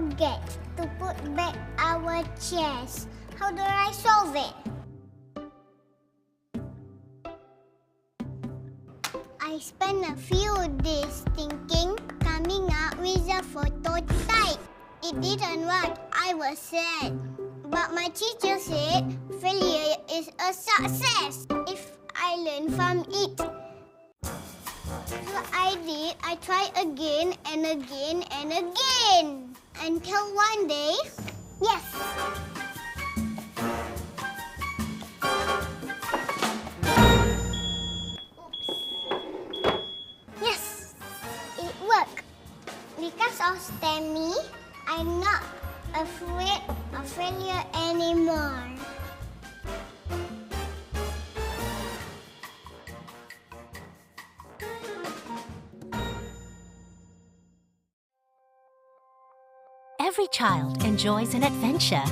forget to put back our chairs. How do I solve it? I spent a few days thinking, coming up with a prototype. It didn't work. I was sad. But my teacher said failure is a success if I learn from it. So I tried again and again and again. Until one day, yes! Yes! It worked. Because of STEMI, I'm not afraid of failure anymore. Every child enjoys an adventure.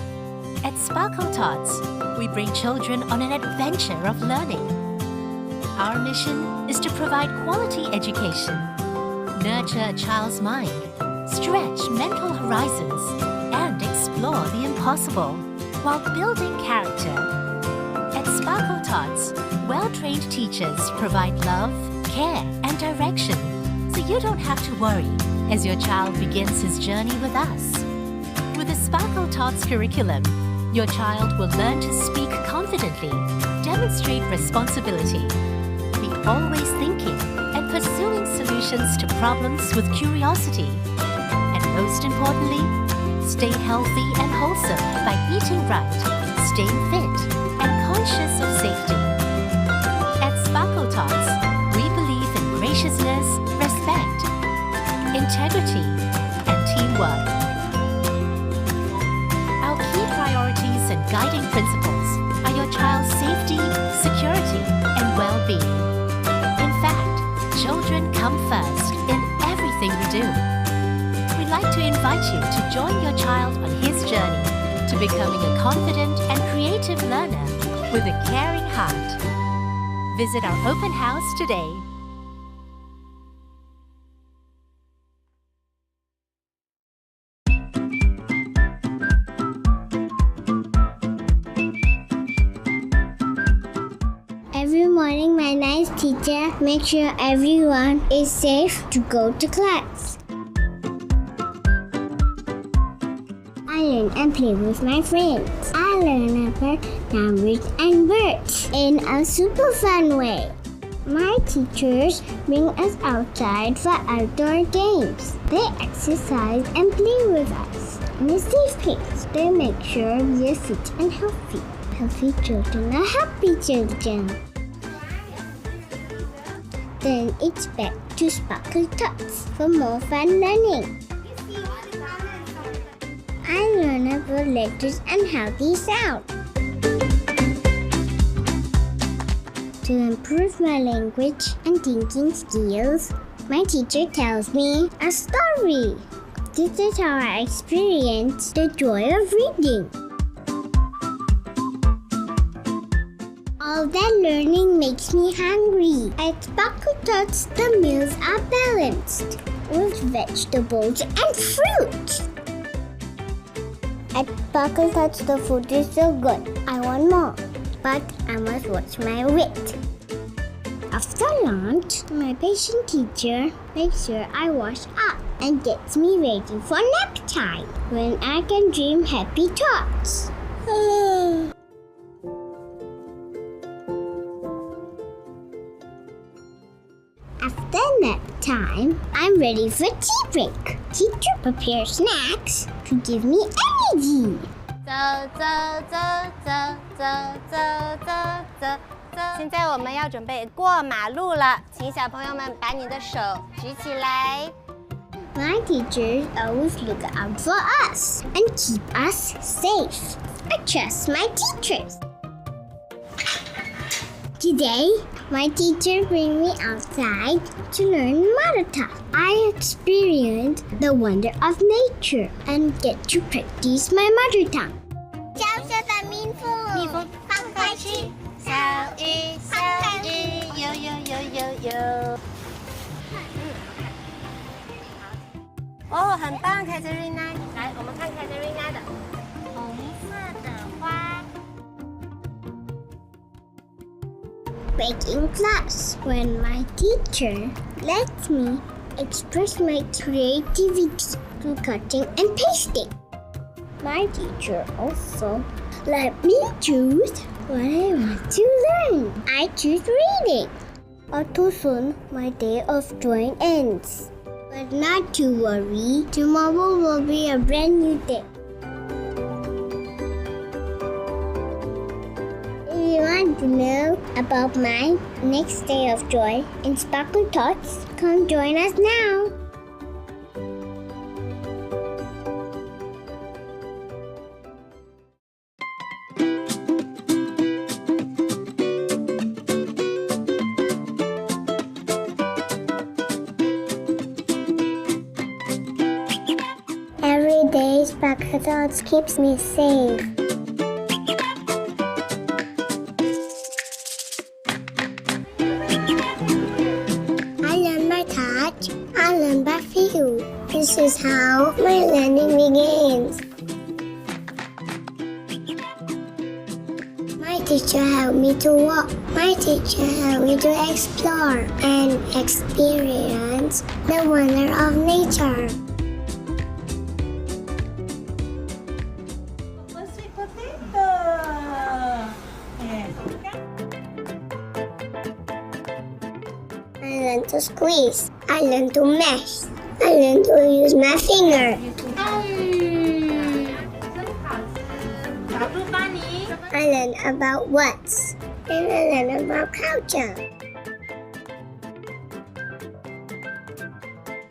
At Sparkle Tots, we bring children on an adventure of learning. Our mission is to provide quality education, nurture a child's mind, stretch mental horizons, and explore the impossible while building character. At Sparkle Tots, well-trained teachers provide love, care, and direction, so you don't have to worry as your child begins his journey with us. With the Sparkle Tots curriculum, your child will learn to speak confidently, demonstrate responsibility, be always thinking and pursuing solutions to problems with curiosity, and most importantly, stay healthy and wholesome by eating right, staying fit, and conscious of safety. At Sparkle Tots, we believe in graciousness, respect, integrity, and teamwork. Our key priorities and guiding principles are your child's safety, security, and well-being. In fact, children come first in everything we do. We'd like to invite you to join your child on his journey to becoming a confident and creative learner with a caring heart. Visit our open house today. Every morning, my nice teacher makes sure everyone is safe to go to class. I learn and play with my friends. I learn about language and words in a super fun way. My teachers bring us outside for outdoor games. They exercise and play with us in a safe place. They make sure we are fit and healthy. Healthy children are happy children. Then it's back to Sparkle Tots for more fun learning. I learn about letters and how they sound. To improve my language and thinking skills, my teacher tells me a story. This is how I experience the joy of reading. All that learning makes me hungry. At Sparkle Tots, the meals are balanced with vegetables and fruit. At Sparkle Tots, the food is so good. I want more, but I must watch my weight. After lunch, my patient teacher makes sure I wash up and gets me ready for nap time when I can dream happy thoughts. After nap time, I'm ready for tea break. Teacher prepares snacks to give me energy. 走走走走走走走走走。现在我们要准备过马路了，请小朋友们把你的手举起来。My teachers always look out for us and keep us safe. I trust my teachers. Today, my teacher bring me outside to learn mother tongue. I experience the wonder of nature and get to practice my mother tongue. 小小的蜜蜂，放开去，小鱼，小鱼，游游游游游。哦，很棒 ，Katerina。来，我们看 Katerina 的红色的花。Baking class when my teacher lets me express my creativity through cutting and pasting. My teacher also let me choose what I want to learn. I choose reading. Too soon, my day of drawing ends. But not to worry, tomorrow will be a brand new day. If you want to know about my next day of joy in Sparkle Thoughts, come join us now. Every day, Sparkle Thoughts keeps me safe. I learn by touch, I learn by feel. This is how my learning begins. My teacher helped me to walk. My teacher helped me to explore and experience the wonder of nature. Sweet potato. Yes. I learn to squeeze. I learn to mash. I learn to use my finger. I learn about words. And I learn about culture.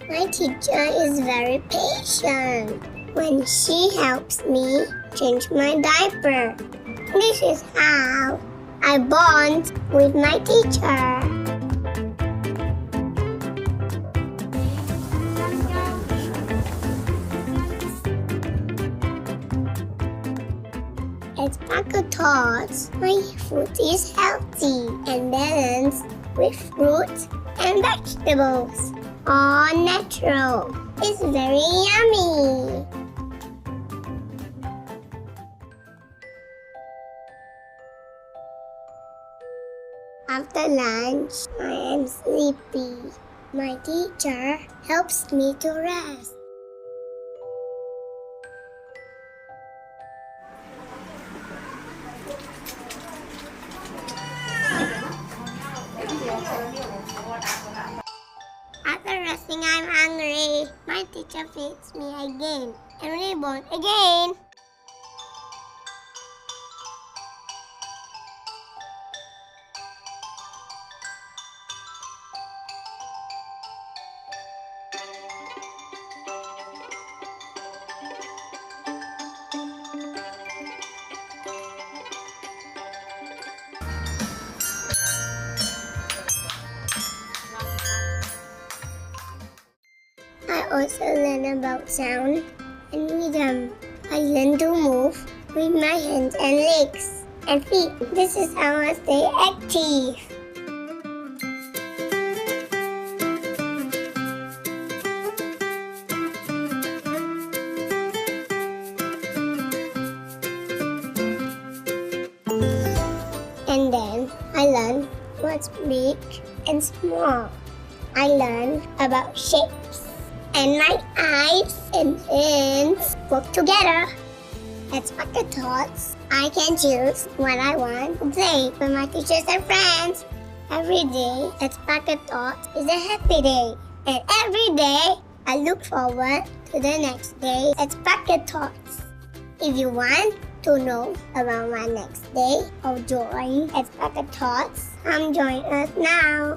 My teacher is very patient when she helps me change my diaper. This is how I bond with my teacher. At Sparkle Thoughts, my food is healthy and balanced with fruits and vegetables. All natural. It's very yummy. After lunch, I am sleepy. My teacher helps me to rest. After resting, I'm hungry. My teacher feeds me again and reborn again. I also learn about sound and rhythm. I learn to move with my hands and legs and feet. This is how I stay active. And then I learn what's big and small. I learn about shapes. And my eyes and hands work together. At Sparkle Thoughts, I can choose what I want to play with my teachers and friends. Every day at Sparkle Thoughts is a happy day. And every day, I look forward to the next day at Sparkle Thoughts. If you want to know about my next day of joy at Sparkle Thoughts, come join us now.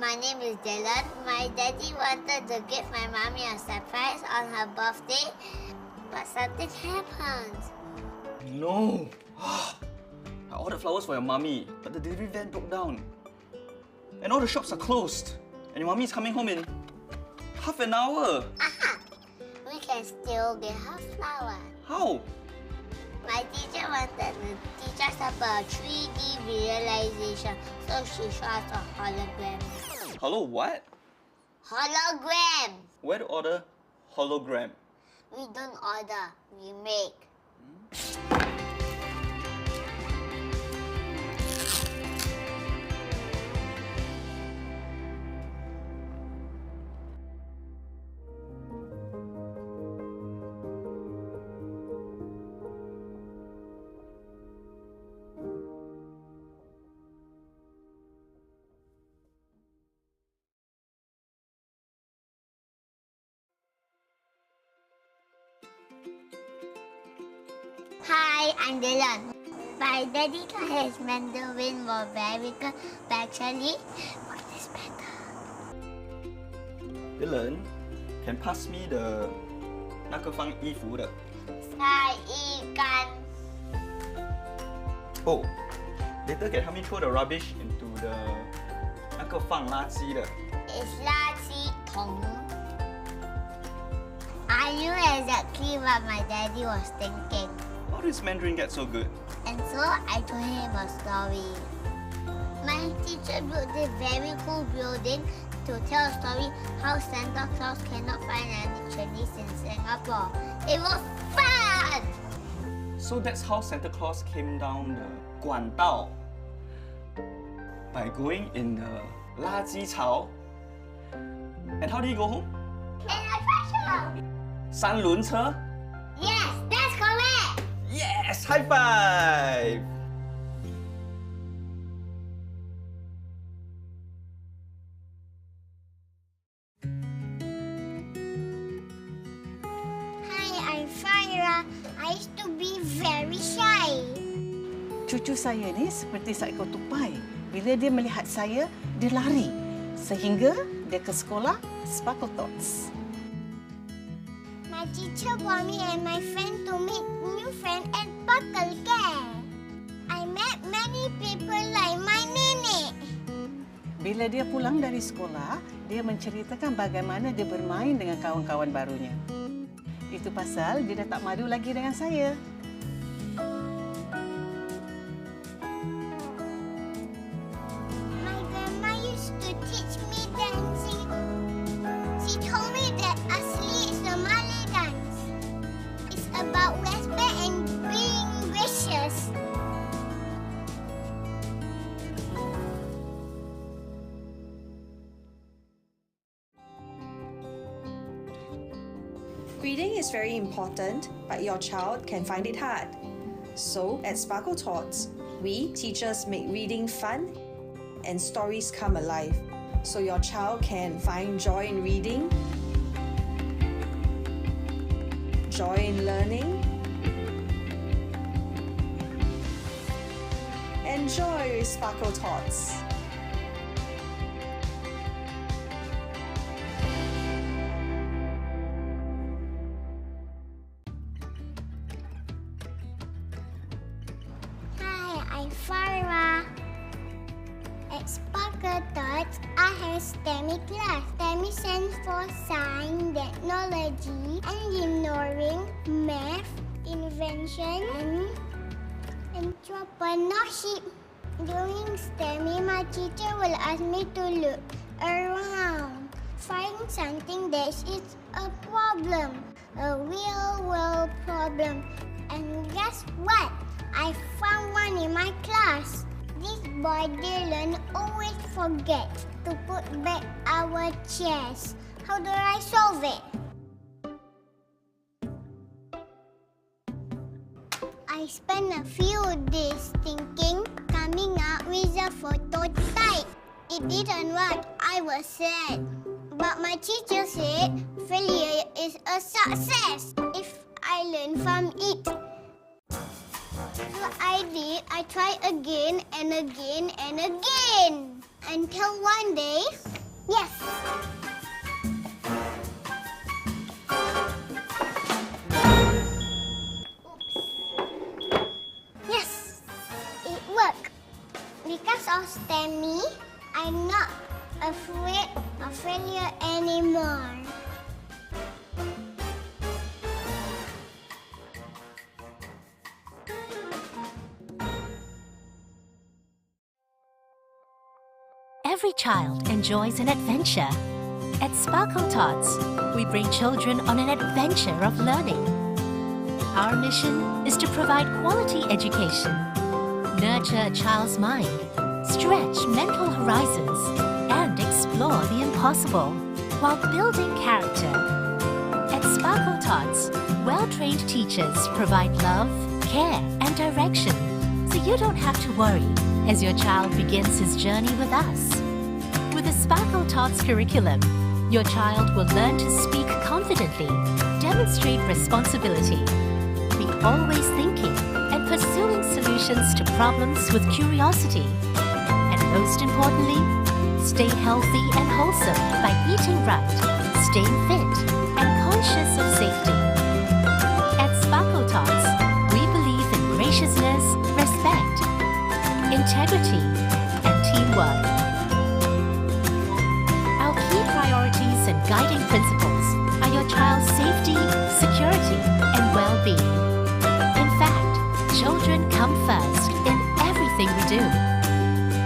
my name is Dylan. My daddy wanted to give my mommy a surprise on her birthday, but something happened. No! I ordered flowers for your mommy, but the delivery van broke down. And all the shops are closed. And your mommy is coming home in half an hour. Aha! We can still get her flower. How? My teacher wanted to teach us about 3D visualization, so she showed us a hologram. Hello, what? Hologram! Where to order hologram? We don't order, we make. Hi, I'm Dylan. My daddy thought his Mandarin were very good, but actually, what is better? Dylan, can pass me the 那个放衣服的。晒衣杆 Oh, later can help me throw the rubbish into the 那个放垃圾的。 is 垃圾桶. I knew exactly what my daddy was thinking. How does Mandarin get so good? And so I told him a story. My teacher built this very cool building to tell a story how Santa Claus cannot find any Chinese in Singapore. It was fun! So that's how Santa Claus came down the 管道 by going in the 垃圾槽. And how did he go home? In a treasure! 三轮车? Yes, that's correct! Yes! High five! Hi, I'm Farah. I used to be very shy. Cucu saya ni seperti seekor tupai. Bila dia melihat saya, dia lari. Sehingga dia ke sekolah Sparkle Thoughts. My teacher want me and my friend to meet new friend at Sparkle Care. I met many people like my nenek. Bila dia pulang dari sekolah, dia menceritakan bagaimana dia bermain dengan kawan-kawan barunya. Itu pasal dia dah tak malu lagi dengan saya. My grandma used to teach me dancing. She told me that asli is a Malay dance. It's about respect and being gracious. Reading is very important, but your child can find it hard. So, at Sparkle Thoughts, we teachers make reading fun and stories come alive, so your child can find joy in reading, joy in learning, and joy with Sparkle Thoughts. Hi, I'm Farah. At Sparkle Thoughts, I have STEMI class. STEMI stands for Science, Technology, Engineering, Math, Invention, and Entrepreneurship. During STEMI, my teacher will ask me to look around, find something that is a problem, a real-world problem. And guess what? I found one in my class. This boy Dylan always forgets to put back our chairs. How do I solve it? I spent a few days thinking, coming up with a prototype. It didn't work. I was sad. But my teacher said failure is a success if I learn from it. So I tried again and again and again until one day Yes. Yes, it worked. Because of STEMI, I'm not afraid of failure anymore. Every child enjoys an adventure. At Sparkle Tots, we bring children on an adventure of learning. Our mission is to provide quality education, nurture a child's mind, stretch mental horizons, and explore the impossible while building character. At Sparkle Tots, well-trained teachers provide love, care, and direction, so you don't have to worry as your child begins his journey with us. With the Sparkle Tots curriculum, your child will learn to speak confidently, demonstrate responsibility, be always thinking and pursuing solutions to problems with curiosity, and most importantly, stay healthy and wholesome by eating right, staying fit, and conscious of safety. At Sparkle Tots, we believe in graciousness, respect, integrity, and teamwork. Our key priorities and guiding principles are your child's safety, security, and well-being. In fact, children come first in everything we do.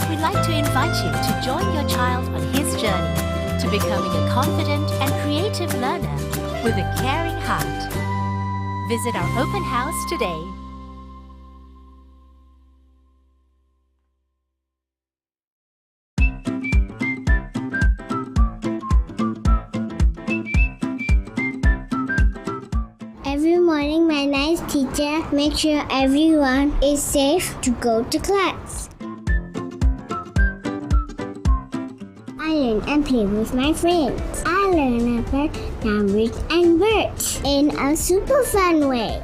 We'd like to invite you to join your child on his journey to becoming a confident and creative learner with a caring heart. Visit our open house today. Every morning, my nice teacher makes sure everyone is safe to go to class. I learn and play with my friends. I learn about language and words in a super fun way.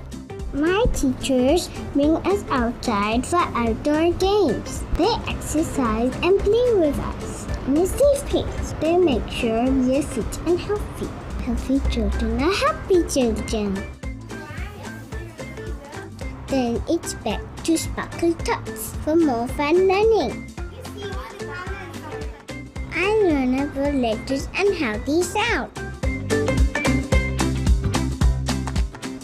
My teachers bring us outside for outdoor games. They exercise and play with us in a safe place. They make sure we are fit and healthy. Healthy children are happy children. Then it's back to Sparkle Tots for more fun learning. I learn about letters and how they sound.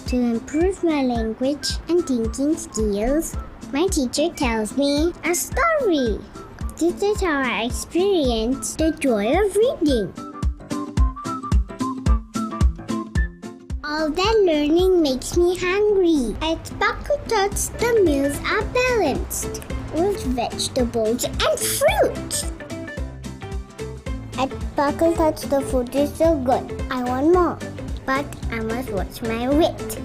To improve my language and thinking skills, my teacher tells me a story. This is how I experience the joy of reading. All that learning makes me hungry. At Sparkle Tots, the meals are balanced with vegetables and fruit. At Sparkle Tots, the food is so good. I want more, but I must watch my weight.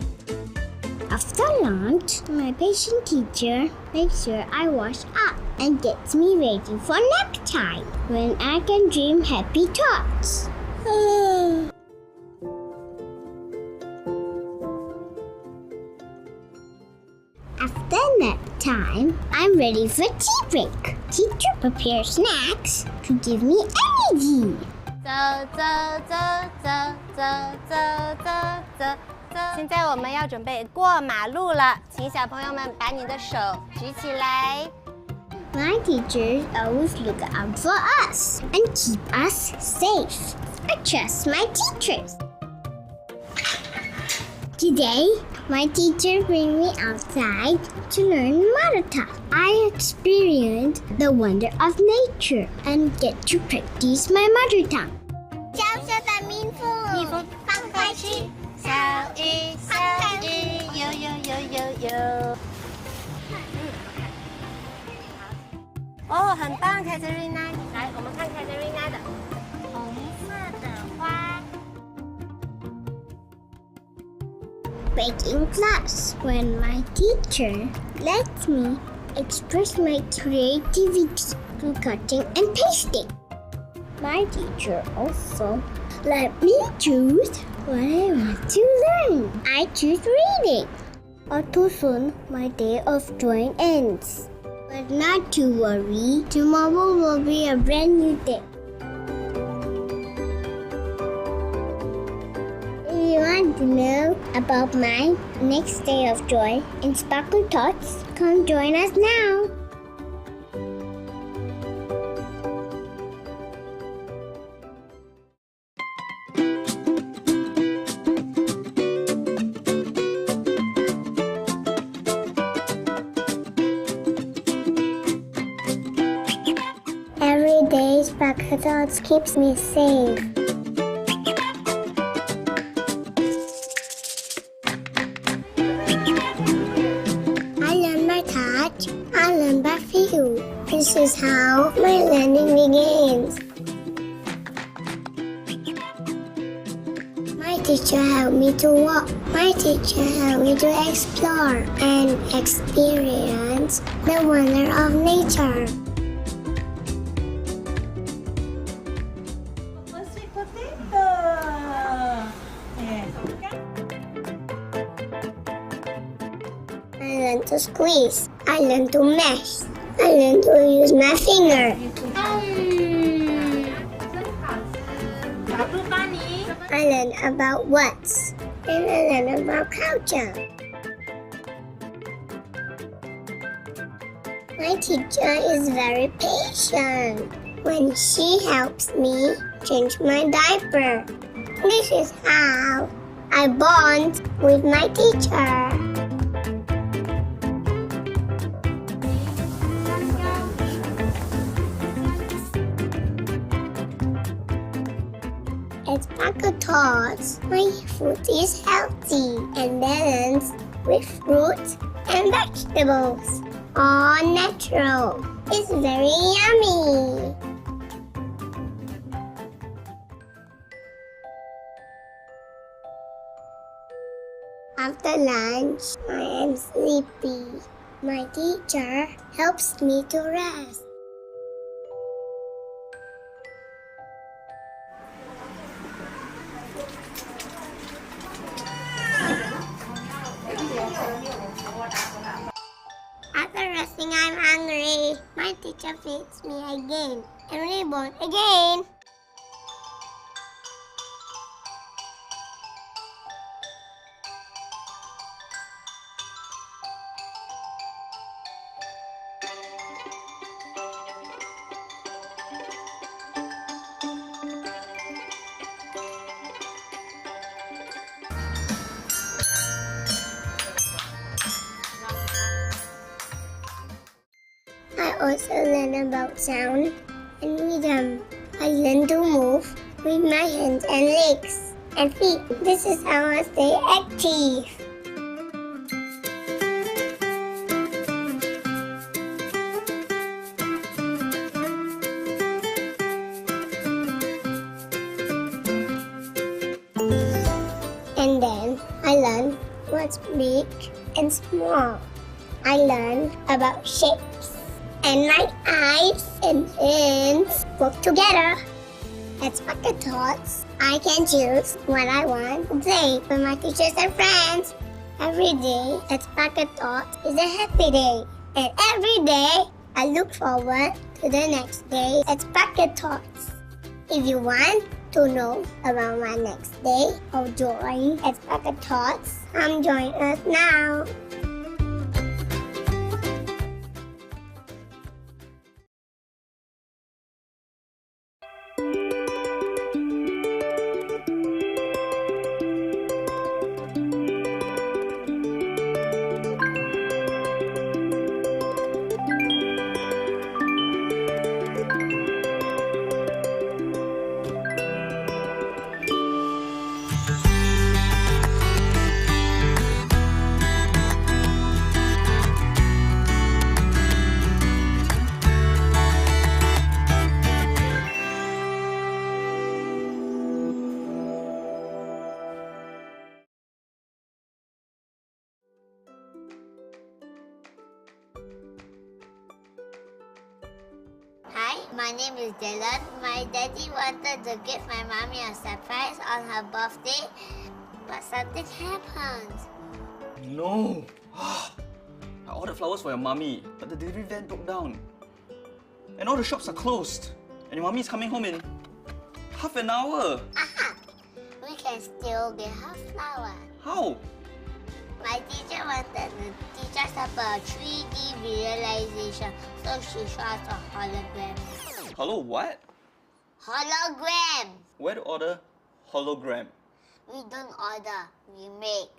After lunch, my patient teacher makes sure I wash up and gets me ready for nap time when I can dream happy thoughts. After nap time, I'm ready for tea break. Teacher prepares snacks to give me energy. 走走走走走走走走走。现在我们要准备过马路了，请小朋友们把你的手举起来。My teachers always look out for us and keep us safe. I trust my teachers. Today, my teacher brings me outside to learn mother tongue. I experience the wonder of nature and get to practice my mother tongue. 小小的蜜蜂放开去，小鱼小鱼游游游游游。哦，很棒 ，Katerina。来，我们看 Katerina 的红色的花。Baking class when my teacher lets me express my creativity through cutting and pasting. My teacher also let me choose what I want to learn. I choose reading. All too soon, my day of drawing ends. But not to worry, tomorrow will be a brand new day. want to know about my next day of joy in Sparkle Thoughts? Come join us now. Every day, Sparkle Thoughts keeps me safe. I learn by touch, I learn by feel. This is how my learning begins. My teacher helped me to walk. My teacher helped me to explore and experience the wonder of nature. Sweet potato. Yes. I learned to squeeze. I learned to mash. I learned to use my finger. I learned about words. And I learned about culture. My teacher is very patient when she helps me change my diaper. This is how I bond with my teacher. At Sparkle Thoughts, my food is healthy and balanced with fruits and vegetables. All natural. It's very yummy. After lunch, I am sleepy. My teacher helps me to rest. After resting, I'm hungry. My teacher feeds me again and reborn again. I also learn about sound and rhythm. I learn to move with my hands and legs and feet. This is how I stay active. And then I learn what's big and small. I learn about shapes. And my eyes and hands work together. At Sparkle Thoughts, I can choose what I want to play with my teachers and friends. Every day at Sparkle Thoughts is a happy day. And every day, I look forward to the next day at Sparkle Thoughts. If you want to know about my next day of joy at Sparkle Thoughts, come join us now. Hi, my name is Dylan. My daddy wanted to give my mommy a surprise on her birthday, but something happened. No! I ordered flowers for your mommy, but the delivery van broke down. And all the shops are closed. And your mommy is coming home in half an hour. Aha! We can still get her flower. How? My teacher wanted to teach us about 3D visualization, so she showed us a hologram. Hello, what? Hologram! Where to order hologram? We don't order, we make.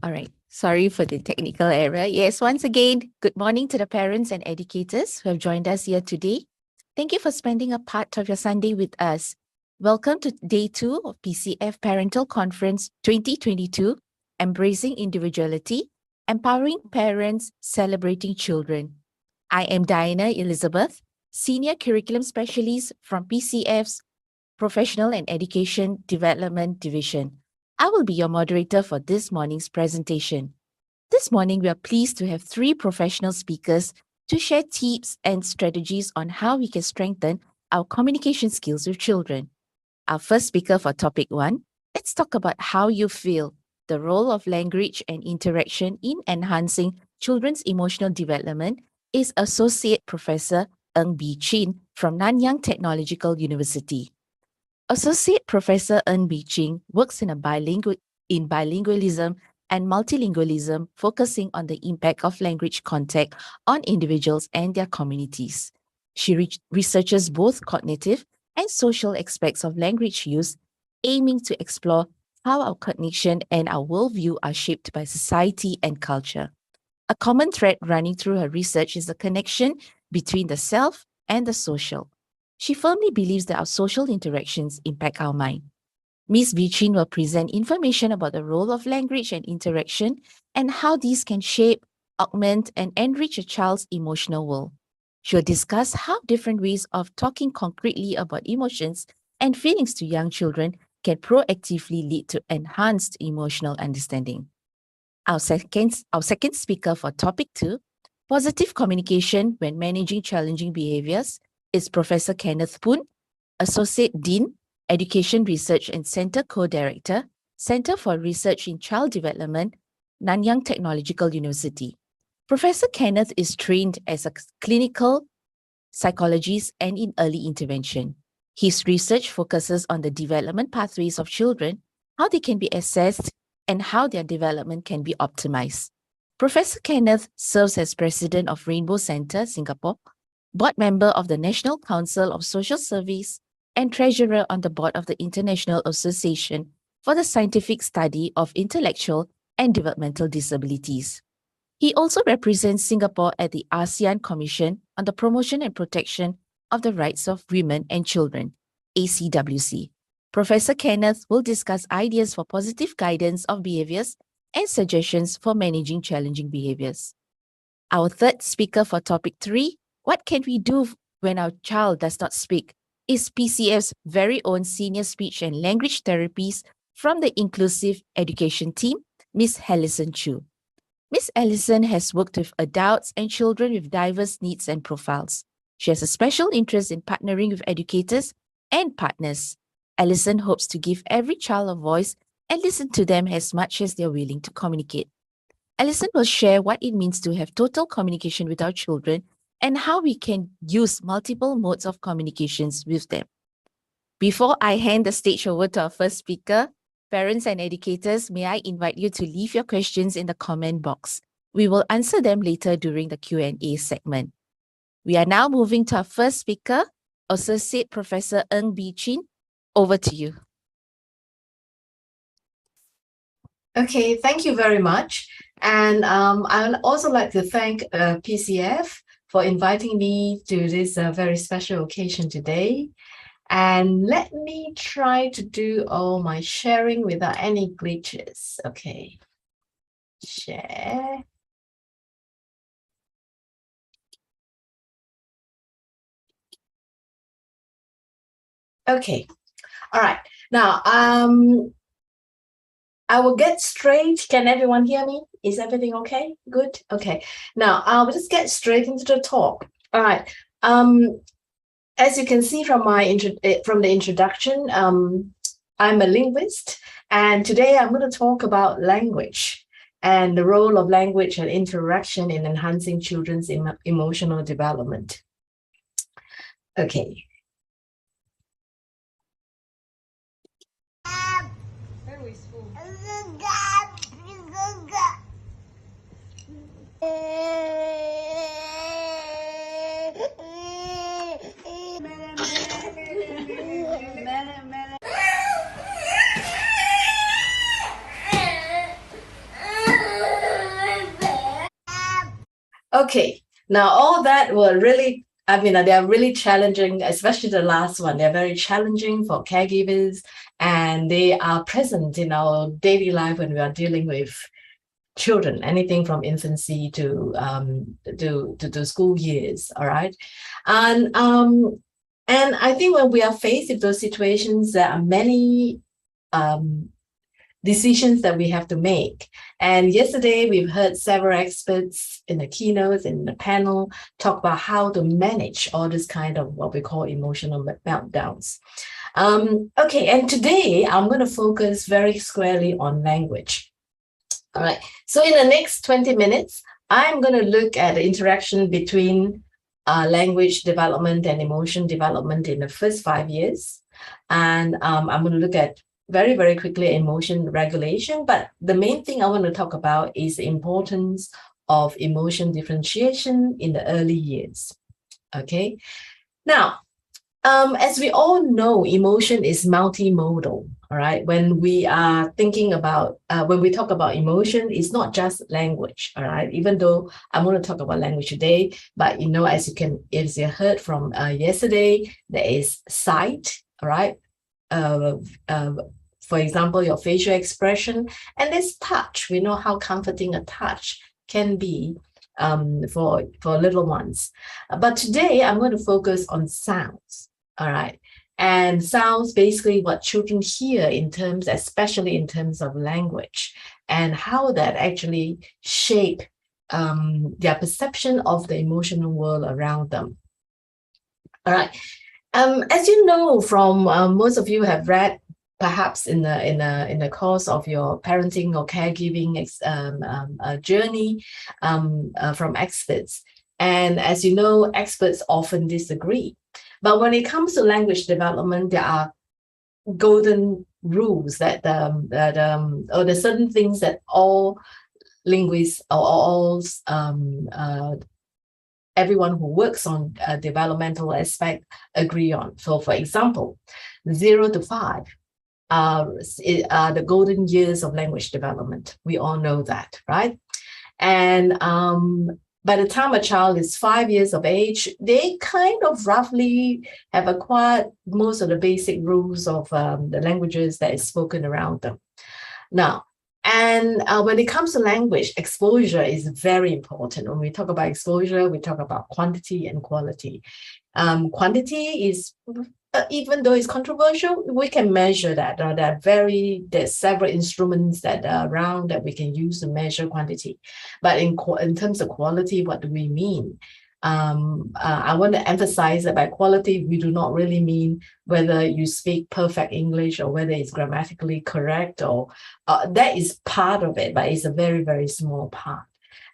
All right. Sorry for the technical error. Yes, once again, good morning to the parents and educators who have joined us here today. Thank you for spending a part of your Sunday with us. Welcome to day 2 of PCF Parental Conference 2022, Embracing Individuality, Empowering Parents, Celebrating Children. I am Diana Elizabeth, Senior Curriculum Specialist from PCF's Professional and Education Development Division. I will be your moderator for this morning's presentation. This morning, we are pleased to have 3 professional speakers to share tips and strategies on how we can strengthen our communication skills with children. Our first speaker for topic 1, let's talk about how you feel, the role of language and interaction in enhancing children's emotional development, is Associate Professor Ng Bee Chin from Nanyang Technological University. Associate Professor Ng Bee Chin works in bilingualism and multilingualism, focusing on the impact of language contact on individuals and their communities. She researches both cognitive and social aspects of language use, aiming to explore how our cognition and our worldview are shaped by society and culture. A common thread running through her research is the connection between the self and the social. She firmly believes that our social interactions impact our mind. Ms. Bee Chin will present information about the role of language and interaction and how these can shape, augment, and enrich a child's emotional world. She'll discuss how different ways of talking concretely about emotions and feelings to young children can proactively lead to enhanced emotional understanding. Our second speaker for topic 2, positive communication when managing challenging behaviors, is Professor Kenneth Poon, Associate Dean, Education Research and Center Co-Director, Center for Research in Child Development, Nanyang Technological University. Professor Kenneth is trained as a clinical psychologist and in early intervention. His research focuses on the development pathways of children, how they can be assessed, and how their development can be optimized. Professor Kenneth serves as President of Rainbow Centre, Singapore, board member of the National Council of Social Service, and treasurer on the board of the International Association for the Scientific Study of Intellectual and Developmental Disabilities. He also represents Singapore at the ASEAN Commission on the Promotion and Protection of the Rights of Women and Children, ACWC. Professor Kenneth will discuss ideas for positive guidance of behaviors and suggestions for managing challenging behaviors. Our third speaker for topic 3, what can we do when our child does not speak, is PCF's very own senior speech and language therapies from the Inclusive Education team, Ms. Alison Chu. Ms. Alison has worked with adults and children with diverse needs and profiles. She has a special interest in partnering with educators and partners. Alison hopes to give every child a voice and listen to them as much as they're willing to communicate. Alison will share what it means to have total communication with our children and how we can use multiple modes of communications with them. Before I hand the stage over to our first speaker, parents and educators, may I invite you to leave your questions in the comment box. We will answer them later during the Q&A segment. We are now moving to our first speaker, Associate Professor Ng Bee Chin. Over to you. Okay, thank you very much. And I'd also like to thank PCF for inviting me to this very special occasion today. And let me try to do all my sharing without any glitches. Okay, share. Okay, all right. Now, I will get straight. Can everyone hear me? Is everything okay? Good? Okay. Now, I'll just get straight into the talk. All right. As you can see from the introduction, I'm a linguist, and today I'm going to talk about language and the role of language and interaction in enhancing children's emotional development. Okay. Okay. Now, all that were really, I mean, they are really challenging, especially the last one. They're very challenging for caregivers, and they are present in our daily life when we are dealing with children, anything from infancy to school years. All right, and I think when we are faced with those situations, there are many decisions that we have to make. And yesterday, we've heard several experts in the keynotes, in the panel, talk about how to manage all this kind of what we call emotional meltdowns. Okay, and today I'm going to focus very squarely on language. All right, so in the next 20 minutes, I'm going to look at the interaction between language development and emotion development in the first 5 years. And I'm going to look at very, very quickly emotion regulation. But the main thing I want to talk about is the importance of emotion differentiation in the early years. Okay. Now, as we all know, emotion is multimodal. All right. When we are thinking about, when we talk about emotion, it's not just language. All right. Even though I'm going to talk about language today, but as you heard from yesterday, there is sight. All right. For example, your facial expression, and there's touch. We know how comforting a touch can be for little ones. But today I'm going to focus on sounds. All right. And sounds basically what children hear especially in terms of language, and how that actually shape their perception of the emotional world around them. All right. As you know, from most of you have read, perhaps in the course of your parenting or caregiving journey from experts, and as you know, experts often disagree. But when it comes to language development, there are golden rules or there's certain things that all linguists or all everyone who works on a developmental aspect agree on. So, for example, 0 to 5 are the golden years of language development. We all know that, right? And by the time a child is 5 years of age, they kind of roughly have acquired most of the basic rules of the languages that is spoken around them. Now, and when it comes to language, exposure is very important. When we talk about exposure, we talk about quantity and quality. Quantity is, even though it's controversial, we can measure that. There's several instruments that are around that we can use to measure quantity. But in terms of quality, what do we mean? I want to emphasize that by quality, we do not really mean whether you speak perfect English or whether it's grammatically correct, or that is part of it, but it's a very, very small part.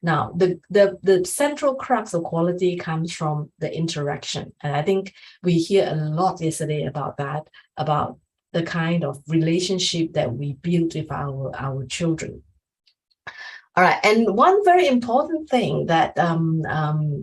Now, the central crux of quality comes from the interaction. And I think we hear a lot yesterday about that, about the kind of relationship that we build with our children. All right, and one very important thing that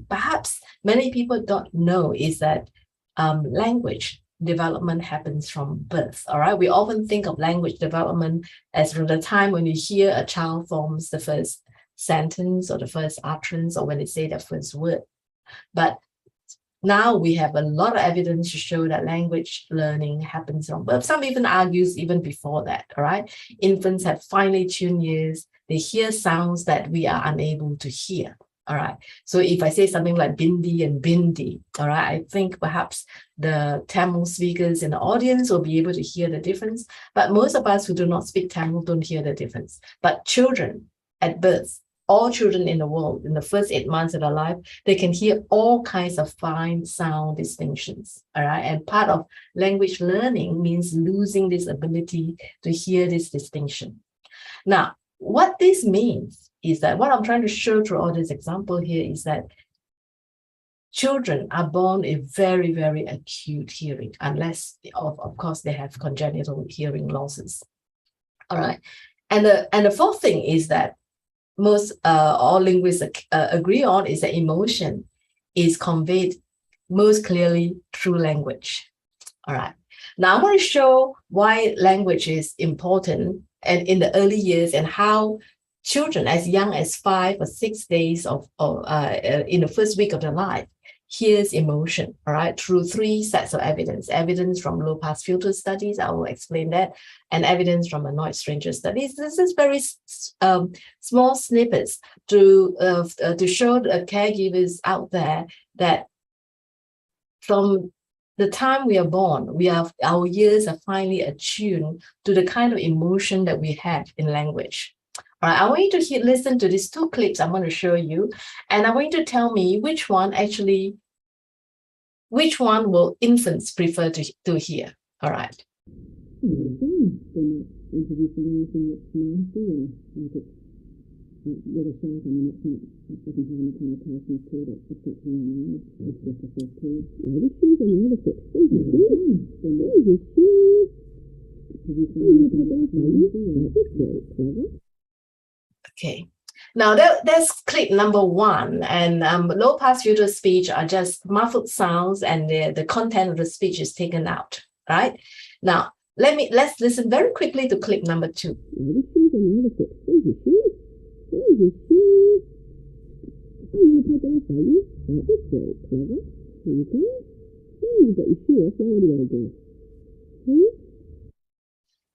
perhaps many people don't know is that language development happens from birth. All right, we often think of language development as from the time when you hear a child forms the first sentence or the first utterance, or when they say the first word. But now we have a lot of evidence to show that language learning happens from birth. Some even argues even before that. All right, infants have finely tuned ears. They hear sounds that we are unable to hear. All right. So if I say something like bindi and bindi, all right, I think perhaps the Tamil speakers in the audience will be able to hear the difference. But most of us who do not speak Tamil don't hear the difference. But children at birth, all children in the world, in the first 8 months of their life, they can hear all kinds of fine sound distinctions. All right. And part of language learning means losing this ability to hear this distinction. Now, what this means is that what I'm trying to show through all this example here is that children are born with very, very acute hearing, unless, of course, they have congenital hearing losses. All right. And the fourth thing is that most all linguists agree on is that emotion is conveyed most clearly through language. All right. Now I want to show why language is important and in the early years, and how children as young as 5 or 6 days in the first week of their life hears emotion, all right, through 3 sets of evidence. Evidence from low-pass filter studies, I will explain that, and evidence from annoyed stranger studies. This is very small snippets to show the caregivers out there that from the time we are born, our ears are finally attuned to the kind of emotion that we have in language. All right, I want you to listen to these 2 clips I'm going to show you, and I want you to tell me which one will infants prefer to hear. All right. Okay. Now that's clip number 1, and low pass filter speech are just muffled sounds, and the content of the speech is taken out. Right? Now let's listen very quickly to clip number 2.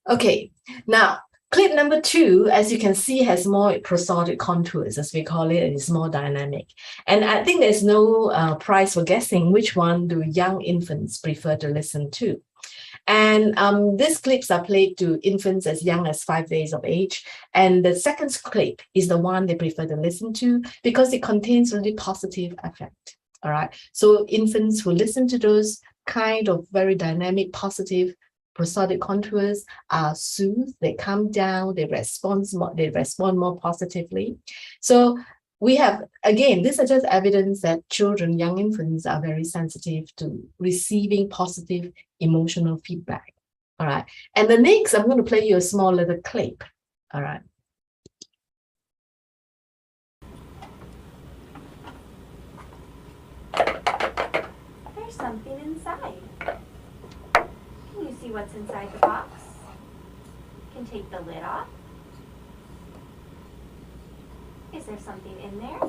Okay, now clip number 2, as you can see, has more prosodic contours, as we call it, and it's more dynamic. And I think there's no prize for guessing which one do young infants prefer to listen to. And these clips are played to infants as young as 5 days of age. And the second clip is the one they prefer to listen to because it contains really positive affect. All right. So infants who listen to those kind of very dynamic, positive prosodic contours are soothed, they calm down, they respond more positively. So we have, again, this is just evidence that children, young infants are very sensitive to receiving positive emotional feedback. All right. And the next, I'm going to play you a small little clip. All right. There's something inside. Can you see what's inside the box? You can take the lid off. Is there something in there?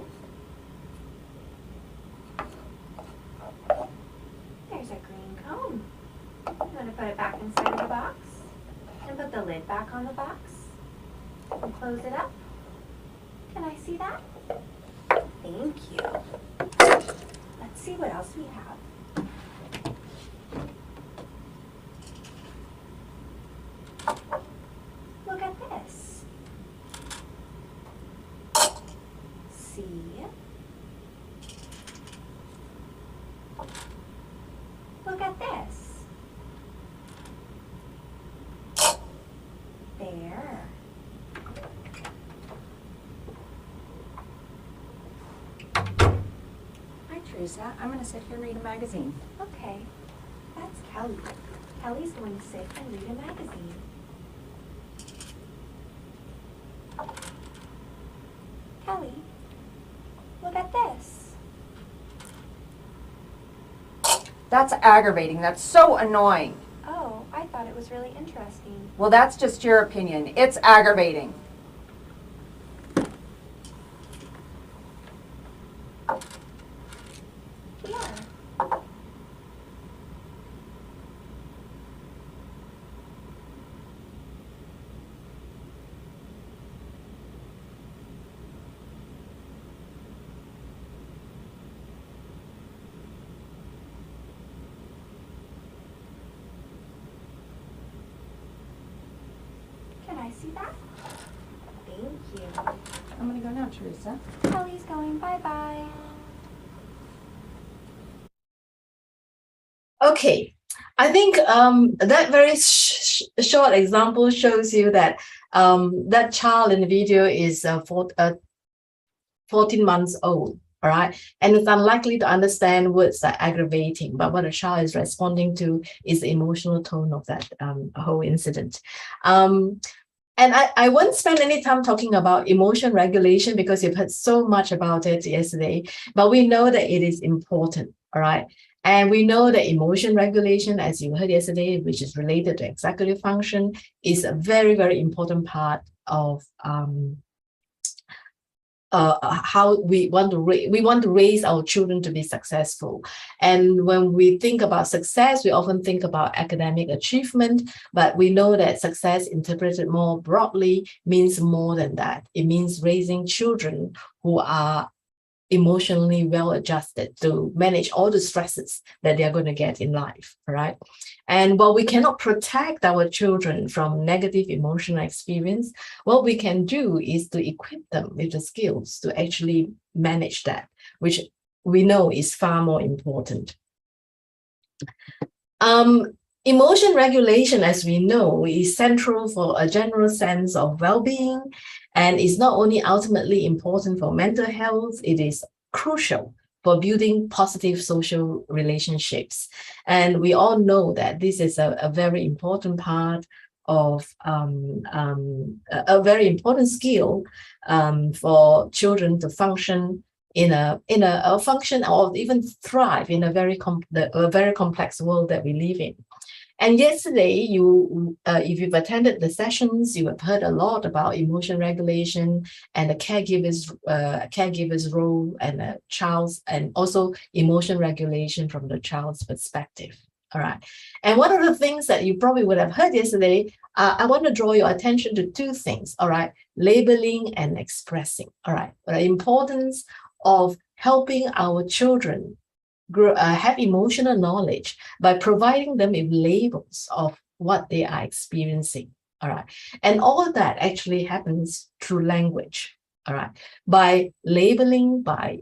There's a green cone. You want to put it back inside of the box and put the lid back on the box and close it up. Can I see that? Thank you. Let's see what else we have. Look at this. See? Look at this. There. Hi, Teresa. I'm going to sit here and read a magazine. Okay. That's Kelly. Kelly's going to sit and read a magazine. Kelly, look at this. That's aggravating. That's so annoying. Oh, I thought it was really interesting. Well, that's just your opinion. It's aggravating. Here. Can I see that? Thank you. I'm going to go now, Teresa. Kelly's going bye-bye. Okay, I think that very short example shows you that that child in the video is 14 months old, all right? And it's unlikely to understand words like aggravating, but what a child is responding to is the emotional tone of that whole incident. And I won't spend any time talking about emotion regulation because you've heard so much about it yesterday, but we know that it is important, all right? And we know that emotion regulation, as you heard yesterday, which is related to executive function, is a very, very important part of how we want to raise our children to be successful. And when we think about success, we often think about academic achievement, but we know that success interpreted more broadly means more than that. It means raising children who are emotionally well adjusted to manage all the stresses that they're going to get in life, right? And while we cannot protect our children from negative emotional experience, what we can do is to equip them with the skills to actually manage that, which we know is far more important. Emotion regulation, as we know, is central for a general sense of well-being, and is not only ultimately important for mental health, it is crucial for building positive social relationships. And we all know that this is a very important part of a very important skill for children to function in a function or even thrive in a very complex world that we live in. And yesterday, if you've attended the sessions, you have heard a lot about emotion regulation and the caregiver's role and the child's, and also emotion regulation from the child's perspective. All right. And one of the things that you probably would have heard yesterday, I want to draw your attention to two things. All right. Labeling and expressing. All right. The importance of helping our children have emotional knowledge by providing them with labels of what they are experiencing. All right. And all of that actually happens through language. All right. By labeling, by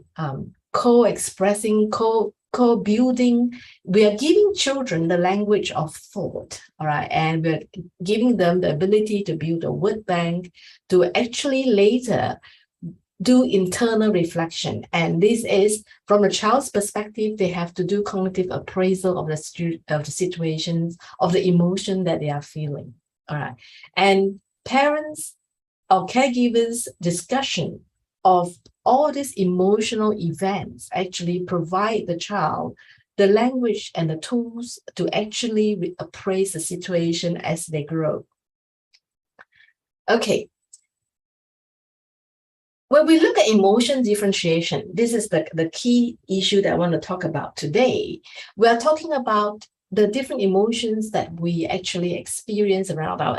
co-expressing, co-building, we are giving children the language of thought. All right. And we're giving them the ability to build a word bank to actually later do internal reflection. And this is from a child's perspective, they have to do cognitive appraisal of the situations, of the emotion that they are feeling. All right. And parents or caregivers' discussion of all these emotional events actually provide the child the language and the tools to actually appraise the situation as they grow. Okay. When we look at emotion differentiation, this is the key issue that I want to talk about today. We are talking about the different emotions that we actually experience around our,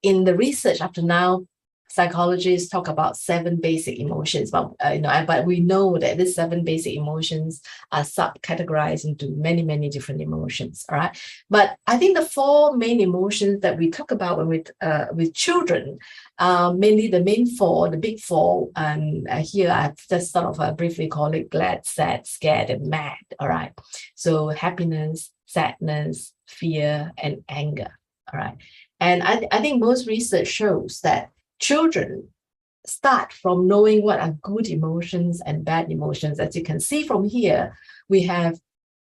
in the research up to now, psychologists talk about 7 basic emotions, but but we know that these 7 basic emotions are subcategorized into many, many different emotions. All right, but I think the 4 main emotions that we talk about when with children, mainly the main 4, the big 4, and here I've just sort of briefly call it glad, sad, scared, and mad. All right, so happiness, sadness, fear, and anger. All right, and I think most research shows that children start from knowing what are good emotions and bad emotions. As you can see from here, we have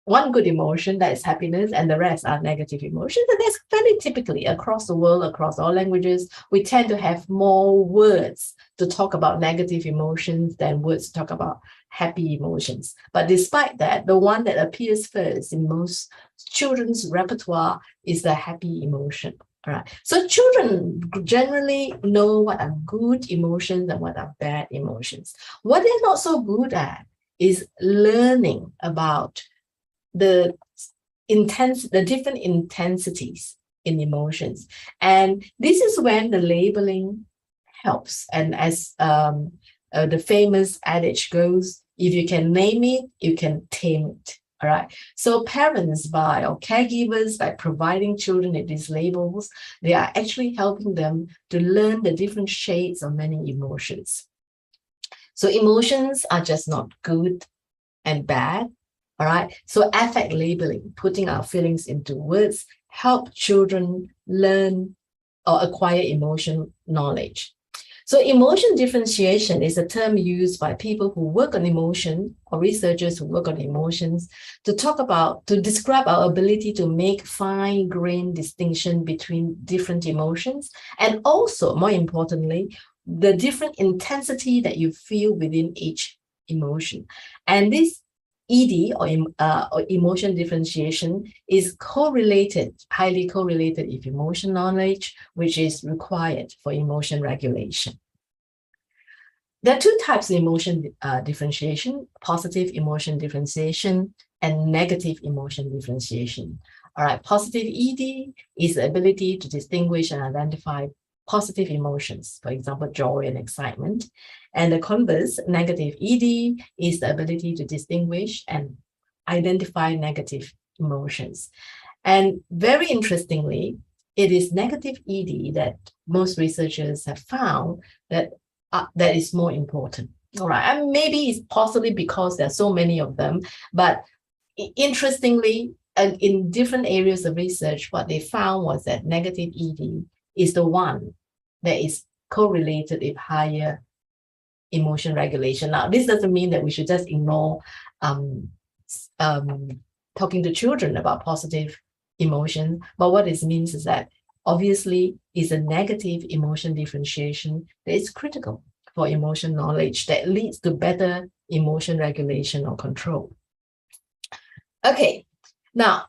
1 good emotion, that is happiness, and the rest are negative emotions. And that's fairly typically across the world, across all languages, we tend to have more words to talk about negative emotions than words to talk about happy emotions. But despite that, the one that appears first in most children's repertoire is the happy emotion. All right. So children generally know what are good emotions and what are bad emotions. What they're not so good at is learning about the different intensities in emotions. And this is when the labeling helps. And as the famous adage goes, if you can name it, you can tame it. All right. So parents or caregivers, by providing children with these labels, they are actually helping them to learn the different shades of many emotions. So emotions are just not good and bad. All right. So affect labeling, putting our feelings into words, help children learn or acquire emotion knowledge. So emotion differentiation is a term used by people who work on emotion, or researchers who work on emotions, to describe our ability to make fine-grained distinction between different emotions, and also, more importantly, the different intensity that you feel within each emotion. And this ED, or emotion differentiation, is highly correlated with emotion knowledge, which is required for emotion regulation. There are two types of emotion differentiation: positive emotion differentiation and negative emotion differentiation. All right, positive ED is the ability to distinguish and identify positive emotions, for example, joy and excitement. And the converse, negative ED, is the ability to distinguish and identify negative emotions. And very interestingly, it is negative ED that most researchers have found that that is more important. All right, and maybe it's possibly because there are so many of them, but interestingly, in different areas of research, what they found was that negative ED is the one that is correlated with higher emotion regulation. Now, this doesn't mean that we should just ignore talking to children about positive emotion, but what it means is that obviously is a negative emotion differentiation that is critical for emotion knowledge that leads to better emotion regulation or control. Okay, now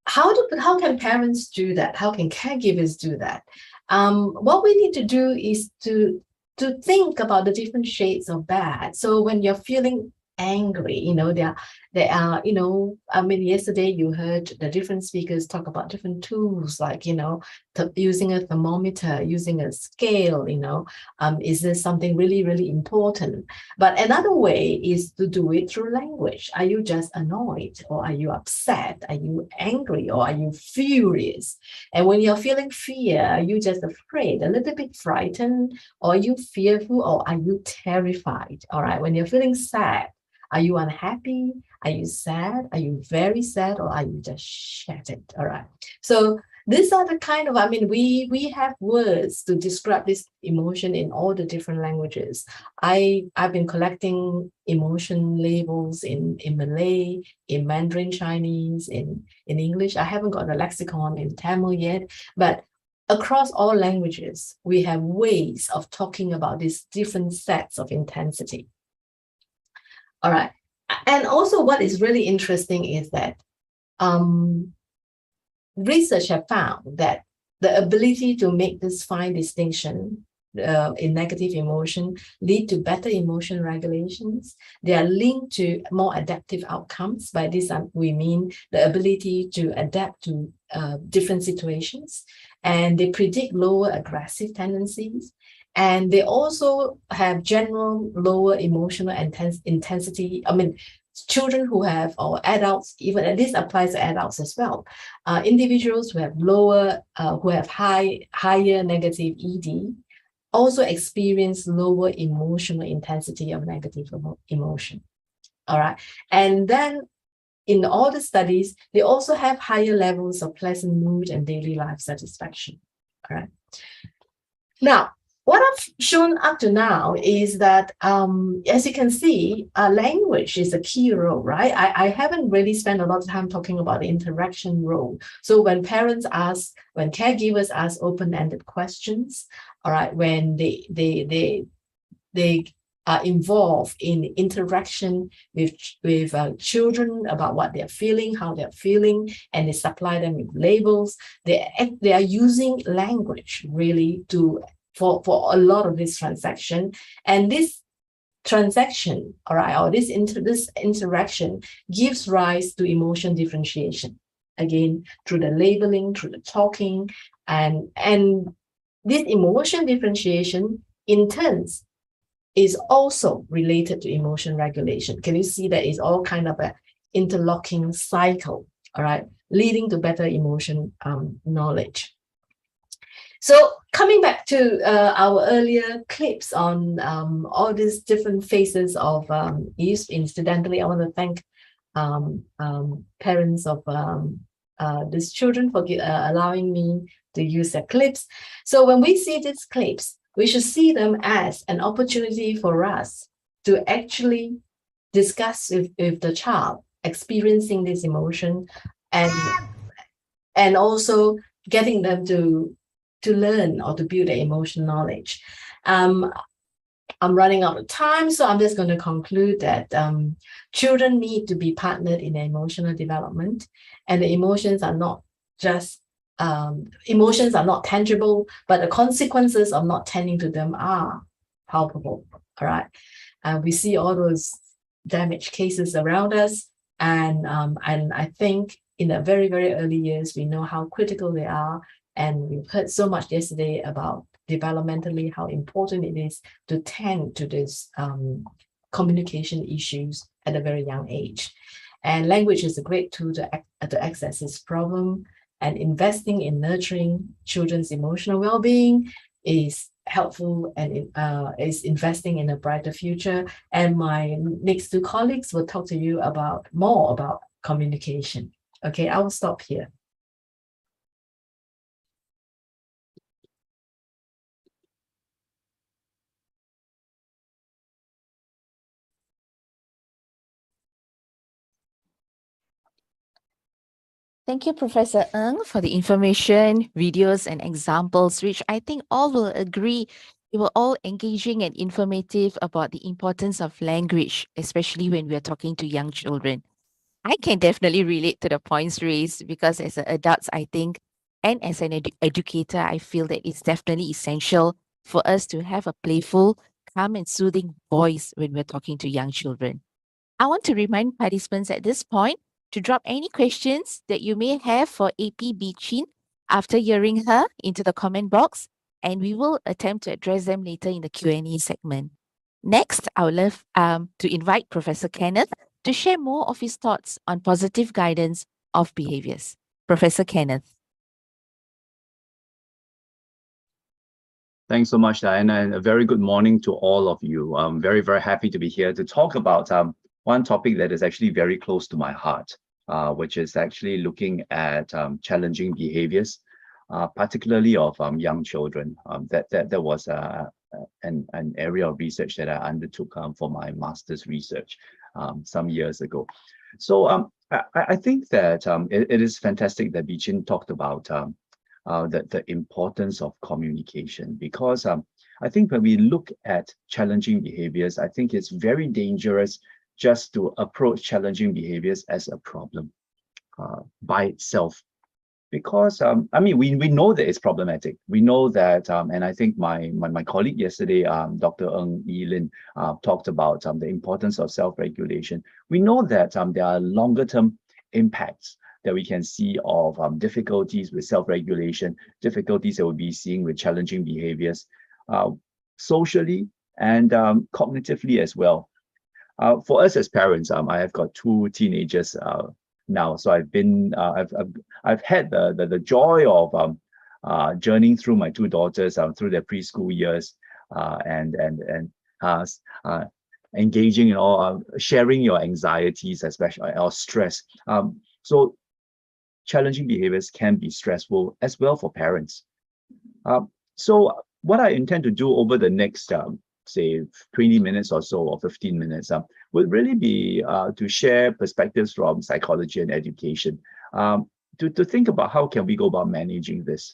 how can parents do that? How can caregivers do that? What we need to do is to think about the different shades of bad. So when you're feeling angry, there are, I mean, yesterday you heard the different speakers talk about different tools, like, using a thermometer, using a scale, is this something really, really important? But another way is to do it through language. Are you just annoyed, or are you upset? Are you angry, or are you furious? And when you're feeling fear, are you just afraid, a little bit frightened, or are you fearful, or are you terrified? All right, when you're feeling sad, are you unhappy? Are you sad? Are you very sad? Or are you just shattered? All right. So these are the kind of, we have words to describe this emotion in all the different languages. I've been collecting emotion labels in Malay, in Mandarin Chinese, in English. I haven't got a lexicon in Tamil yet, but across all languages, we have ways of talking about these different sets of intensity. All right. And also what is really interesting is that research have found that the ability to make this fine distinction in negative emotion lead to better emotion regulations. They are linked to more adaptive outcomes. By this, we mean the ability to adapt to different situations. And they predict lower aggressive tendencies. And they also have general lower emotional intensity. Children who have, or adults, even, and this applies to adults as well. Individuals who have higher negative ED also experience lower emotional intensity of negative emotion. All right. And then in all the studies, they also have higher levels of pleasant mood and daily life satisfaction. All right. Now, what I've shown up to now is that, as you can see, language is a key role, right? I haven't really spent a lot of time talking about the interaction role. So when caregivers ask open-ended questions, all right, when they are involved in interaction with children about what they're feeling, how they're feeling, and they supply them with labels, they are using language really for a lot of this transaction. And this transaction, all right, or this interaction gives rise to emotion differentiation. Again, through the labeling, through the talking, and this emotion differentiation in turn is also related to emotion regulation. Can you see that it's all kind of an interlocking cycle, all right, leading to better emotion knowledge. So coming back to our earlier clips on all these different phases of use, incidentally, I want to thank parents of these children for allowing me to use their clips. So when we see these clips, we should see them as an opportunity for us to actually discuss with the child experiencing this emotion, and also getting them to learn or to build their emotional knowledge. I'm running out of time, so I'm just going to conclude that children need to be partnered in their emotional development, and the emotions are not just emotions are not tangible, but the consequences of not tending to them are palpable. All right. We see all those damaged cases around us. And I think in the very, very early years, we know how critical they are. And we've heard so much yesterday about developmentally how important it is to tend to these communication issues at a very young age. And language is a great tool to access this problem. And investing in nurturing children's emotional well-being is helpful and is investing in a brighter future. And my next two colleagues will talk to you more about communication. Okay, I will stop here. Thank you, Professor Ng, for the information, videos, and examples, which I think all will agree they were all engaging and informative about the importance of language, especially when we are talking to young children. I can definitely relate to the points raised because as adults, I think, and as an educator, I feel that it's definitely essential for us to have a playful, calm, and soothing voice when we're talking to young children. I want to remind participants at this point to drop any questions that you may have for AP Bichin after hearing her into the comment box, and we will attempt to address them later in the Q&A segment. Next, I would love to invite Professor Kenneth to share more of his thoughts on positive guidance of behaviors. Professor Kenneth. Thanks so much, Diana, and a very good morning to all of you. I'm very, very happy to be here to talk about one topic that is actually very close to my heart, which is actually looking at challenging behaviors, particularly of young children. That was an area of research that I undertook for my master's research some years ago. So I think that it is fantastic that Bichin talked about the importance of communication, because I think when we look at challenging behaviors, I think it's very dangerous just to approach challenging behaviors as a problem by itself. Because I mean, we know that it's problematic. We know that, and I think my colleague yesterday, Dr. Ng Yi Lin, talked about the importance of self-regulation. We know that there are longer-term impacts that we can see of difficulties with self-regulation, difficulties that we'll be seeing with challenging behaviors, socially and cognitively as well. For us as parents, I have got two teenagers now, so I've been I've had the joy of journeying through my two daughters through their preschool years, and engaging in all sharing your anxieties, especially or stress. So challenging behaviors can be stressful as well for parents. So what I intend to do over the next say 20 minutes or so, or 15 minutes, would really be to share perspectives from psychology and education, to think about how can we go about managing this.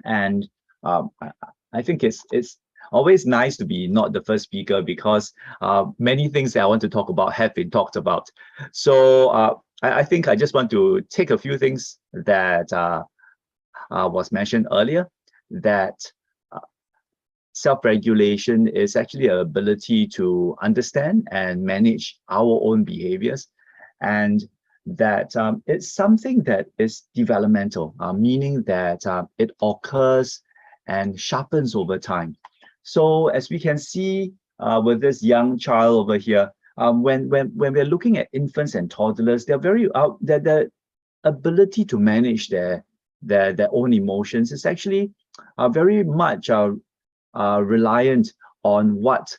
And I think it's always nice to be not the first speaker, because many things that I want to talk about have been talked about. So I think I just want to take a few things that was mentioned earlier, that self-regulation is actually an ability to understand and manage our own behaviors, and that it's something that is developmental, meaning that it occurs and sharpens over time. So as we can see with this young child over here, when we're looking at infants and toddlers, they're very their ability to manage their own emotions is actually very much reliant on what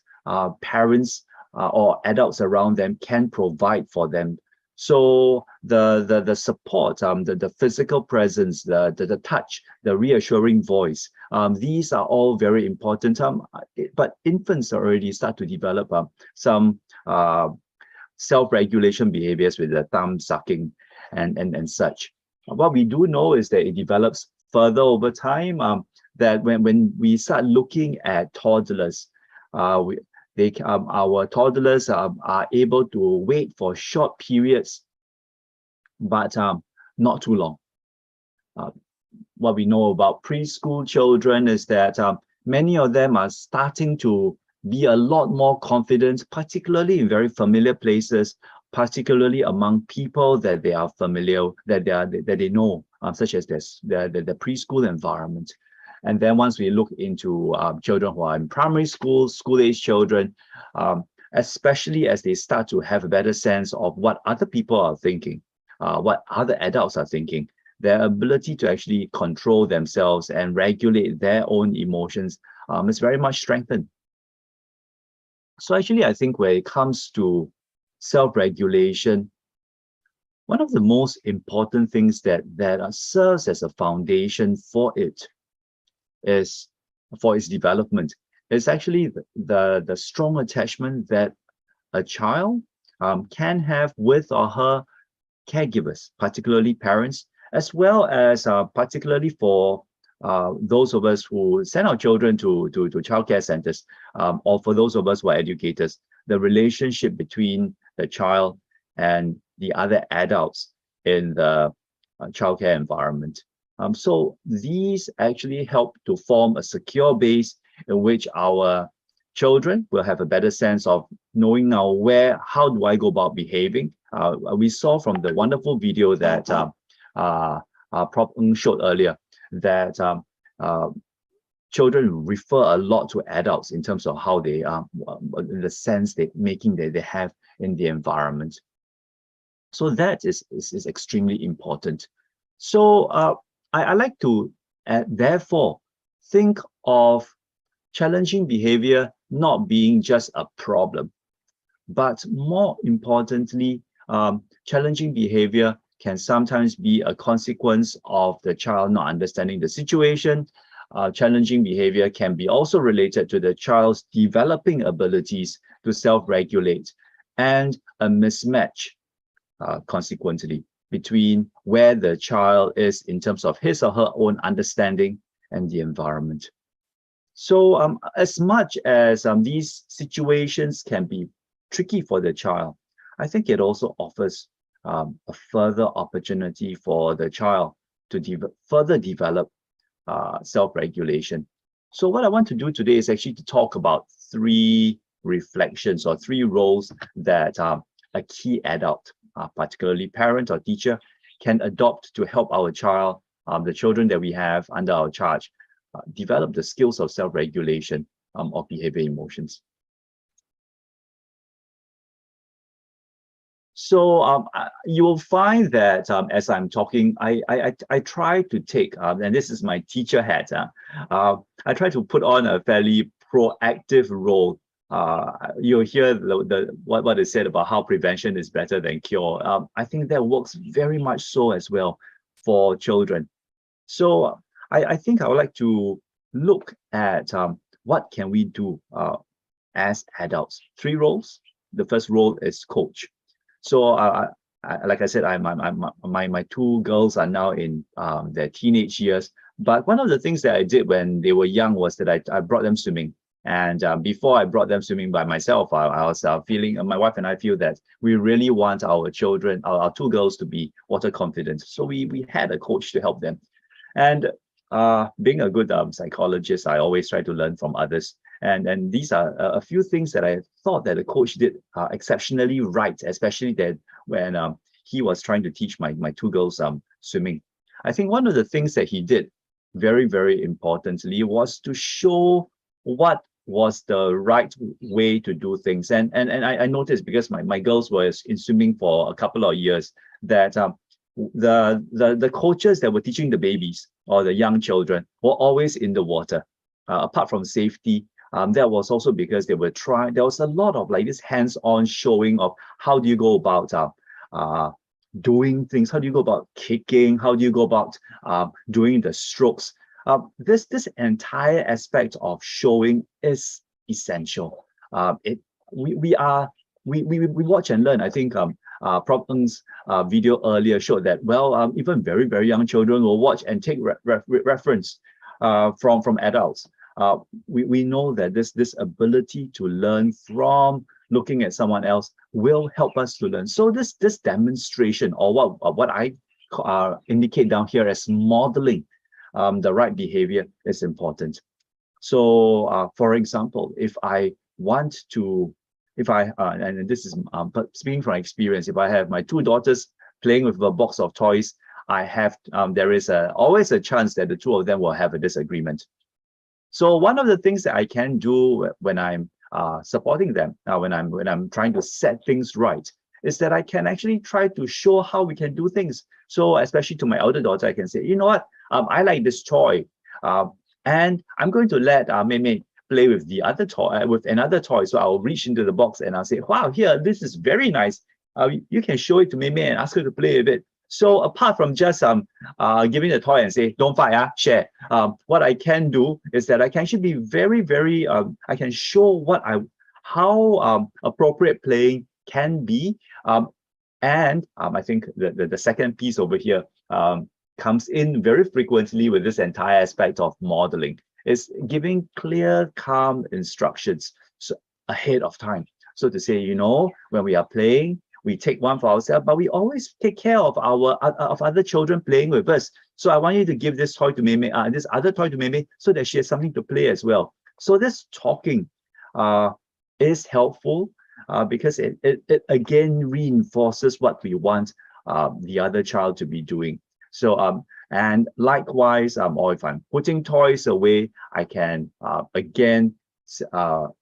parents or adults around them can provide for them. So the support, the physical presence, the touch, the reassuring voice, these are all very important. But infants already start to develop some self-regulation behaviors with the thumb sucking and such. What we do know is that it develops further over time. That when we start looking at toddlers, our toddlers are able to wait for short periods, but not too long. What we know about preschool children is that many of them are starting to be a lot more confident, particularly in very familiar places, particularly among people that they are familiar, that they know, such as the preschool environment. And then once we look into children who are in primary school, school-age children, especially as they start to have a better sense of what other people are thinking, what other adults are thinking, their ability to actually control themselves and regulate their own emotions is very much strengthened. So actually, I think when it comes to self-regulation, one of the most important things that serves as a foundation for it is, for its development, is actually the strong attachment that a child can have with or her caregivers, particularly parents, as well as particularly for those of us who send our children to childcare centers, or for those of us who are educators, the relationship between the child and the other adults in the childcare environment. So these actually help to form a secure base in which our children will have a better sense of knowing now how do I go about behaving. We saw from the wonderful video that Prof. Ng showed earlier that children refer a lot to adults in terms of how they the sense they have in the environment. So that is extremely important. So I like to therefore think of challenging behavior not being just a problem, but more importantly, challenging behavior can sometimes be a consequence of the child not understanding the situation. Challenging behavior can be also related to the child's developing abilities to self-regulate, and a mismatch, consequently, between where the child is in terms of his or her own understanding and the environment. So as much as these situations can be tricky for the child, I think it also offers a further opportunity for the child to further develop self-regulation. So what I want to do today is actually to talk about 3 reflections or 3 roles that a key adult, particularly parent or teacher, can adopt to help our child, the children that we have under our charge, develop the skills of self-regulation of behavior emotions. So you will find that as I'm talking, I try to take, and this is my teacher hat, I try to put on a fairly proactive role. You'll hear what is said about how prevention is better than cure. I think that works very much so as well for children. So I think I would like to look at what can we do as adults. 3 roles. The first role is coach. So like I said, my 2 girls are now in their teenage years. But one of the things that I did when they were young was that I brought them swimming. And before I brought them swimming by myself, I was feeling, my wife and I feel that we really want our children, our 2 girls, to be water confident. So we had a coach to help them. And being a good psychologist, I always try to learn from others. And these are a few things that I thought that the coach did exceptionally right, especially that when he was trying to teach my 2 girls swimming. I think one of the things that he did very, very importantly was to show what was the right way to do things. And I noticed, because my girls were in swimming for a couple of years, that the coaches that were teaching the babies or the young children were always in the water. Apart from safety, that was also because they were trying. There was a lot of like this hands-on showing of how do you go about doing things, how do you go about kicking, how do you go about doing the strokes. This entire aspect of showing is essential. We watch and learn. I think Prof. Ng's video earlier showed that, well, even very, very young children will watch and take reference from adults. We know that this ability to learn from looking at someone else will help us to learn. So this demonstration, or what I indicate down here as modeling the right behavior, is important. So, for example, if I want to, and this is speaking from experience, if I have my two daughters playing with a box of toys, there is always a chance that the two of them will have a disagreement. So one of the things that I can do when I'm supporting them, when I'm trying to set things right, is that I can actually try to show how we can do things. So especially to my elder daughter, I can say, you know what, I like this toy, and I'm going to let Mei Mei play with the other toy, with another toy. So I'll reach into the box and I'll say, wow, here, this is very nice. You can show it to Mei Mei and ask her to play with it. So apart from just giving the toy and say, don't fight, share. What I can do is that I can actually be very, very, I can show how appropriate playing can be. And I think the second piece over here comes in very frequently with this entire aspect of modeling, is giving clear, calm instructions ahead of time. So to say, when we are playing, we take one for ourselves, but we always take care of other children playing with us. So I want you to give this toy to Mei Mei, this other toy to Mei Mei, so that she has something to play as well. So this talking is helpful because it again reinforces what we want the other child to be doing. So and likewise, or if I'm putting toys away, I can again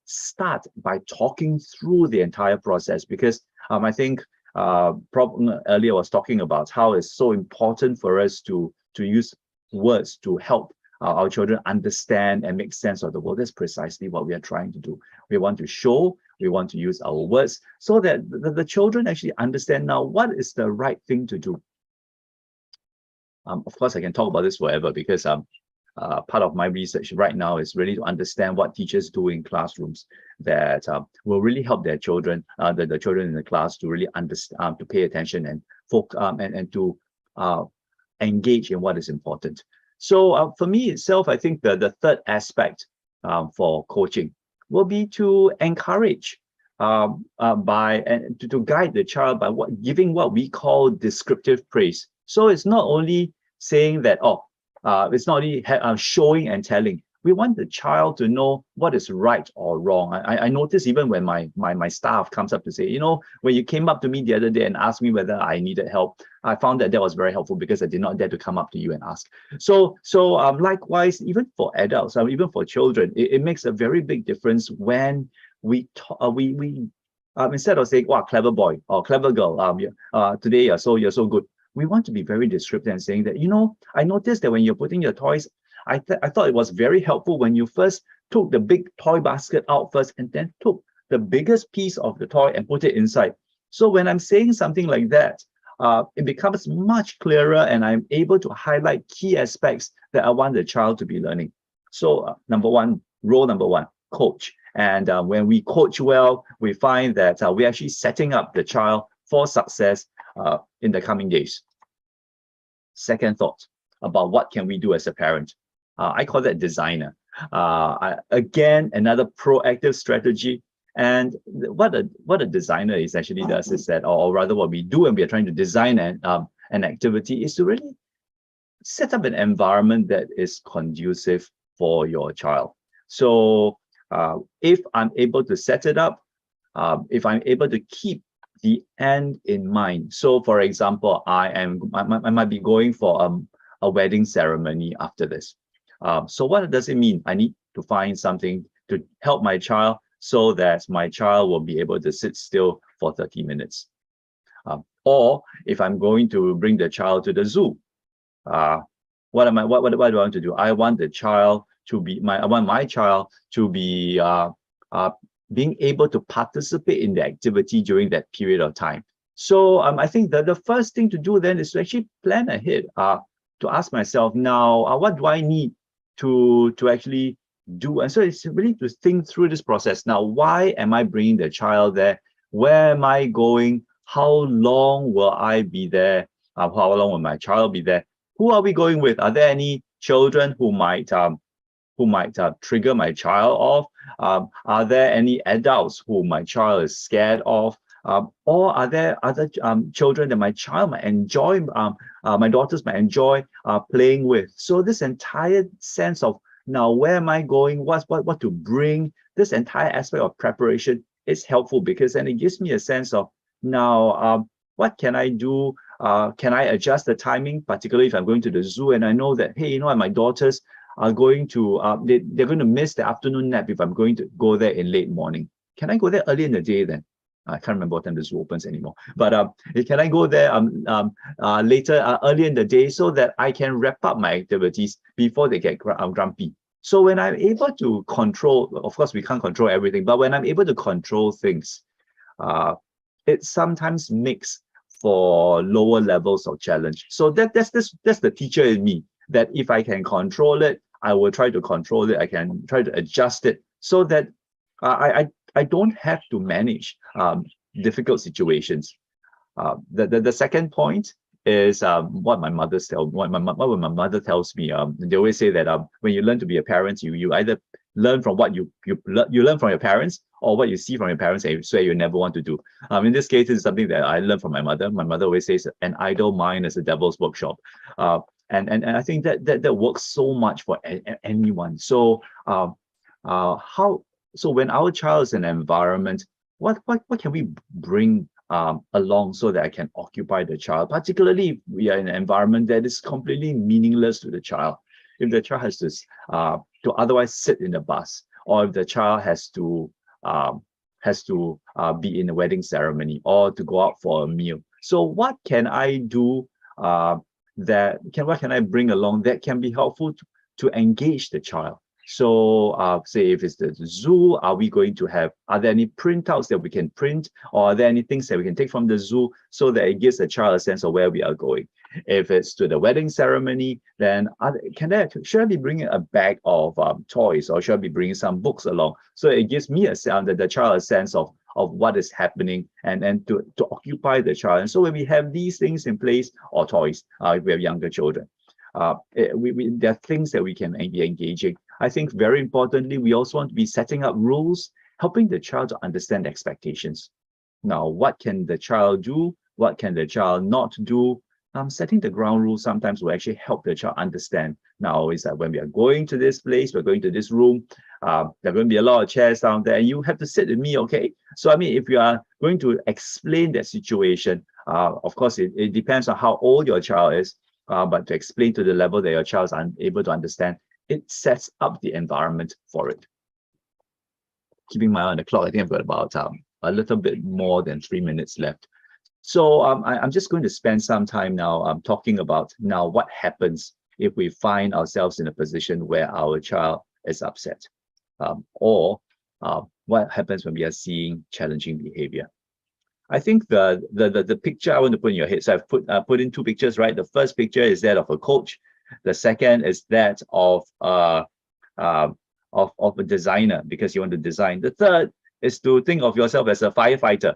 start by talking through the entire process, because I think earlier was talking about how it's so important for us to use words to help our children understand and make sense of the world. That's precisely what we are trying to do. We want to show, we want to use our words so that the children actually understand now what is the right thing to do. Of course, I can talk about this forever, because part of my research right now is really to understand what teachers do in classrooms that will really help their children, the children in the class, to really understand, to pay attention and focus and to engage in what is important. So for me itself, I think the third aspect for coaching will be to encourage to guide the child by giving what we call descriptive praise. So it's not only saying that, it's not only showing and telling. We want the child to know what is right or wrong. I notice even when my staff comes up to say, when you came up to me the other day and asked me whether I needed help, I found that was very helpful, because I did not dare to come up to you and ask. So likewise, even for adults, even for children, it makes a very big difference when we instead of saying, wow, clever boy or clever girl, today you're so good. We want to be very descriptive and saying that, I noticed that when you're putting your toys, I thought it was very helpful when you first took the big toy basket out first and then took the biggest piece of the toy and put it inside. So when I'm saying something like that, it becomes much clearer, and I'm able to highlight key aspects that I want the child to be learning. So role number one, coach. And when we coach well, we find that we're actually setting up the child for success in the coming days. Second thought about what can we do as a parent. I call that designer. Again, another proactive strategy. And what a designer is actually does is that, or rather what we do when we are trying to design an activity, is to really set up an environment that is conducive for your child. So if I'm able to set it up, if I'm able to keep the end in mind. So for example, I might be going for a wedding ceremony after this. So what does it mean? I need to find something to help my child so that my child will be able to sit still for 30 minutes. Or if I'm going to bring the child to the zoo, what do I want to do? I want the child to be my child to be being able to participate in the activity during that period of time. So I think that the first thing to do then is to actually plan ahead, to ask myself now, what do I need to actually do? And so it's really to think through this process. Now, why am I bringing the child there? Where am I going? How long will I be there? How long will my child be there? Who are we going with? Are there any children who might trigger my child off? Are there any adults who my child is scared of? Or are there other children that my child might enjoy, my daughters might enjoy playing with? So this entire sense of now where am I going, what to bring. This entire aspect of preparation is helpful because then it gives me a sense of now what can I do? Can I adjust the timing, particularly if I'm going to the zoo and I know that, hey, you know what, my daughters are going to, they're going to miss the afternoon nap if I'm going to go there in late morning. Can I go there early in the day then? I can't remember what time the zoo opens anymore. But can I go there later, early in the day so that I can wrap up my activities before they get grumpy? So when I'm able to control, of course, we can't control everything, but when I'm able to control things, it sometimes makes for lower levels of challenge. So that's the teacher in me, that if I can control it, I will try to control it. I can try to adjust it so that I don't have to manage difficult situations. The second point is what my mother tells me. They always say that when you learn to be a parent, you either learn from what you learn from your parents or what you see from your parents and you swear you never want to do. In this case, it's something that I learned from my mother. My mother always says, an idle mind is a devil's workshop. And I think that works so much for anyone. So so when our child is in an environment, what can we bring along so that I can occupy the child, particularly if we are in an environment that is completely meaningless to the child. If the child has to otherwise sit in the bus, or if the child has to be in a wedding ceremony or to go out for a meal. So what can I do what can I bring along that can be helpful to engage the child? So say if it's the zoo, are there any printouts that we can print, or are there any things that we can take from the zoo so that it gives the child a sense of where we are going? If it's to the wedding ceremony, then should I be bringing a bag of toys, or should I be bringing some books along? So it gives me a sense that the child a sense of what is happening and to occupy the child. And so when we have these things in place, or toys, if we have younger children, there are things that we can be engaging. I think very importantly, we also want to be setting up rules, helping the child to understand expectations. Now, what can the child do? What can the child not do? Setting the ground rules sometimes will actually help the child understand. Now, is that when we are going to this place, we're going to this room, there are going to be a lot of chairs down there, and you have to sit with me, okay? So, I mean, if you are going to explain that situation, of course, it depends on how old your child is, but to explain to the level that your child is unable to understand, it sets up the environment for it. Keeping my eye on the clock, I think I've got about a little bit more than 3 minutes left. So I'm just going to spend some time now talking about now what happens if we find ourselves in a position where our child is upset, or what happens when we are seeing challenging behavior. I think the picture I want to put in your head, so I've put in two pictures, right? The first picture is that of a coach. The second is that of a designer, because you want to design. The third is to think of yourself as a firefighter.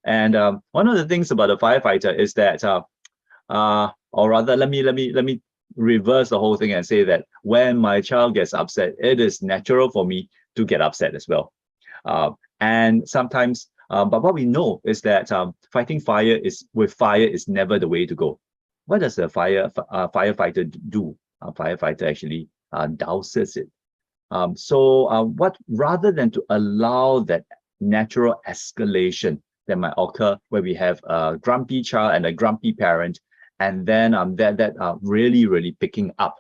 And one of the things about a firefighter is that, or rather, let me reverse the whole thing and say that when my child gets upset, it is natural for me to get upset as well. And sometimes, but what we know is that fighting fire with fire is never the way to go. What does a firefighter do? A firefighter actually douses it. Rather than to allow that natural escalation that might occur where we have a grumpy child and a grumpy parent, and then that really picking up.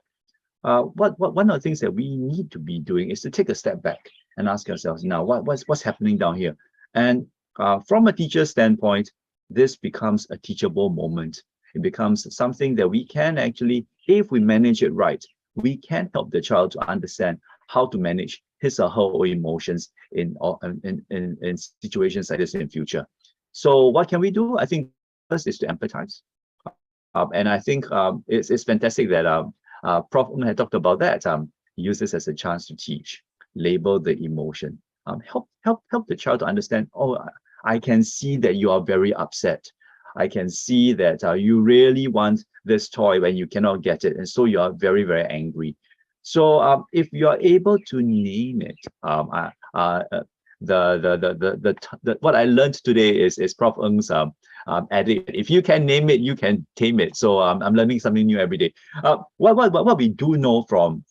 One of the things that we need to be doing is to take a step back and ask ourselves, now what's happening down here? And from a teacher's standpoint, this becomes a teachable moment. It becomes something that we can actually, if we manage it right, we can help the child to understand how to manage his or her own emotions in situations like this in future. So what can we do? I think first is to empathize. And I think it's fantastic that Prof. had talked about that. Use this as a chance to teach, label the emotion, help the child to understand, oh, I can see that you are very upset. I can see that you really want this toy when you cannot get it, and so you are very, very angry. So if you are able to name it, what I learned today is Prof. Ng's adage: if you can name it, you can tame it. So I'm learning something new every day. What we do know from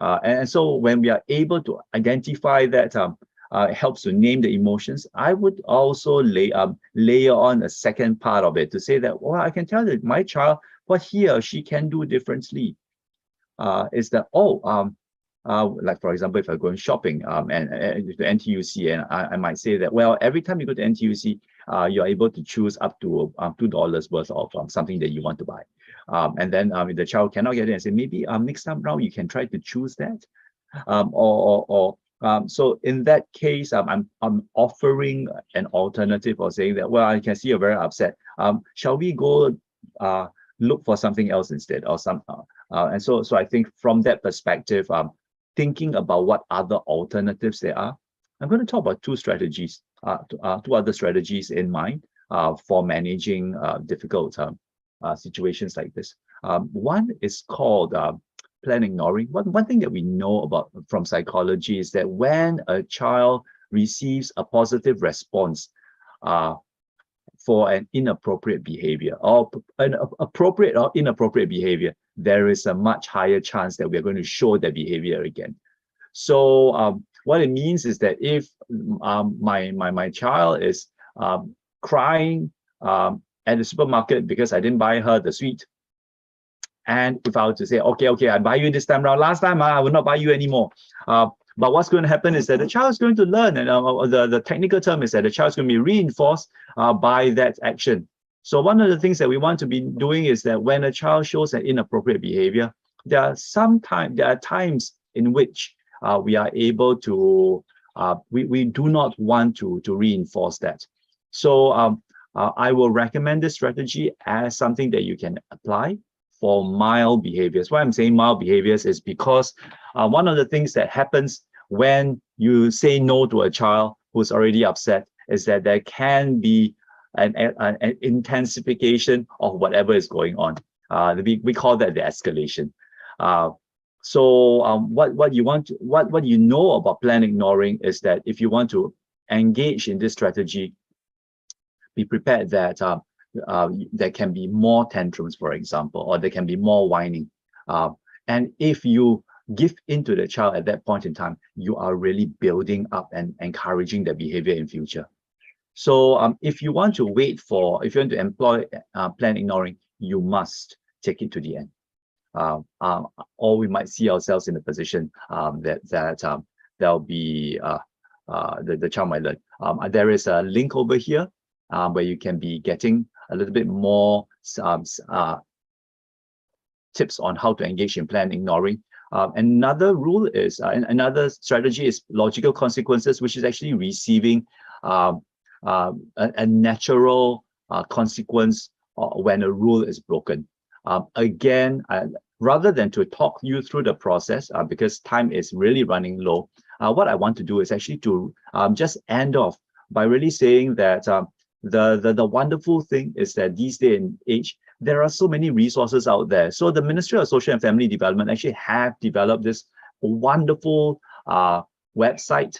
And so when we are able to identify that, it helps to name the emotions. I would also layer on a second part of it to say that, well, I can tell that my child, what he or she can do differently is that, like for example, if I go shopping and to NTUC, and I might say that, well, every time you go to NTUC, you're able to choose up to $2 worth of something that you want to buy. And then if the child cannot get it, and say, maybe next time round you can try to choose that. So in that case, I'm offering an alternative, or saying that, well, I can see you're very upset. Shall we go look for something else instead, or some? And so I think from that perspective, thinking about what other alternatives there are, I'm going to talk about two other strategies in mind for managing difficult situations like this. One is called plan ignoring. One thing that we know about from psychology is that when a child receives a positive response for an inappropriate behavior, or an appropriate or inappropriate behavior, there is a much higher chance that we're going to show that behavior again. So what it means is that if my child is crying at the supermarket because I didn't buy her the sweet, and if I were to say, okay, I buy you this time around, last time I will not buy you anymore. But what's going to happen is that the child is going to learn, and the technical term is that the child is going to be reinforced by that action. So one of the things that we want to be doing is that when a child shows an inappropriate behavior, there are times in which we are able to, we do not want to reinforce that. So I will recommend this strategy as something that you can apply for mild behaviors. Why I'm saying mild behaviors is because one of the things that happens when you say no to a child who's already upset is that there can be an intensification of whatever is going on. We call that the escalation. So what you know about plan ignoring is that if you want to engage in this strategy, be prepared that there can be more tantrums, for example, or there can be more whining. And if you give into the child at that point in time, you are really building up and encouraging the behavior in future. So if you want to employ plan ignoring, you must take it to the end. Or we might see ourselves in a position that there'll be the child might learn. There is a link over here where you can be getting a little bit more tips on how to engage in plan ignoring. Another rule is, another strategy is logical consequences, which is actually receiving a natural consequence when a rule is broken. Again, rather than to talk you through the process, because time is really running low, what I want to do is actually to just end off by really saying that the wonderful thing is that these days and age, there are so many resources out there. So the Ministry of Social and Family Development actually have developed this wonderful website.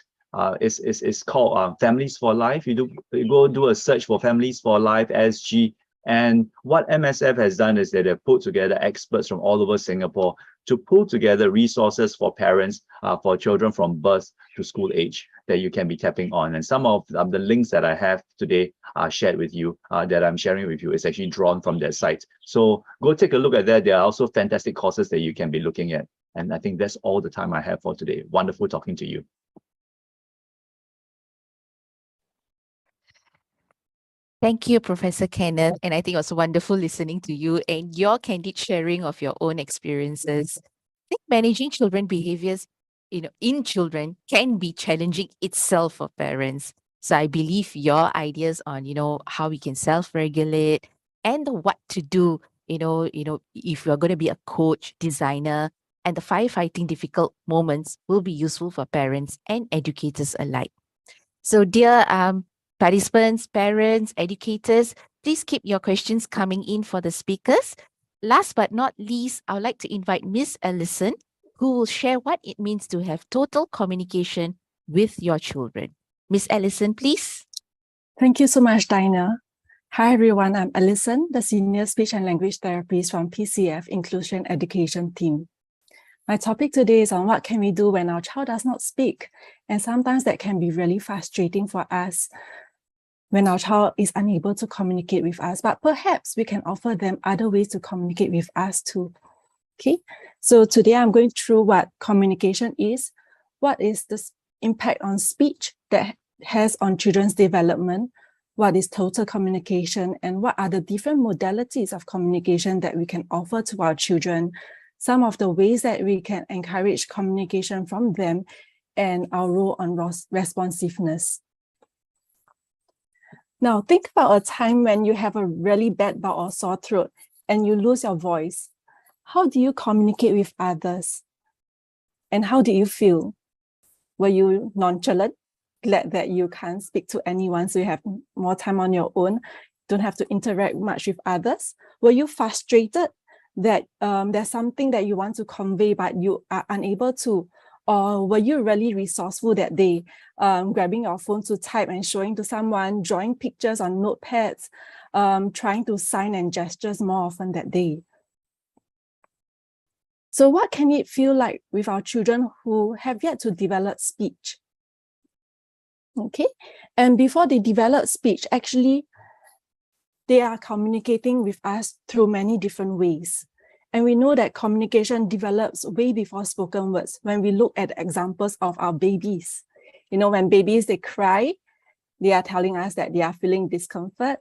It's called Families for Life. You go do a search for Families for Life SG. And what MSF has done is that they've put together experts from all over Singapore to pull together resources for parents, for children from birth to school age that you can be tapping on. And some of the links that I have today shared with you, that I'm sharing with you, is actually drawn from their site. So go take a look at that. There are also fantastic courses that you can be looking at. And I think that's all the time I have for today. Wonderful talking to you. Thank you, Professor Kenneth. And I think it was wonderful listening to you and your candid sharing of your own experiences. I think managing children behaviors, in children can be challenging itself for parents. So I believe your ideas on, how we can self-regulate and what to do, if you're going to be a coach, designer, and the firefighting difficult moments will be useful for parents and educators alike. So dear participants, parents, educators, please keep your questions coming in for the speakers. Last but not least, I would like to invite Miss Ellison, who will share what it means to have total communication with your children. Miss Ellison, please. Thank you so much, Dinah. Hi, everyone. I'm Ellison, the Senior Speech and Language Therapist from PCF Inclusion Education Team. My topic today is on what can we do when our child does not speak. And sometimes that can be really frustrating for us when our child is unable to communicate with us, but perhaps we can offer them other ways to communicate with us too. Okay, so today I'm going through what communication is, what is the impact on speech that has on children's development, what is total communication, and what are the different modalities of communication that we can offer to our children, some of the ways that we can encourage communication from them, and our role on responsiveness. Now, think about a time when you have a really bad bout or sore throat and you lose your voice. How do you communicate with others? And how do you feel? Were you nonchalant, glad that you can't speak to anyone so you have more time on your own, don't have to interact much with others? Were you frustrated that there's something that you want to convey but you are unable to? Or were you really resourceful that day, grabbing your phone to type and showing to someone, drawing pictures on notepads, trying to sign and gestures more often that day? So what can it feel like with our children who have yet to develop speech? Okay, and before they develop speech, actually, they are communicating with us through many different ways. And we know that communication develops way before spoken words when we look at examples of our babies. You know, when babies, they cry, they are telling us that they are feeling discomfort,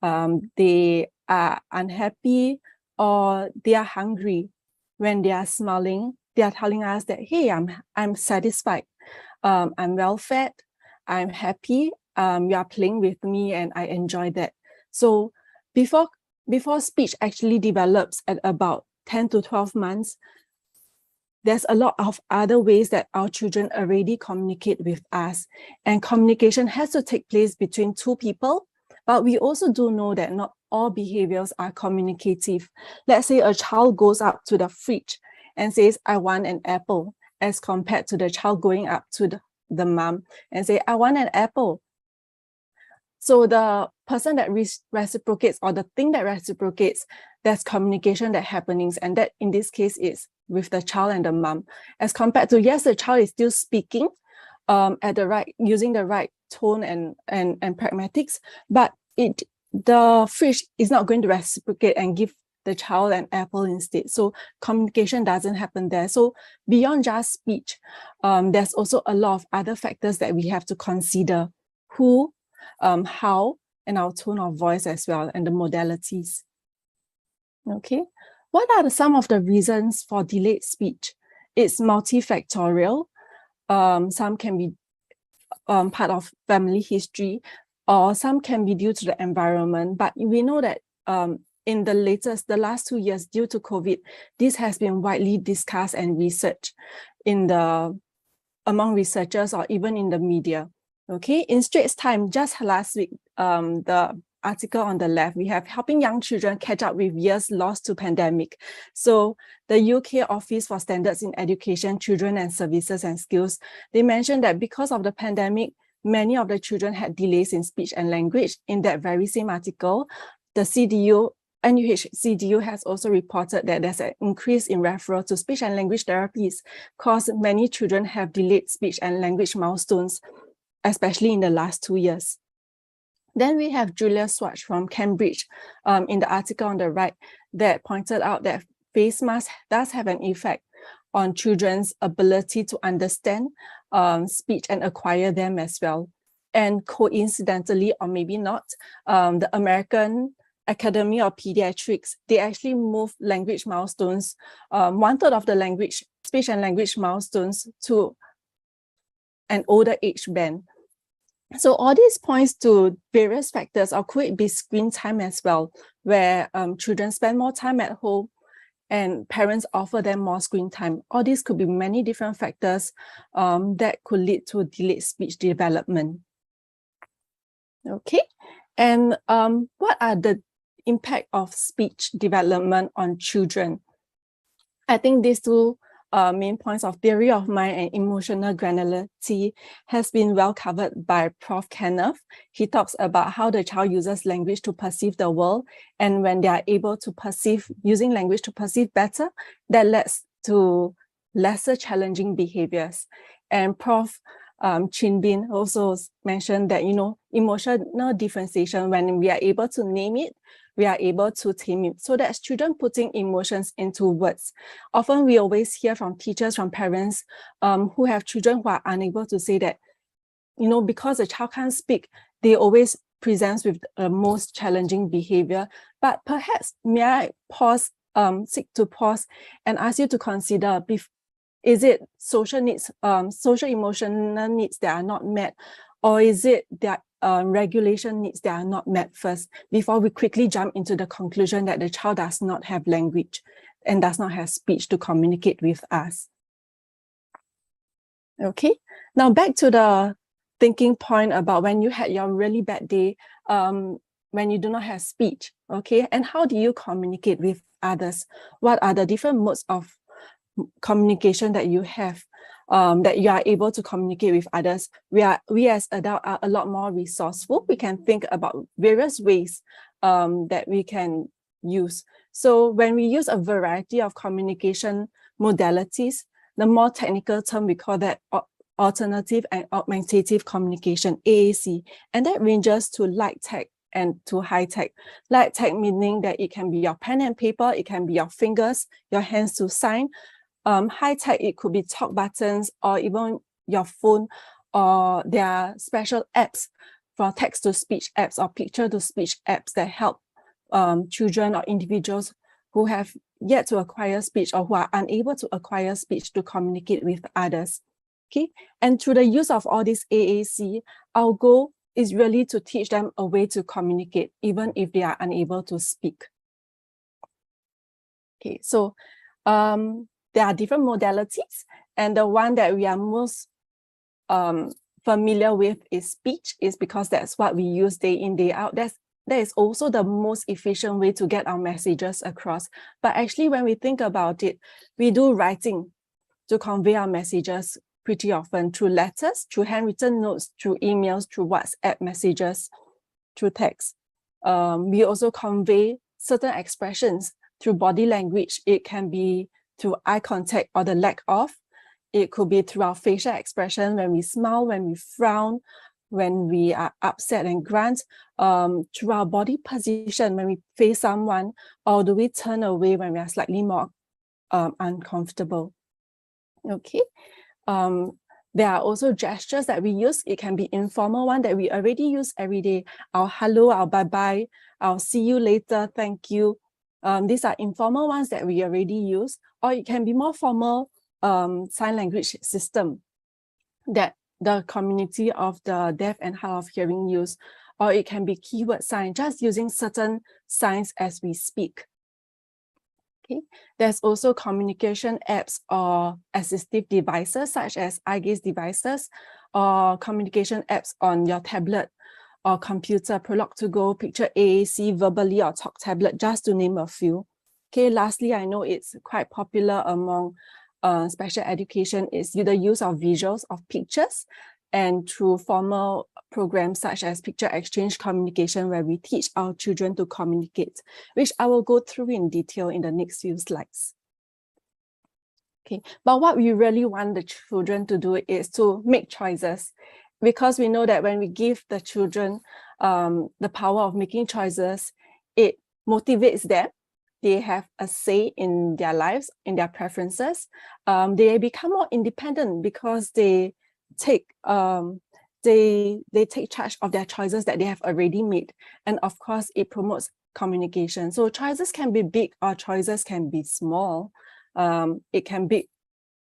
they are unhappy, or they are hungry. When they are smiling, they are telling us that, hey, I'm satisfied, I'm well fed, I'm happy, you are playing with me and I enjoy that. So before speech actually develops at about 10 to 12 months, there's a lot of other ways that our children already communicate with us. And communication has to take place between two people, but we also do know that not all behaviors are communicative. Let's say a child goes up to the fridge and says, I want an apple, as compared to the child going up to the mom and say, I want an apple. So the person that reciprocates, or the thing that reciprocates, there's communication that happenings, and that in this case is with the child and the mom, as compared to, yes, the child is still speaking using the right tone and pragmatics, but the fridge is not going to reciprocate and give the child an apple instead. So communication doesn't happen there. So beyond just speech, there's also a lot of other factors that we have to consider: who, how, and our tone of voice as well, and the modalities. Okay, what are some of the reasons for delayed speech? It's multifactorial. Some can be part of family history, or some can be due to the environment. But we know that in the last 2 years, due to COVID, this has been widely discussed and researched among researchers or even in the media. Okay, in Straits Times, just last week, the article on the left, we have helping young children catch up with years lost to pandemic. So the UK Office for Standards in Education, Children and Services and Skills, they mentioned that because of the pandemic, many of the children had delays in speech and language. In that very same article, the NUH CDU has also reported that there's an increase in referral to speech and language therapies because many children have delayed speech and language milestones, especially in the last 2 years. Then we have Julia Swatch from Cambridge in the article on the right that pointed out that face mask does have an effect on children's ability to understand speech and acquire them as well. And coincidentally, or maybe not, the American Academy of Pediatrics, they actually move language milestones, 1/3 of the speech and language milestones to an older age band. So all this points to various factors, or could it be screen time as well, where children spend more time at home and parents offer them more screen time. All these could be many different factors that could lead to delayed speech development. Okay, and what are the impact of speech development on children? I think these two main points of theory of mind and emotional granularity has been well covered by Prof. Kenneth. He talks about how the child uses language to perceive the world, and when they are able to perceive, using language to perceive better, that leads to lesser challenging behaviors. And Prof. Chin Bin also mentioned that, emotional differentiation, when we are able to name it, we are able to tame it. So that's children putting emotions into words. Often we always hear from teachers, from parents who have children who are unable to say that, because a child can't speak, they always present with the most challenging behavior. But perhaps, may I seek to pause and ask you to consider, is it social needs, social emotional needs that are not met, or is it that regulation needs that are not met first, before we quickly jump into the conclusion that the child does not have language and does not have speech to communicate with us? Okay, now back to the thinking point about when you had your really bad day, when you do not have speech, okay, and how do you communicate with others? What are the different modes of communication that you have, that you are able to communicate with others? We as adults are a lot more resourceful. We can think about various ways that we can use. So when we use a variety of communication modalities, the more technical term, we call that alternative and augmentative communication, AAC, and that ranges to light tech and to high tech. Light tech meaning that it can be your pen and paper, it can be your fingers, your hands to sign. High tech, it could be talk buttons or even your phone, or there are special apps for text to speech apps or picture to speech apps that help children or individuals who have yet to acquire speech or who are unable to acquire speech to communicate with others. Okay, and through the use of all this AAC, our goal is really to teach them a way to communicate, even if they are unable to speak. Okay, so there are different modalities, and the one that we are most familiar with is speech, is because that's what we use day in, day out. That is also the most efficient way to get our messages across. But actually, when we think about it, we do writing to convey our messages pretty often, through letters, through handwritten notes, through emails, through WhatsApp messages, through text. We also convey certain expressions through body language. It can be through eye contact or the lack of. It could be through our facial expression, when we smile, when we frown, when we are upset and grunt, through our body position when we face someone, or do we turn away when we are slightly more uncomfortable. Okay. There are also gestures that we use. It can be informal one that we already use every day. Our hello, our bye-bye, our see you later, thank you. These are informal ones that we already use, or it can be more formal sign language system that the community of the deaf and hard of hearing use, or it can be keyword sign, just using certain signs as we speak. Okay. There's also communication apps or assistive devices such as eye gaze devices, or communication apps on your tablet or computer, Prologue to Go, Picture AAC, Verbally or Talk Tablet, just to name a few. Okay, lastly, I know it's quite popular among special education is the use of visuals of pictures, and through formal programs such as picture exchange communication, where we teach our children to communicate, which I will go through in detail in the next few slides. Okay, but what we really want the children to do is to make choices, because we know that when we give the children the power of making choices, it motivates them. They have a say in their lives, in their preferences. They become more independent because they take charge of their choices that they have already made. And of course, it promotes communication. So choices can be big or choices can be small. It can be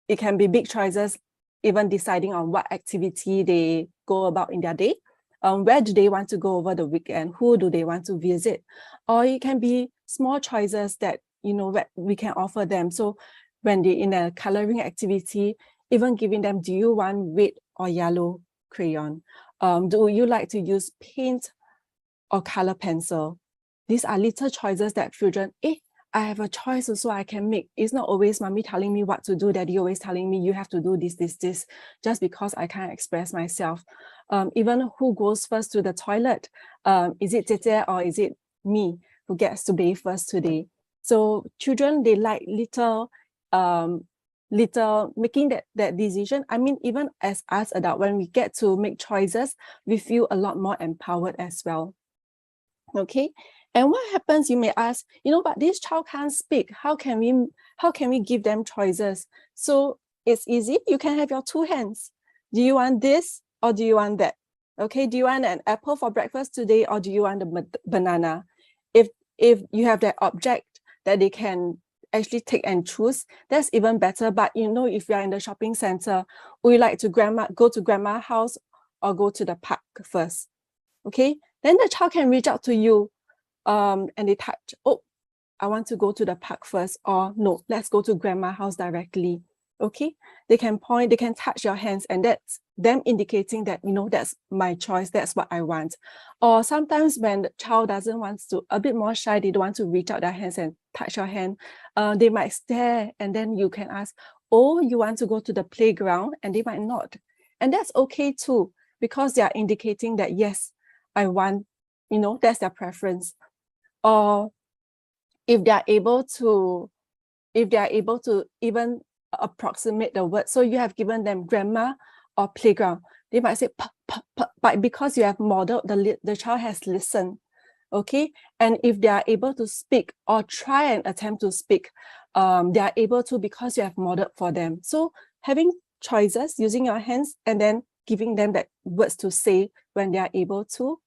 big choices, even deciding on what activity they go about in their day. Where do they want to go over the weekend? Who do they want to visit? Or it can be small choices that we can offer them. So when they're in a coloring activity, even giving them, do you want red or yellow crayon? Do you like to use paint or color pencil? These are little choices that children, I have a choice also I can make. It's not always mommy telling me what to do, daddy always telling me you have to do this, just because I can't express myself. Even who goes first to the toilet? Is it Tete or is it me who gets to bathe first today? So children, they like little making that decision. I mean, even as us adults, when we get to make choices, we feel a lot more empowered as well. Okay, and what happens, you may ask, but this child can't speak. How can we give them choices? So it's easy. You can have your two hands. Do you want this or do you want that? Okay, do you want an apple for breakfast today or do you want a banana? If you have that object that they can actually take and choose, that's even better. But if you are in the shopping center, would you like to go to grandma's house or go to the park first? Okay, then the child can reach out to you and they touch, oh, I want to go to the park first, or no, let's go to grandma's house directly. Okay, they can point, they can touch your hands, and that's them indicating that, that's my choice, that's what I want. Or sometimes when the child doesn't want to, a bit more shy, they don't want to reach out their hands and touch your hand, they might stare, and then you can ask, oh, you want to go to the playground? And they might not. And that's okay too, because they are indicating that, yes, I want, that's their preference. Or if they are able to even approximate the word, so you have given them grandma or playground, they might say pa, pa, pa, but because you have modeled, the child has listened. Okay, and if they are able to speak or try and attempt to speak, they are able to, because you have modeled for them. So having choices, using your hands, and then giving them that words to say when they are able to,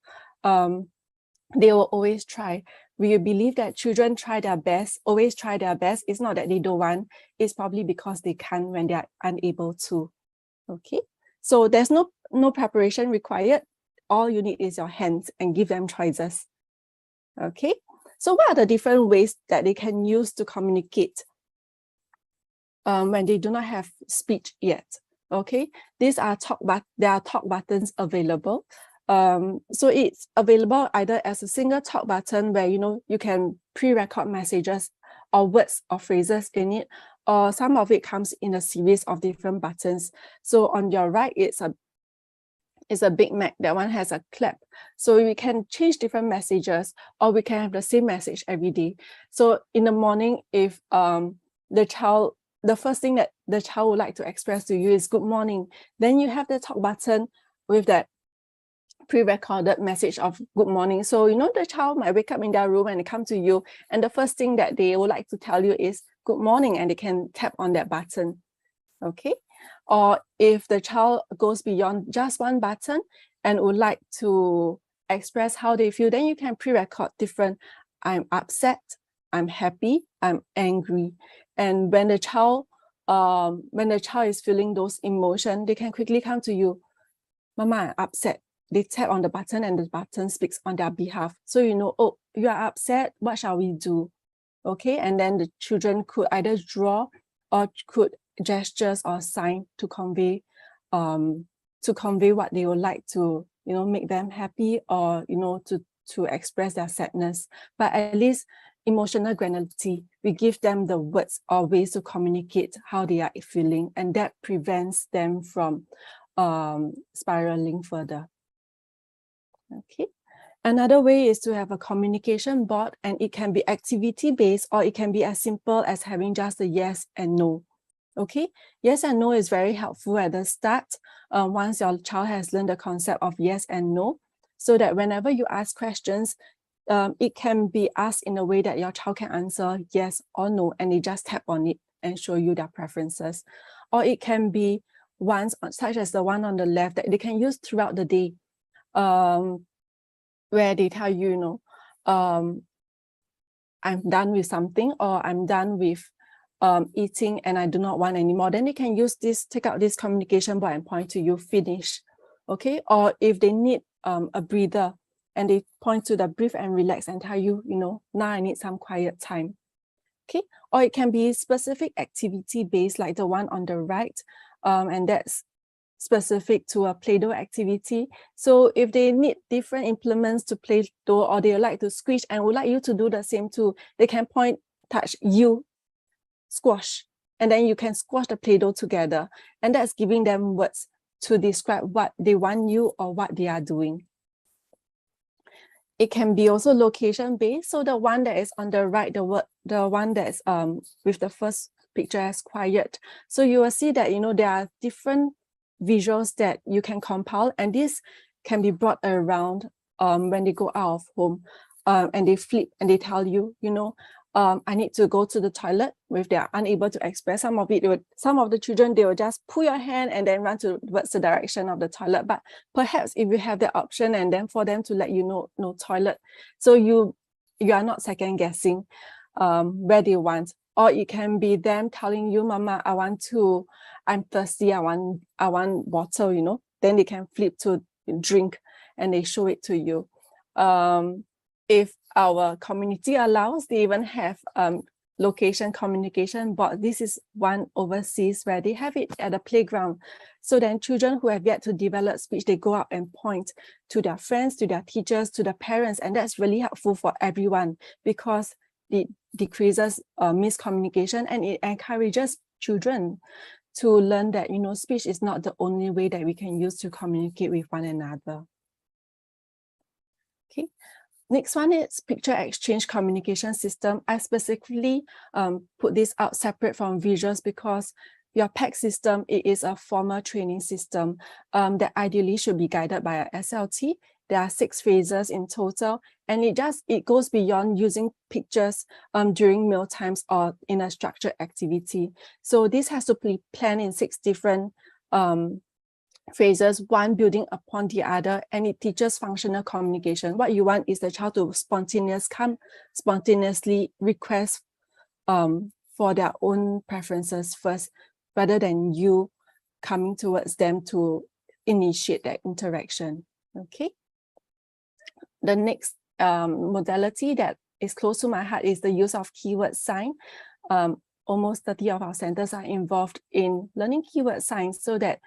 they will always try. We believe that children try their best, always try their best. It's not that they don't want, it's probably because they can't when they are unable to. Okay, so there's no preparation required. All you need is your hands, and give them choices. Okay, so what are the different ways that they can use to communicate when they do not have speech yet? Okay, there are talk buttons available. So it's available either as a single talk button where you can pre-record messages or words or phrases in it, or some of it comes in a series of different buttons. So on your right, it's a Big Mac. That one has a clap. So we can change different messages, or we can have the same message every day. So in the morning, if the first thing that the child would like to express to you is good morning, then you have the talk button with that pre-recorded message of good morning. So the child might wake up in their room and they come to you, and the first thing that they would like to tell you is good morning, and they can tap on that button. Okay, or if the child goes beyond just one button and would like to express how they feel, then you can pre-record different, I'm upset, I'm happy, I'm angry. And when the child is feeling those emotions, they can quickly come to you, Mama, I'm upset. They tap on the button and the button speaks on their behalf. So oh, you are upset, what shall we do? Okay, and then the children could either draw or could gestures or sign to convey what they would like to, make them happy, or to express their sadness. But at least emotional granularity, we give them the words or ways to communicate how they are feeling, and that prevents them from spiraling further. Okay, another way is to have a communication board, and it can be activity based, or it can be as simple as having just a yes and no. Okay, yes and no is very helpful at the start, once your child has learned the concept of yes and no, so that whenever you ask questions, it can be asked in a way that your child can answer yes or no, and they just tap on it and show you their preferences. Or it can be ones such as the one on the left that they can use throughout the day, where they tell you, I'm done with something, or I'm done with eating and I do not want anymore. Then they can use this, take out this communication board and point to you, finish. Okay, or if they need a breather, and they point to the breathe and relax and tell you, now I need some quiet time. Okay, or it can be specific activity based, like the one on the right, and that's specific to a Play-Doh activity. So if they need different implements to Play-Doh, or they like to squish and would like you to do the same too, they can point, touch, you, squash, and then you can squash the Play-Doh together, and that's giving them words to describe what they want you or what they are doing. It can be also location based. So the one that is on the right, the one that's with the first picture as quiet. So you will see that, there are different visuals that you can compile, and this can be brought around when they go out of home, and they flip and they tell you, I need to go to the toilet. If they are unable to express some of it, some of the children, they will just pull your hand and then run towards the direction of the toilet. But perhaps if you have the option and then for them to let you know, no toilet, so you are not second guessing where they want. Or it can be them telling you, Mama, I'm thirsty, I want water, then they can flip to drink and they show it to you. If our community allows, they even have location communication board. This is one overseas where they have it at a playground. So then children who have yet to develop speech, they go out and point to their friends, to their teachers, to their parents, and that's really helpful for everyone because it decreases miscommunication and it encourages children to learn that, speech is not the only way that we can use to communicate with one another. Okay. Next one is picture exchange communication system. I specifically put this out separate from visuals because your PAC system, it is a formal training system that ideally should be guided by a SLT. There are 6 phases in total, and it goes beyond using pictures during meal times or in a structured activity. So this has to be planned in 6 different phrases, one building upon the other, and it teaches functional communication. What you want is the child to spontaneously request for their own preferences first, rather than you coming towards them to initiate that interaction. Okay. The next modality that is close to my heart is the use of keyword sign. Almost 30 of our centers are involved in learning keyword signs so that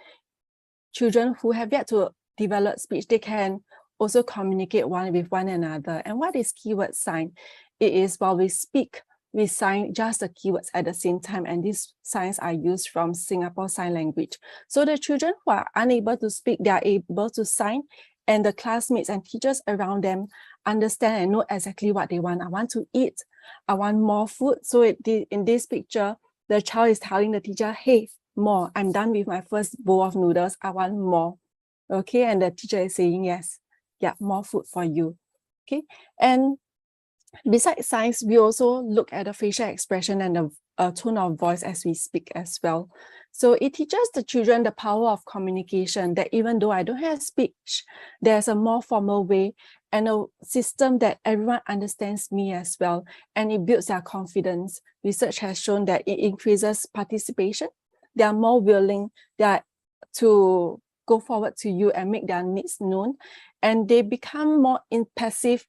children who have yet to develop speech, they can also communicate one with one another. And what is keyword sign? It is while we speak, we sign just the keywords at the same time, and these signs are used from Singapore Sign Language. So the children who are unable to speak, they are able to sign, and the classmates and teachers around them understand and know exactly what they want. I want to eat, I want more food. So in this picture, the child is telling the teacher, hey, more, I'm done with my first bowl of noodles, I want more. Okay, and the teacher is saying yes, yeah, more food for you. Okay, and besides signs, we also look at the facial expression and the tone of voice as we speak as well. So it teaches the children the power of communication, that even though I don't have speech, there's a more formal way and a system that everyone understands me as well, and it builds their confidence. Research has shown that it increases participation. They are more willing to go forward to you and make their needs known, and they become more passive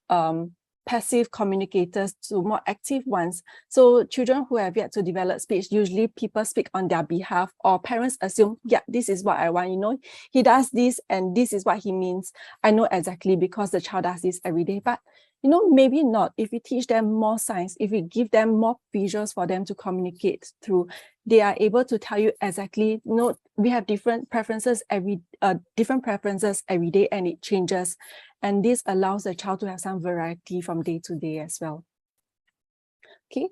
communicators to more active ones. So children who have yet to develop speech, usually people speak on their behalf, or parents assume, yeah, this is what I want, he does this and this is what he means. I know exactly because the child does this every day. But maybe not. If we teach them more signs, if we give them more visuals for them to communicate through, they are able to tell you exactly, we have different preferences every day, and it changes. And this allows the child to have some variety from day to day as well. Okay,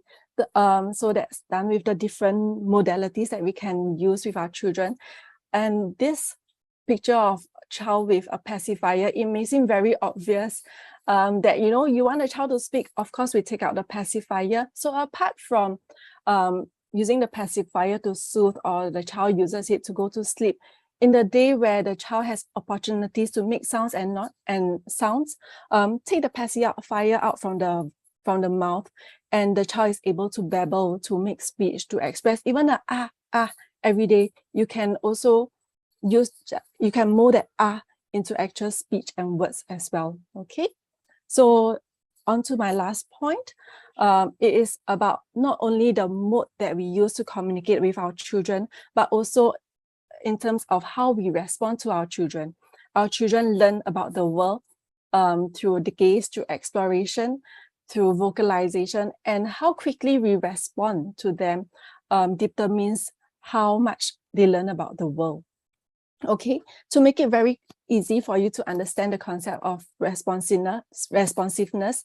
so that's done with the different modalities that we can use with our children. And this picture of child with a pacifier, it may seem very obvious that, you want a child to speak, of course, we take out the pacifier. So apart from using the pacifier to soothe, or the child uses it to go to sleep, in the day where the child has opportunities to make sounds and sounds, take the pacifier out from the mouth, and the child is able to babble, to make speech, to express even the every day. You can also you can mold that into actual speech and words as well. Okay, so on to my last point. It is about not only the mode that we use to communicate with our children, but also in terms of how we respond to our children. Our children learn about the world through the gaze, through exploration, through vocalization, and how quickly we respond to them determines how much they learn about the world. Okay, to make it very easy for you to understand the concept of responsiveness,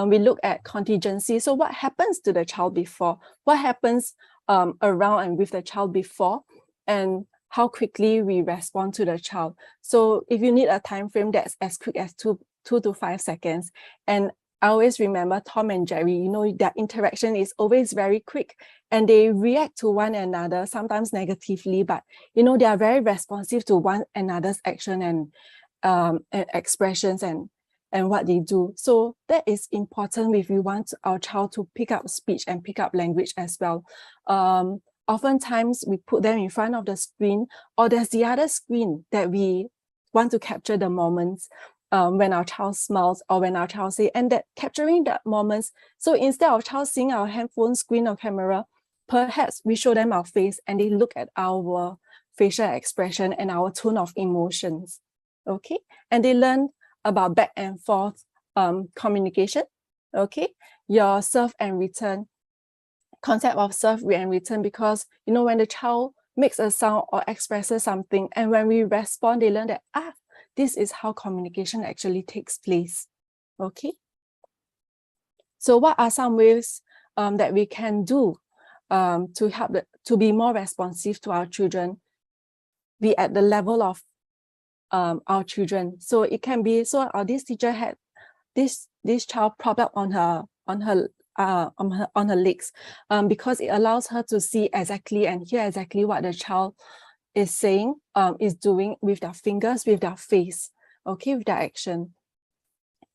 we look at contingency. So what happens to the child before? What happens around and with the child before, and how quickly we respond to the child. So if you need a time frame that's as quick as 2 to 5 seconds, and I always remember Tom and Jerry, you know, their interaction is always very quick and they react to one another, sometimes negatively, but, you know, they are very responsive to one another's action and expressions and what they do. So that is important if we want our child to pick up speech and pick up language as well. Oftentimes we put them in front of the screen, or there's the other screen that we want to capture the moments when our child smiles or when our child say, and that capturing the moments. So instead of child seeing our handphone screen or camera, perhaps we show them our face and they look at our facial expression and our tone of emotions. Okay, and they learn about back and forth communication. Okay, your serve and return, concept of serve and return, because you know when the child makes a sound or expresses something, and when we respond, they learn that this is how communication actually takes place. Okay, so what are some ways that we can do to help to be more responsive to our children, be at the level of our children? So it can be, so this teacher had this child propped up on her legs because it allows her to see exactly and hear exactly what the child is saying, is doing with their fingers, with their face, okay, with their action.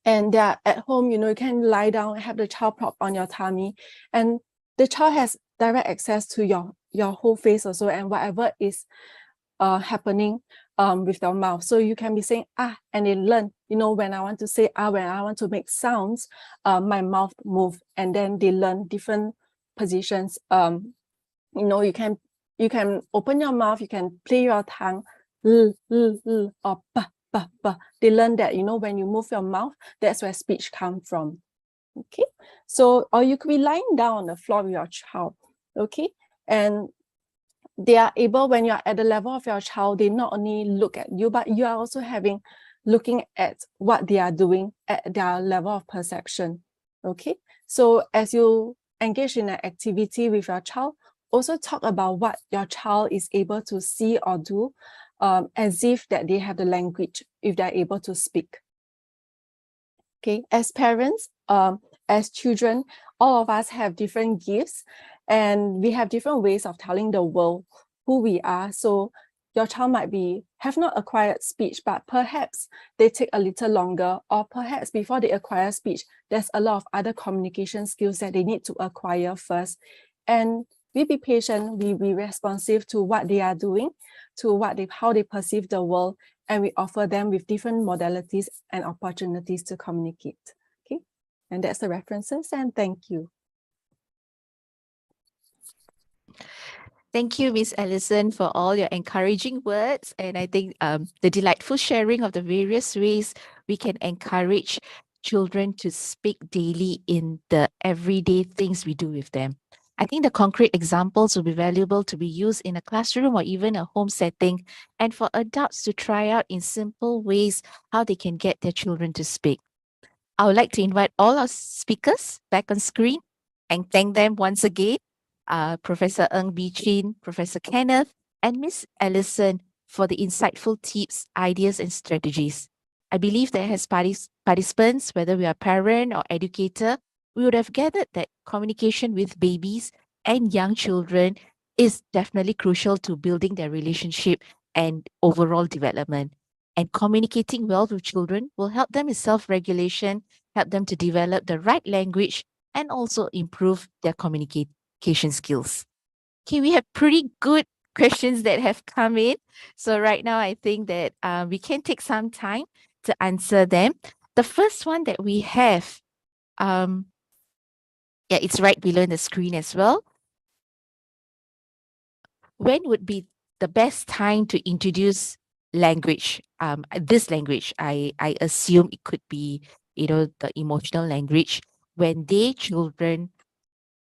And they're at home, you know, you can lie down and have the child propped on your tummy, and the child has direct access to your whole face also, and whatever is happening with your mouth. So you can be saying and they learn, you know, when I want to say when I want to make sounds, my mouth move, and then they learn different positions. You know, you can open your mouth, you can play your tongue, or ba, ba, ba. They learn that, you know, when you move your mouth, that's where speech comes from. Okay, so, or you could be lying down on the floor with your child. Okay, and they are able, when you're at the level of your child, they not only look at you, but you are also looking at what they are doing at their level of perception. Okay, so as you engage in an activity with your child, also talk about what your child is able to see or do, as if that they have the language, if they're able to speak. Okay, as parents, as children, all of us have different gifts and we have different ways of telling the world who we are. So your child might have not acquired speech, but perhaps they take a little longer, or perhaps before they acquire speech, there's a lot of other communication skills that they need to acquire first. And we be patient, we be responsive to what they are doing, to how they perceive the world, and we offer them with different modalities and opportunities to communicate. Okay, and that's the references, and thank you. Thank you, Miss Allison, for all your encouraging words. And I think the delightful sharing of the various ways we can encourage children to speak daily in the everyday things we do with them. I think the concrete examples will be valuable to be used in a classroom or even a home setting, and for adults to try out in simple ways how they can get their children to speak. I would like to invite all our speakers back on screen and thank them once again, Professor Ng Bee Chin, Professor Kenneth, and Miss Allison for the insightful tips, ideas, and strategies. I believe that as participants, whether we are parent or educator, we would have gathered that communication with babies and young children is definitely crucial to building their relationship and overall development. And communicating well with children will help them in self-regulation, help them to develop the right language, and also improve their communication skills. Okay, we have pretty good questions that have come in. So right now, I think that we can take some time to answer them. The first one that we have, it's right below the screen as well. When would be the best time to introduce language? This language, I assume it could be, the emotional language, when children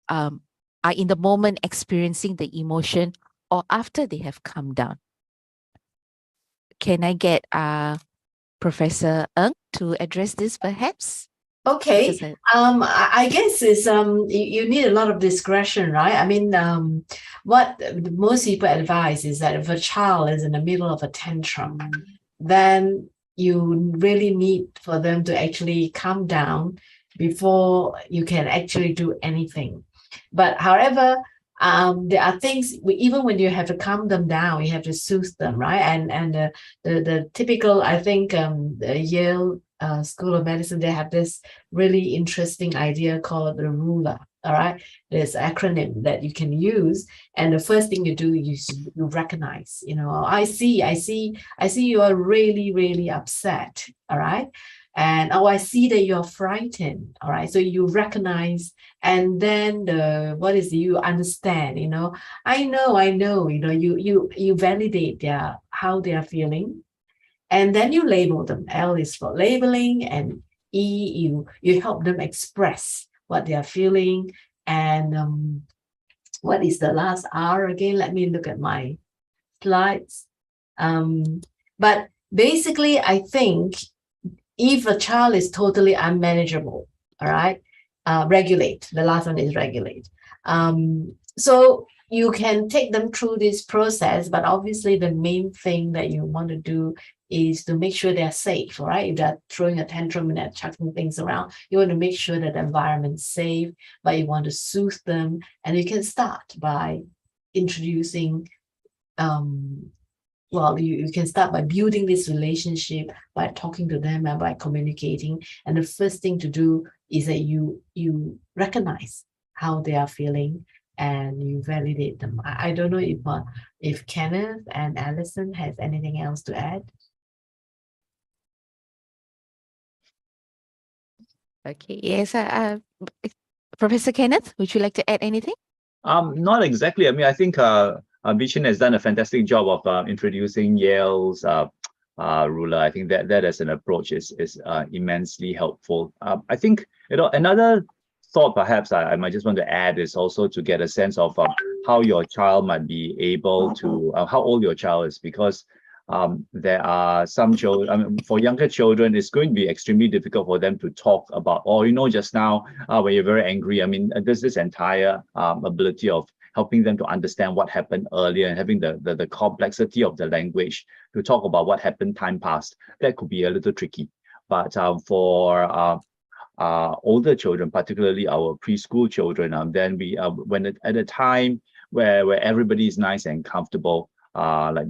are in the moment experiencing the emotion or after they have come down. Can I get Professor Ng to address this perhaps? Okay. Because I guess it's you need a lot of discretion, right? I mean, what most people advise is that if a child is in the middle of a tantrum, then you really need for them to actually calm down before you can actually do anything. But however, there are things even when you have to calm them down, you have to soothe them, right? And the typical, I think, the Yale School of Medicine, they have this really interesting idea called the ruler. All right, there's acronym that you can use, and the first thing you do is you recognize. I see you are really, really upset. All right, and I see that you're frightened. All right, so you recognize, and then you understand. I know. You validate how they are feeling, and then you label them. L is for labeling, and E, you help them express what they are feeling. And what is the last R again? Let me look at my slides. But basically, I think if a child is totally unmanageable, all right, regulate. The last one is regulate. So you can take them through this process, but obviously the main thing that you want to do is to make sure they're safe, all right? If they're throwing a tantrum and they're chucking things around, you want to make sure that the environment's safe, but you want to soothe them. And you can start by introducing, you can start by building this relationship, by talking to them and by communicating. And the first thing to do is that you recognize how they are feeling and you validate them. I don't know if Kenneth and Alison has anything else to add. Okay, yes. Professor Kenneth, would you like to add anything? Not exactly. I mean, I think Bichin has done a fantastic job of introducing Yale's ruler. I think that as an approach is immensely helpful. I think another thought perhaps I might just want to add is also to get a sense of how your child might be able to how old your child is, because there are some children, I mean, for younger children, it's going to be extremely difficult for them to talk about, just now when you're very angry. I mean, there's this entire ability of helping them to understand what happened earlier and having the complexity of the language to talk about what happened time past. That could be a little tricky. But for older children, particularly our preschool children, then we when at a time where everybody is nice and comfortable, like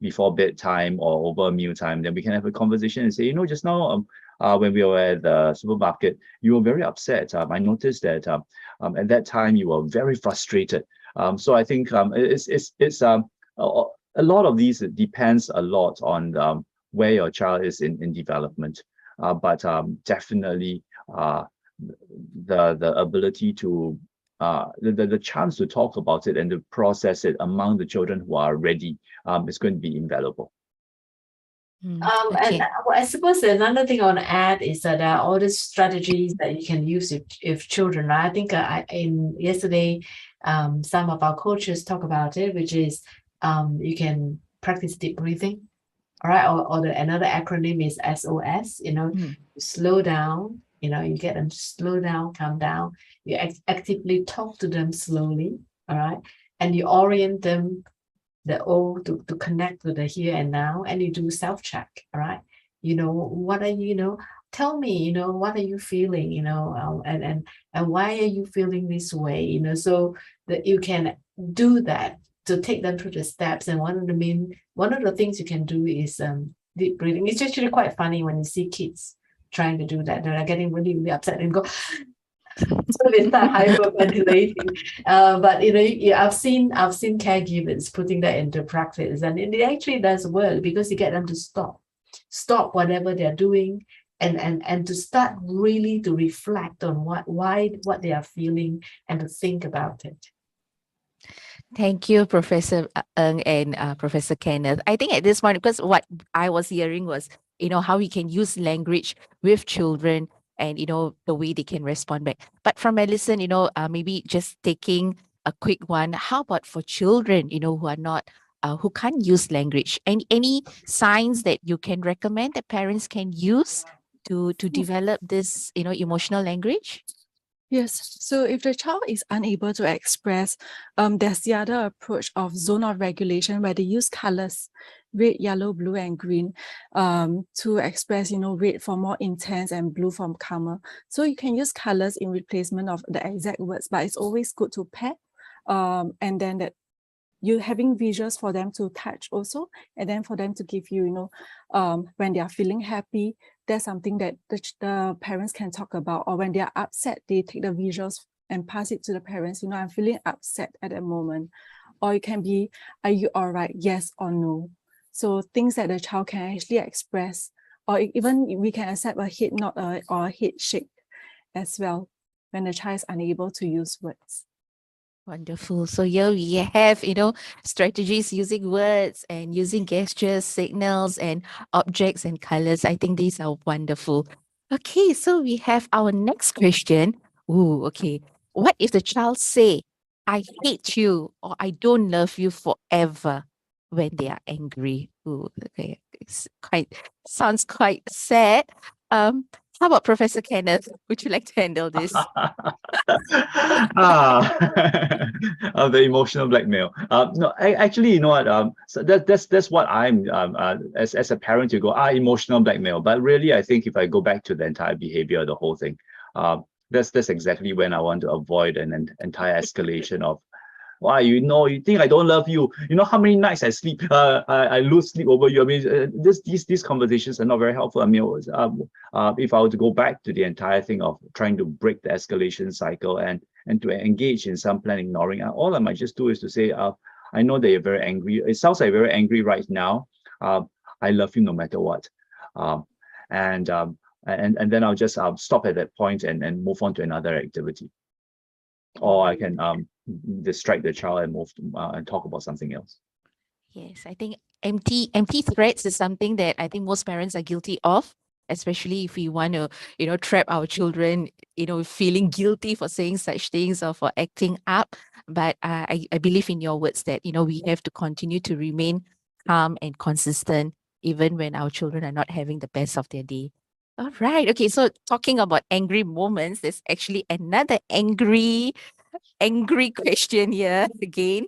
before bedtime or over mealtime, then we can have a conversation and say, just now when we were at the supermarket, you were very upset. I noticed that at that time you were very frustrated. So I think it's a lot of these, it depends a lot on where your child is in development. But definitely the ability to the chance to talk about it and to process it among the children who are ready is going to be invaluable. And I suppose another thing I want to add is that there are all these strategies that you can use if children, right? I think yesterday, some of our coaches talk about it, which is you can practice deep breathing, all right? Or another acronym is SOS, slow down, you get them to slow down, calm down. You actively talk to them slowly, all right? And you orient them to connect with the here and now, and you do self-check, all right? What are you, tell me, what are you feeling, and why are you feeling this way, so that you can do that to take them through the steps. And one of the things you can do is deep breathing. It's actually quite funny when you see kids trying to do that. They're getting really, really upset and go, so they start hyperventilating. But I've seen caregivers putting that into practice, and it actually does work because you get them to stop whatever they're doing, and to start really to reflect on what they are feeling and to think about it. Thank you, Professor Ng and Professor Kenneth. I think at this point, because what I was hearing was, how we can use language with children and, the way they can respond back. But from Alison, maybe just taking a quick one, how about for children, who are not, who can't use language? Any signs that you can recommend that parents can use to develop this, emotional language? Yes. So if the child is unable to express, there's the other approach of zone of regulation where they use colors, red, yellow, blue, and green, to express, red for more intense and blue for calmer. So you can use colors in replacement of the exact words, but it's always good to pair, and then that you having visuals for them to touch also, and then for them to give you, when they are feeling happy, that's something that the parents can talk about. Or when they are upset, they take the visuals and pass it to the parents. I'm feeling upset at that moment. Or it can be, are you all right? Yes or no. So things that the child can actually express, or even we can accept a head nod or a head shake as well when the child is unable to use words. Wonderful. So here we have, strategies using words and using gestures, signals, and objects and colors. I think these are wonderful. Okay, so we have our next question. Ooh, okay. What if the child say, I hate you or I don't love you forever when they are angry? Ooh, okay. Sounds quite sad. How about Professor Kenneth? Would you like to handle this? The emotional blackmail. No, actually, you know what? So that's what I'm. As a parent, you go emotional blackmail. But really, I think if I go back to the entire behavior, the whole thing, that's exactly when I want to avoid an entire escalation of. Why, you think I don't love you? You know how many nights I sleep, I lose sleep over you. I mean, these conversations are not very helpful. I mean, if I were to go back to the entire thing of trying to break the escalation cycle and to engage in some plan ignoring, all I might just do is to say, I know that you're very angry. It sounds like you're very angry right now. I love you no matter what. And then I'll just stop at that point and move on to another activity. Or I can distract the child and move and talk about something else. Yes, I think empty threats is something that I think most parents are guilty of, especially if we want to, trap our children, feeling guilty for saying such things or for acting up. But I believe in your words that, we have to continue to remain calm and consistent even when our children are not having the best of their day. All right. Okay. So talking about angry moments, there's actually another angry question here again.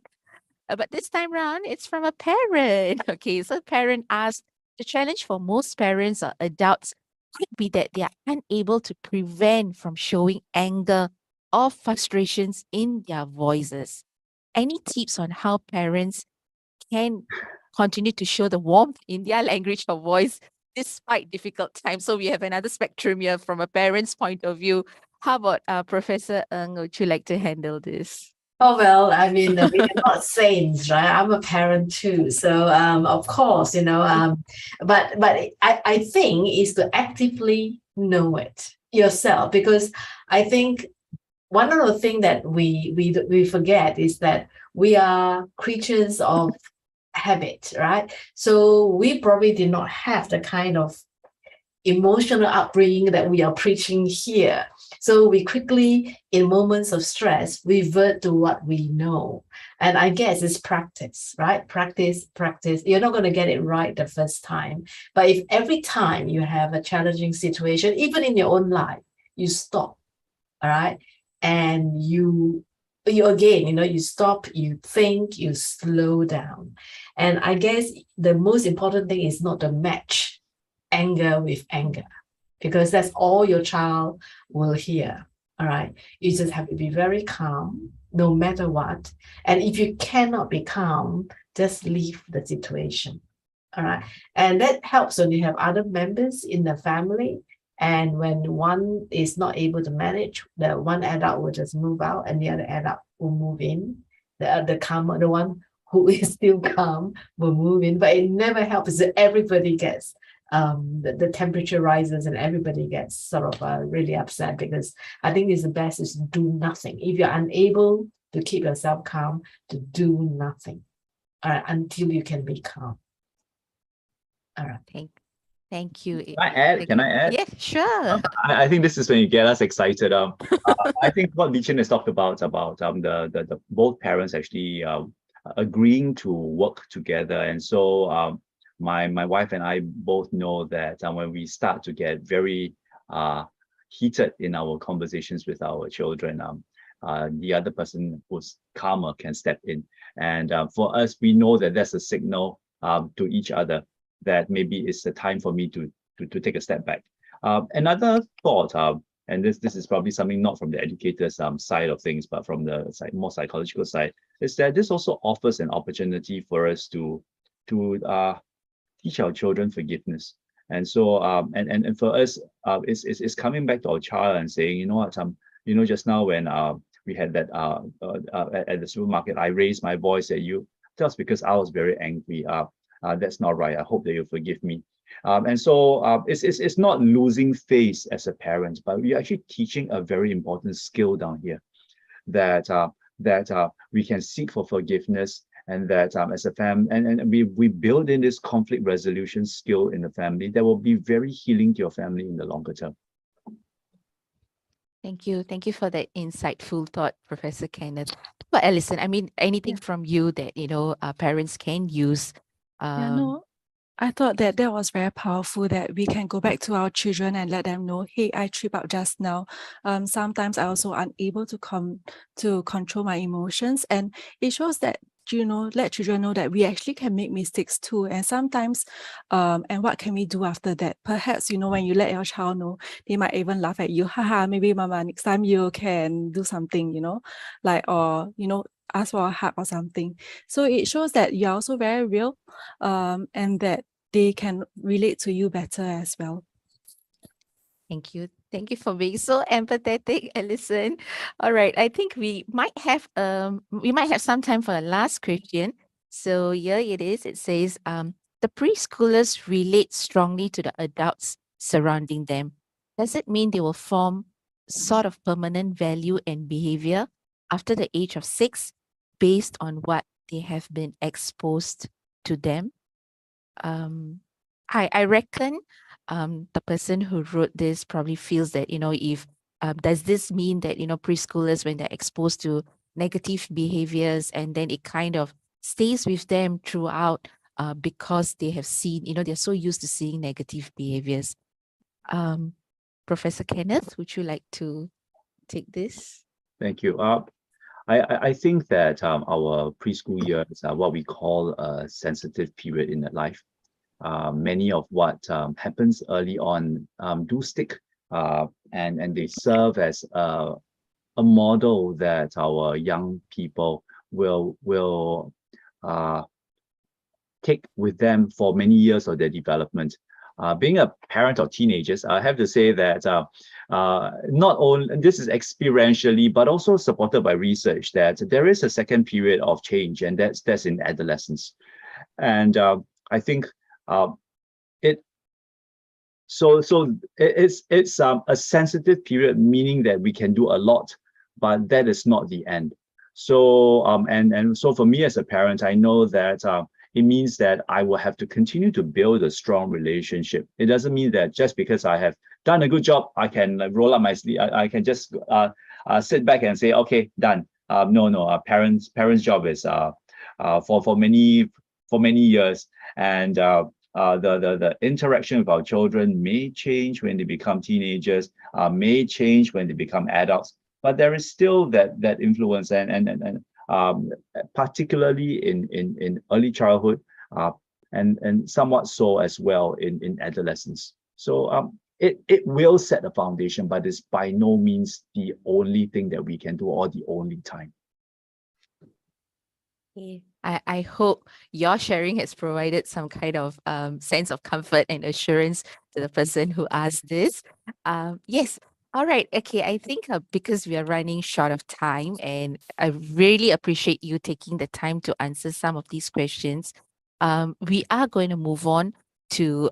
But this time round, it's from a parent. Okay, so parent asked, the challenge for most parents or adults could be that they are unable to prevent from showing anger or frustrations in their voices. Any tips on how parents can continue to show the warmth in their language or voice despite difficult times? So we have another spectrum here from a parent's point of view. How about Professor Ng? Would you like to handle this? Oh, well, I mean, we are not saints, right? I'm a parent too. So, of course, but I think is to actively know it yourself, because I think one of the things that we forget is that we are creatures of habit, right? So we probably did not have the kind of emotional upbringing that we are preaching here. So we quickly, in moments of stress, revert to what we know. And I guess it's practice, right? Practice. You're not going to get it right the first time. But if every time you have a challenging situation, even in your own life, you stop, all right? And you again, you stop, you think, you slow down. And I guess the most important thing is not to match anger with anger, because that's all your child will hear. All right. You just have to be very calm no matter what. And if you cannot be calm, just leave the situation. All right. And that helps when you have other members in the family. And when one is not able to manage, the one adult will just move out and the other adult will move in. The one who is still calm will move in. But it never helps that everybody gets the temperature rises and everybody gets sort of really upset, because I think it's the best is to do nothing. If you're unable to keep yourself calm, to do nothing until you can be calm. All right. Thank you. Can I add? Yeah, sure. I think this is when you get us excited. I think what Li Chen has talked about the both parents actually agreeing to work together, and so my wife and I both know that when we start to get very heated in our conversations with our children, the other person who's calmer can step in. And for us, we know that that's a signal to each other that maybe it's the time for me to take a step back. Another thought, and this is probably something not from the educator's side of things, but from the more psychological side, is that this also offers an opportunity for us to teach our children forgiveness. And so and for us, it's coming back to our child and saying, you know what, just now when we had that at the supermarket, I raised my voice at you just because I was very angry. That's not right. I hope that you forgive me. And so it's not losing face as a parent, but we're actually teaching a very important skill down here, that we can seek for forgiveness, and that as a family, and we build in this conflict resolution skill in the family that will be very healing to your family in the longer term. Thank you. Thank you for that insightful thought, Professor Kenneth. But Alison, I mean, anything from you that, parents can use? I thought that was very powerful, that we can go back to our children and let them know, hey, I tripped up just now. Sometimes I also unable to control my emotions, and it shows that, let children know that we actually can make mistakes too. And sometimes, and what can we do after that? Perhaps, when you let your child know, they might even laugh at you. Haha, maybe mama, next time you can do something, ask for a hug or something. So it shows that you're also very real, and that they can relate to you better as well. Thank you. Thank you for being so empathetic, Alison. All right, I think we might have some time for the last question. So here it is. It says, the preschoolers relate strongly to the adults surrounding them. Does it mean they will form sort of permanent value and behavior after the age of 6 based on what they have been exposed to them? I reckon the person who wrote this probably feels that, if does this mean that, preschoolers, when they're exposed to negative behaviors, and then it kind of stays with them throughout because they have seen, they're so used to seeing negative behaviors. Professor Kenneth, would you like to take this? Thank you. I think that our preschool years are what we call a sensitive period in their life. Many of what happens early on do stick, and they serve as a model that our young people will take with them for many years of their development. Being a parent of teenagers, I have to say that not only this is experientially, but also supported by research, that there is a second period of change, and that's in adolescence. And I think it's a sensitive period, meaning that we can do a lot, but that is not the end. So and so for me as a parent, I know that it means that I will have to continue to build a strong relationship. It doesn't mean that just because I have done a good job, I can roll up my sleeve. I can just sit back and say, okay, done. No. Parents' job is for many years, and the interaction with our children may change when they become teenagers, may change when they become adults, but there is still that influence, and particularly in early childhood, and somewhat so as well in adolescence. So it will set a foundation, but it's by no means the only thing that we can do, or the only time. I hope your sharing has provided some kind of sense of comfort and assurance to the person who asked this. Yes. All right. Okay. I think because we are running short of time, and I really appreciate you taking the time to answer some of these questions, we are going to move on to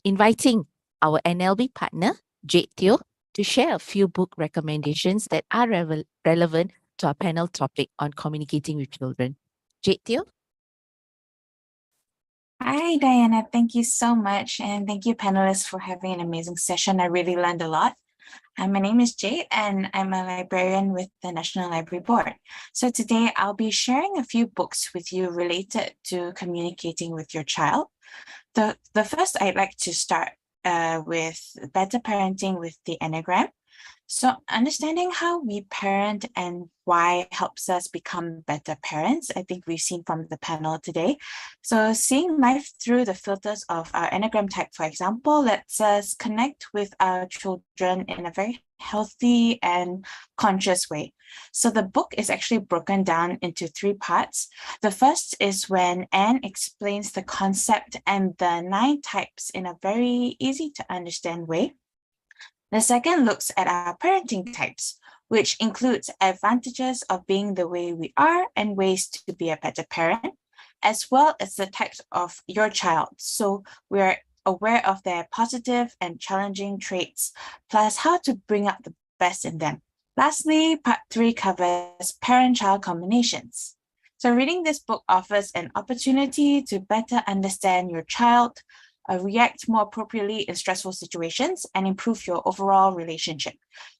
inviting our NLB partner, Jade Teo, to share a few book recommendations that are relevant to our panel topic on communicating with children. Jade Teo? Hi, Diana. Thank you so much. And thank you, panelists, for having an amazing session. I really learned a lot. My name is Jade, and I'm a librarian with the National Library Board. So today I'll be sharing a few books with you related to communicating with your child. The first I'd like to start with better parenting with the Enneagram. So understanding how we parent and why helps us become better parents, I think we've seen from the panel today. So seeing life through the filters of our Enneagram type, for example, lets us connect with our children in a very healthy and conscious way. So the book is actually broken down into 3 parts. The first is when Anne explains the concept and the 9 types in a very easy to understand way. The second looks at our parenting types, which includes advantages of being the way we are and ways to be a better parent, as well as the types of your child. So we're aware of their positive and challenging traits, plus how to bring out the best in them. Lastly, part 3 covers parent-child combinations. So reading this book offers an opportunity to better understand your child, react more appropriately in stressful situations, and improve your overall relationship.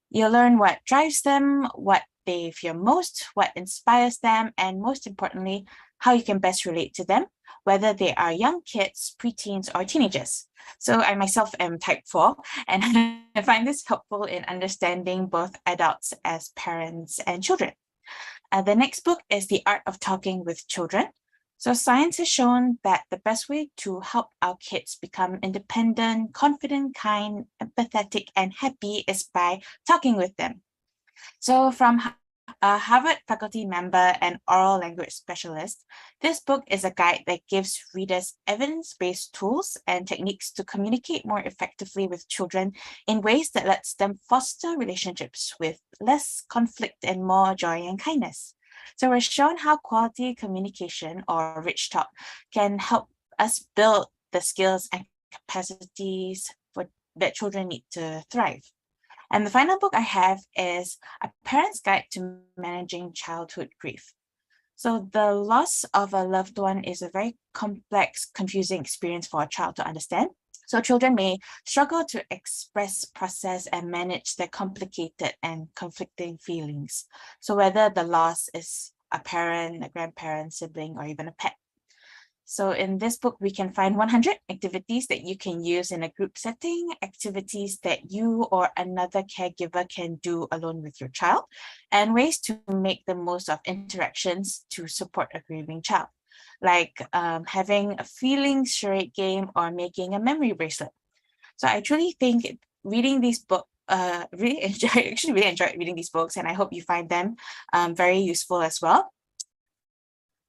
You'll learn what drives them, what they fear most, what inspires them, and most importantly, how you can best relate to them, whether they are young kids, preteens, or teenagers. So I myself am type 4, and I find this helpful in understanding both adults as parents and children. The next book is The Art of Talking with Children. So science has shown that the best way to help our kids become independent, confident, kind, empathetic, and happy is by talking with them. So from a Harvard faculty member and oral language specialist, this book is a guide that gives readers evidence-based tools and techniques to communicate more effectively with children in ways that lets them foster relationships with less conflict and more joy and kindness. So we're shown how quality communication or rich talk can help us build the skills and capacities that children need to thrive. And the final book I have is A Parent's Guide to Managing Childhood Grief. So the loss of a loved one is a very complex, confusing experience for a child to understand. So children may struggle to express, process, and manage their complicated and conflicting feelings. So whether the loss is a parent, a grandparent, sibling, or even a pet. So in this book, we can find 100 activities that you can use in a group setting, activities that you or another caregiver can do alone with your child, and ways to make the most of interactions to support a grieving child, like having a feelings charade game or making a memory bracelet. So I truly think reading these books, really enjoyed reading these books, and I hope you find them very useful as well.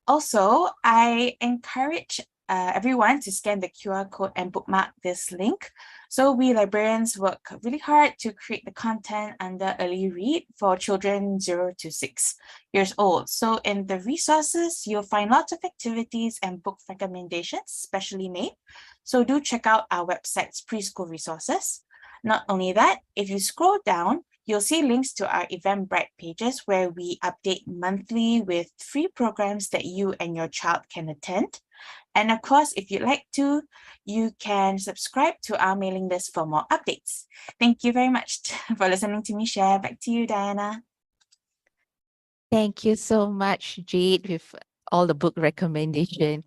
Also, I encourage everyone to scan the QR code and bookmark this link. So we librarians work really hard to create the content under early read for children 0 to 6 years old. So in the resources, you'll find lots of activities and book recommendations specially made. So do check out our website's preschool resources. Not only that, if you scroll down, you'll see links to our Eventbrite pages where we update monthly with free programs that you and your child can attend. And of course, if you'd like to, you can subscribe to our mailing list for more updates. Thank you very much for listening to me share. Back to you, Diana. Thank you so much, Jade, with all the book recommendation.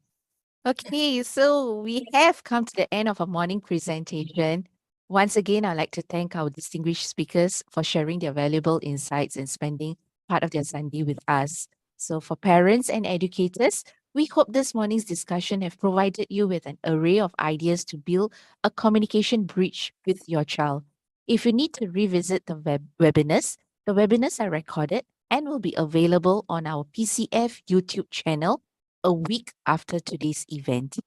Okay, so we have come to the end of our morning presentation. Once again, I'd like to thank our distinguished speakers for sharing their valuable insights and spending part of their Sunday with us. So for parents and educators, we hope this morning's discussion have provided you with an array of ideas to build a communication bridge with your child. If you need to revisit the webinars are recorded and will be available on our PCF YouTube channel a week after today's event.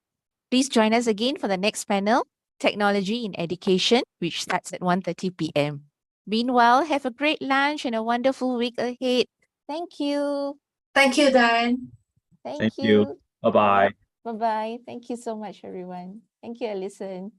Please join us again for the next panel, Technology in Education, which starts at 1:30 p.m. Meanwhile, have a great lunch and a wonderful week ahead. Thank you. Thank you, Diane. Thank you. you. Bye-bye. Bye-bye. Thank you so much, everyone. Thank you, Alison.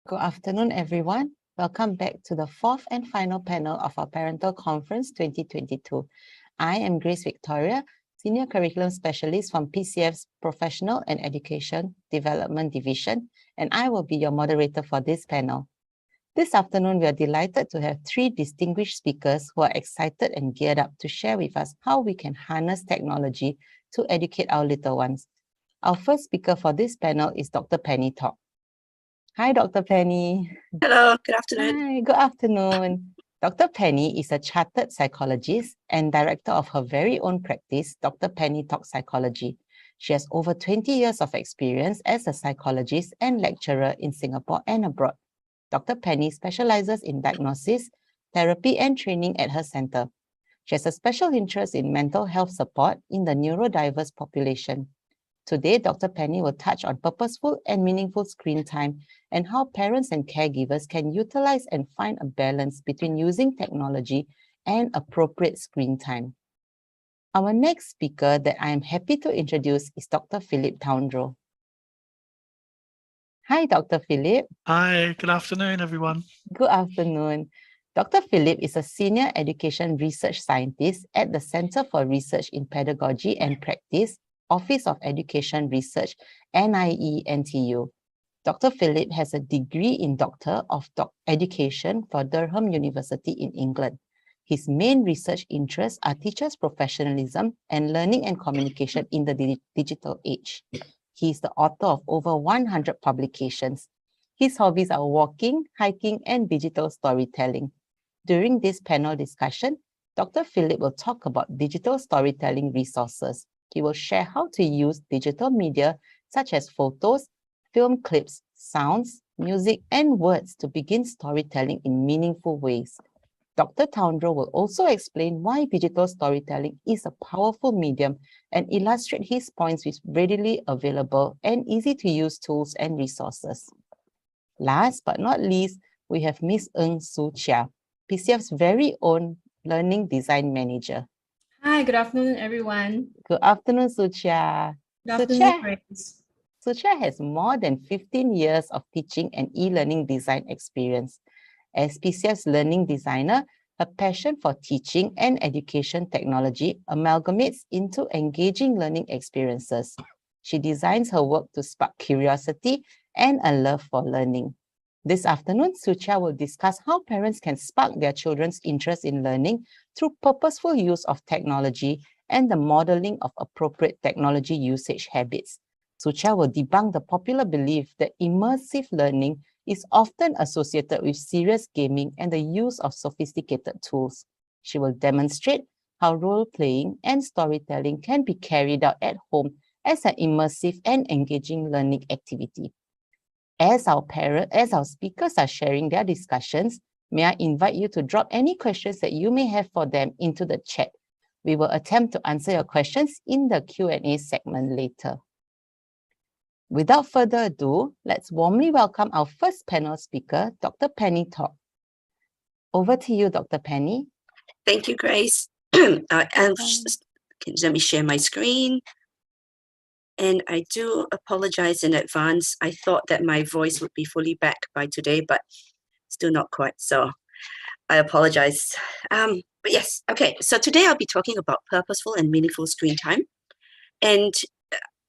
Good afternoon, everyone. Welcome back to the fourth and final panel of our Parental Conference 2022. I am Grace Victoria, Senior Curriculum Specialist from PCF's Professional and Education Development Division, and I will be your moderator for this panel. This afternoon, we are delighted to have three distinguished speakers who are excited and geared up to share with us how we can harness technology to educate our little ones. Our first speaker for this panel is Dr. Penny Tok. Hi, Dr. Penny. Hello, good afternoon. Hi, good afternoon. Dr. Penny is a chartered psychologist and director of her very own practice, Dr. Penny Tok Psychology. She has over 20 years of experience as a psychologist and lecturer in Singapore and abroad. Dr. Penny specializes in diagnosis, therapy, and training at her center. She has a special interest in mental health support in the neurodiverse population. Today, Dr. Penny will touch on purposeful and meaningful screen time and how parents and caregivers can utilize and find a balance between using technology and appropriate screen time. Our next speaker that I am happy to introduce is Dr. Philip Toundro. Hi, Dr. Philip. Hi, good afternoon, everyone. Good afternoon. Dr. Philip is a senior education research scientist at the Center for Research in Pedagogy and Practice, Office of Education Research, NIE-NTU. Dr. Philip has a degree in Doctor of Education for Durham University in England. His main research interests are teachers' professionalism and learning and communication in the digital age. He is the author of over 100 publications. His hobbies are walking, hiking, and digital storytelling. During this panel discussion, Dr. Philip will talk about digital storytelling resources. He will share how to use digital media such as photos, film clips, sounds, music, and words to begin storytelling in meaningful ways. Dr. Toundro will also explain why digital storytelling is a powerful medium and illustrate his points with readily available and easy to use tools and resources. Last but not least, we have Ms. Ng Su Chia, PCF's very own Learning Design Manager. Hi, good afternoon, everyone. Good afternoon, Su Chia. Good afternoon, friends. Su Chia has more than 15 years of teaching and e-learning design experience. As PCF's learning designer, her passion for teaching and education technology amalgamates into engaging learning experiences. She designs her work to spark curiosity and a love for learning. This afternoon, Su Chia will discuss how parents can spark their children's interest in learning through purposeful use of technology and the modeling of appropriate technology usage habits. Su Chia will debunk the popular belief that immersive learning is often associated with serious gaming and the use of sophisticated tools. She will demonstrate how role-playing and storytelling can be carried out at home as an immersive and engaging learning activity. As our speakers are sharing their discussions, may I invite you to drop any questions that you may have for them into the chat. We will attempt to answer your questions in the Q&A segment later. Without further ado, let's warmly welcome our first panel speaker, Dr. Penny Tok. Over to you, Dr. Penny. Thank you, Grace. Let me share my screen. And I do apologize in advance. I thought that my voice would be fully back by today, but still not quite. So I apologize. But yes, okay. So today I'll be talking about purposeful and meaningful screen time. And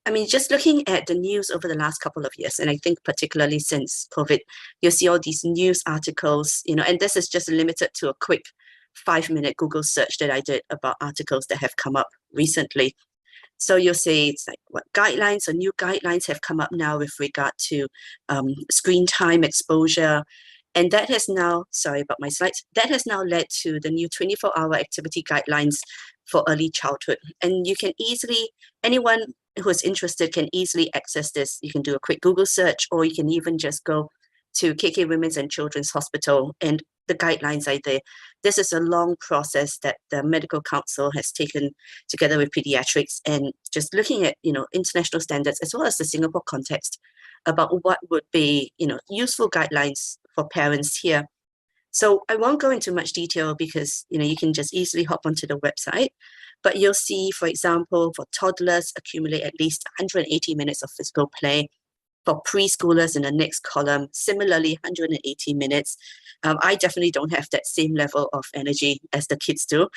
I mean, just looking at the news over the last couple of years, and I think particularly since COVID, you'll see all these news articles, and this is just limited to a quick 5-minute Google search that I did about articles that have come up recently. So you'll see it's like what guidelines or new guidelines have come up now with regard to screen time exposure. And that has now, sorry about my slides, that has now led to the new 24-hour activity guidelines for early childhood. And you can easily, anyone who is interested can easily access this. You can do a quick Google search, or you can even just go to KK Women's and Children's Hospital, and the guidelines are there. This is a long process that the Medical Council has taken together with pediatrics, and just looking at international standards as well as the Singapore context about what would be useful guidelines for parents here. So I won't go into much detail because you can just easily hop onto the website, but you'll see, for example, for toddlers, accumulate at least 180 minutes of physical play. For preschoolers in the next column, similarly, 180 minutes. I definitely don't have that same level of energy as the kids do.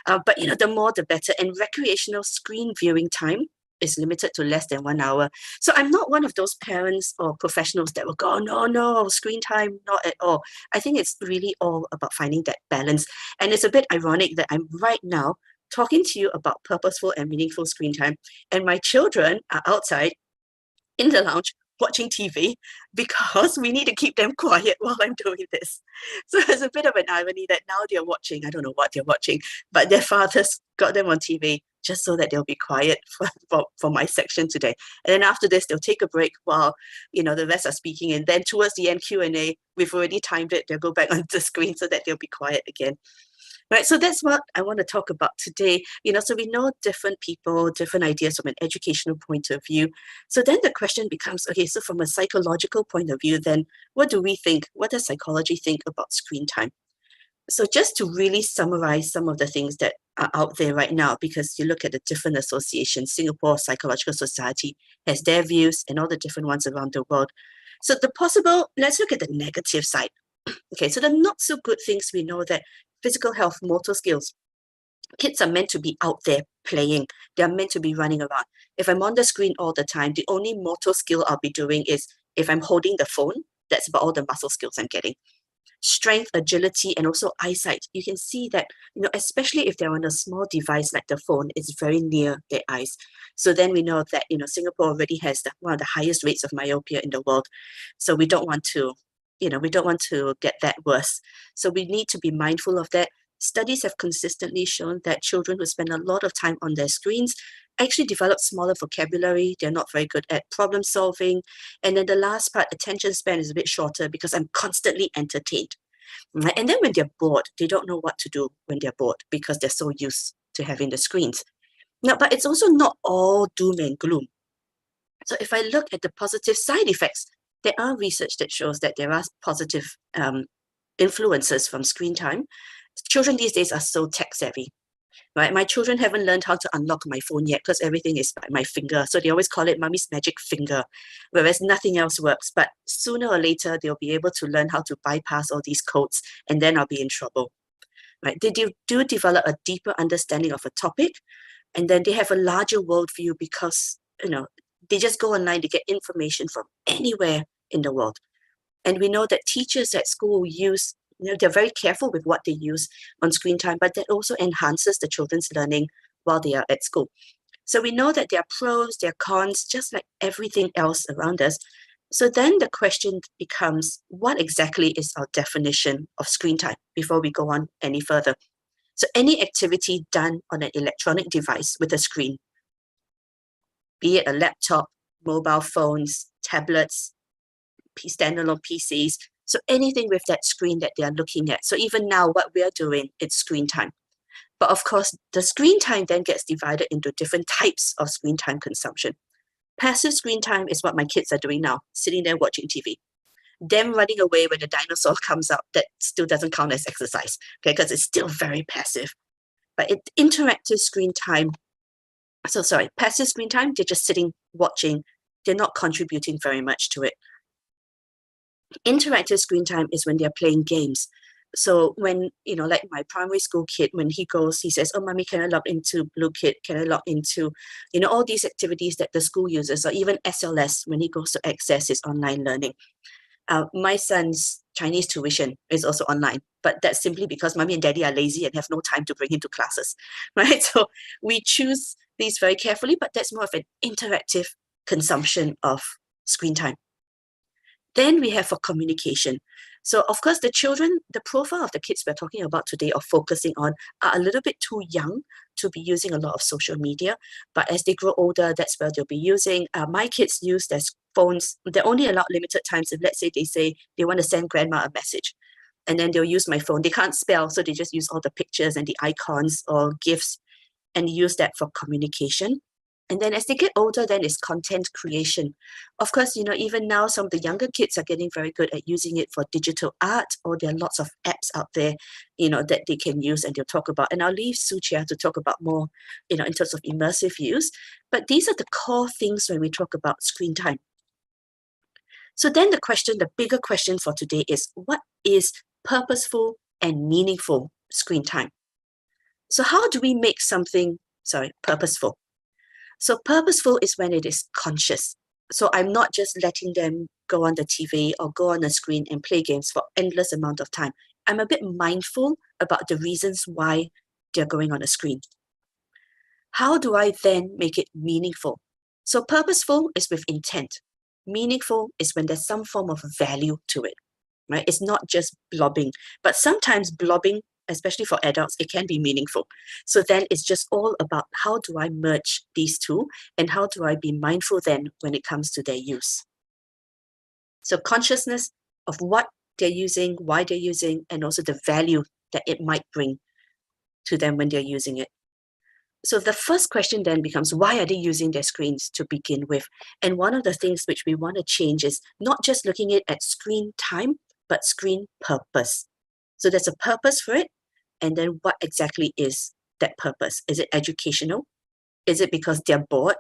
But the more the better. And recreational screen viewing time is limited to less than 1 hour. So I'm not one of those parents or professionals that will go, no, screen time, not at all. I think it's really all about finding that balance. And it's a bit ironic that I'm right now talking to you about purposeful and meaningful screen time, and my children are outside in the lounge watching TV because we need to keep them quiet while I'm doing this. So it's a bit of an irony that now they're watching, I don't know what they're watching, but their fathers got them on TV just so that they'll be quiet for my section today. And then after this, they'll take a break while, the rest are speaking. And then towards the end Q&A, we've already timed it. They'll go back on the screen so that they'll be quiet again. Right, so that's what I want to talk about today. So we know different people, different ideas from an educational point of view. So then the question becomes, okay, so from a psychological point of view, then what do we think? What does psychology think about screen time? So just to really summarize some of the things that are out there right now, because you look at the different associations, Singapore Psychological Society has their views and all the different ones around the world. So let's look at the negative side. Okay, so the not so good things, we know that physical health, motor skills. Kids are meant to be out there playing. They're meant to be running around. If I'm on the screen all the time, the only motor skill I'll be doing is if I'm holding the phone, that's about all the muscle skills I'm getting. Strength, agility, and also eyesight. You can see that, especially if they're on a small device like the phone, it's very near their eyes. So then we know that, Singapore already has one of the highest rates of myopia in the world. So we don't want to get that worse. So we need to be mindful of that. Studies have consistently shown that children who spend a lot of time on their screens actually develop smaller vocabulary. They're not very good at problem solving. And then the last part, attention span is a bit shorter because I'm constantly entertained. Right? And then when they're bored, they don't know what to do when they're bored because they're so used to having the screens. Now, but it's also not all doom and gloom. So if I look at the positive side effects, there are research that shows that there are positive influences from screen time. Children these days are so tech savvy, right? My children haven't learned how to unlock my phone yet because everything is by my finger. So they always call it mommy's magic finger, whereas nothing else works. But sooner or later, they'll be able to learn how to bypass all these codes, and then I'll be in trouble, right? They do develop a deeper understanding of a topic, and then they have a larger worldview because, they just go online to get information from anywhere in the world. And we know that teachers at school use, they're very careful with what they use on screen time, but that also enhances the children's learning while they are at school. So we know that there are pros, there are cons, just like everything else around us. So then the question becomes, what exactly is our definition of screen time before we go on any further? So any activity done on an electronic device with a screen, be it a laptop, mobile phones, tablets, standalone PCs, so anything with that screen that they are looking at. So even now, what we are doing, it's screen time. But of course, the screen time then gets divided into different types of screen time consumption. Passive screen time is what my kids are doing now, sitting there watching TV. Them running away when the dinosaur comes up, that still doesn't count as exercise, okay, because it's still very passive. But interactive screen time, passive screen time, they're just sitting, watching. They're not contributing very much to it. Interactive screen time is when they're playing games. So when, like my primary school kid, when he goes, he says, oh, mommy, can I log into Blue Kit? Can I log into, all these activities that the school uses, or even SLS when he goes to access his online learning. My son's Chinese tuition is also online, but that's simply because mommy and daddy are lazy and have no time to bring him to classes, right? So we choose these very carefully, but that's more of an interactive consumption of screen time. Then we have for communication. So of course, the profile of the kids we're talking about today or focusing on are a little bit too young to be using a lot of social media. But as they grow older, that's where they'll be using. My kids use their phones. They're only allowed limited times. If let's say they want to send grandma a message, and then they'll use my phone. They can't spell, so they just use all the pictures and the icons or GIFs and use that for communication. And then as they get older, then it's content creation. Of course, even now, some of the younger kids are getting very good at using it for digital art, or there are lots of apps out there, that they can use and they'll talk about. And I'll leave Su Chia to talk about more, in terms of immersive use. But these are the core things when we talk about screen time. So then the bigger question for today is, what is purposeful and meaningful screen time? So how do we make something, purposeful? So purposeful is when it is conscious. So I'm not just letting them go on the TV or go on the screen and play games for endless amount of time. I'm a bit mindful about the reasons why they're going on a screen. How do I then make it meaningful? So purposeful is with intent. Meaningful is when there's some form of value to it, right? It's not just blobbing, but sometimes blobbing, especially for adults, it can be meaningful. So then it's just all about how do I merge these two and how do I be mindful then when it comes to their use. So consciousness of what they're using, why they're using, and also the value that it might bring to them when they're using it. So the first question then becomes, why are they using their screens to begin with? And one of the things which we want to change is not just looking at screen time, but screen purpose. So there's a purpose for it. And then what exactly is that purpose? Is it educational? Is it because they're bored?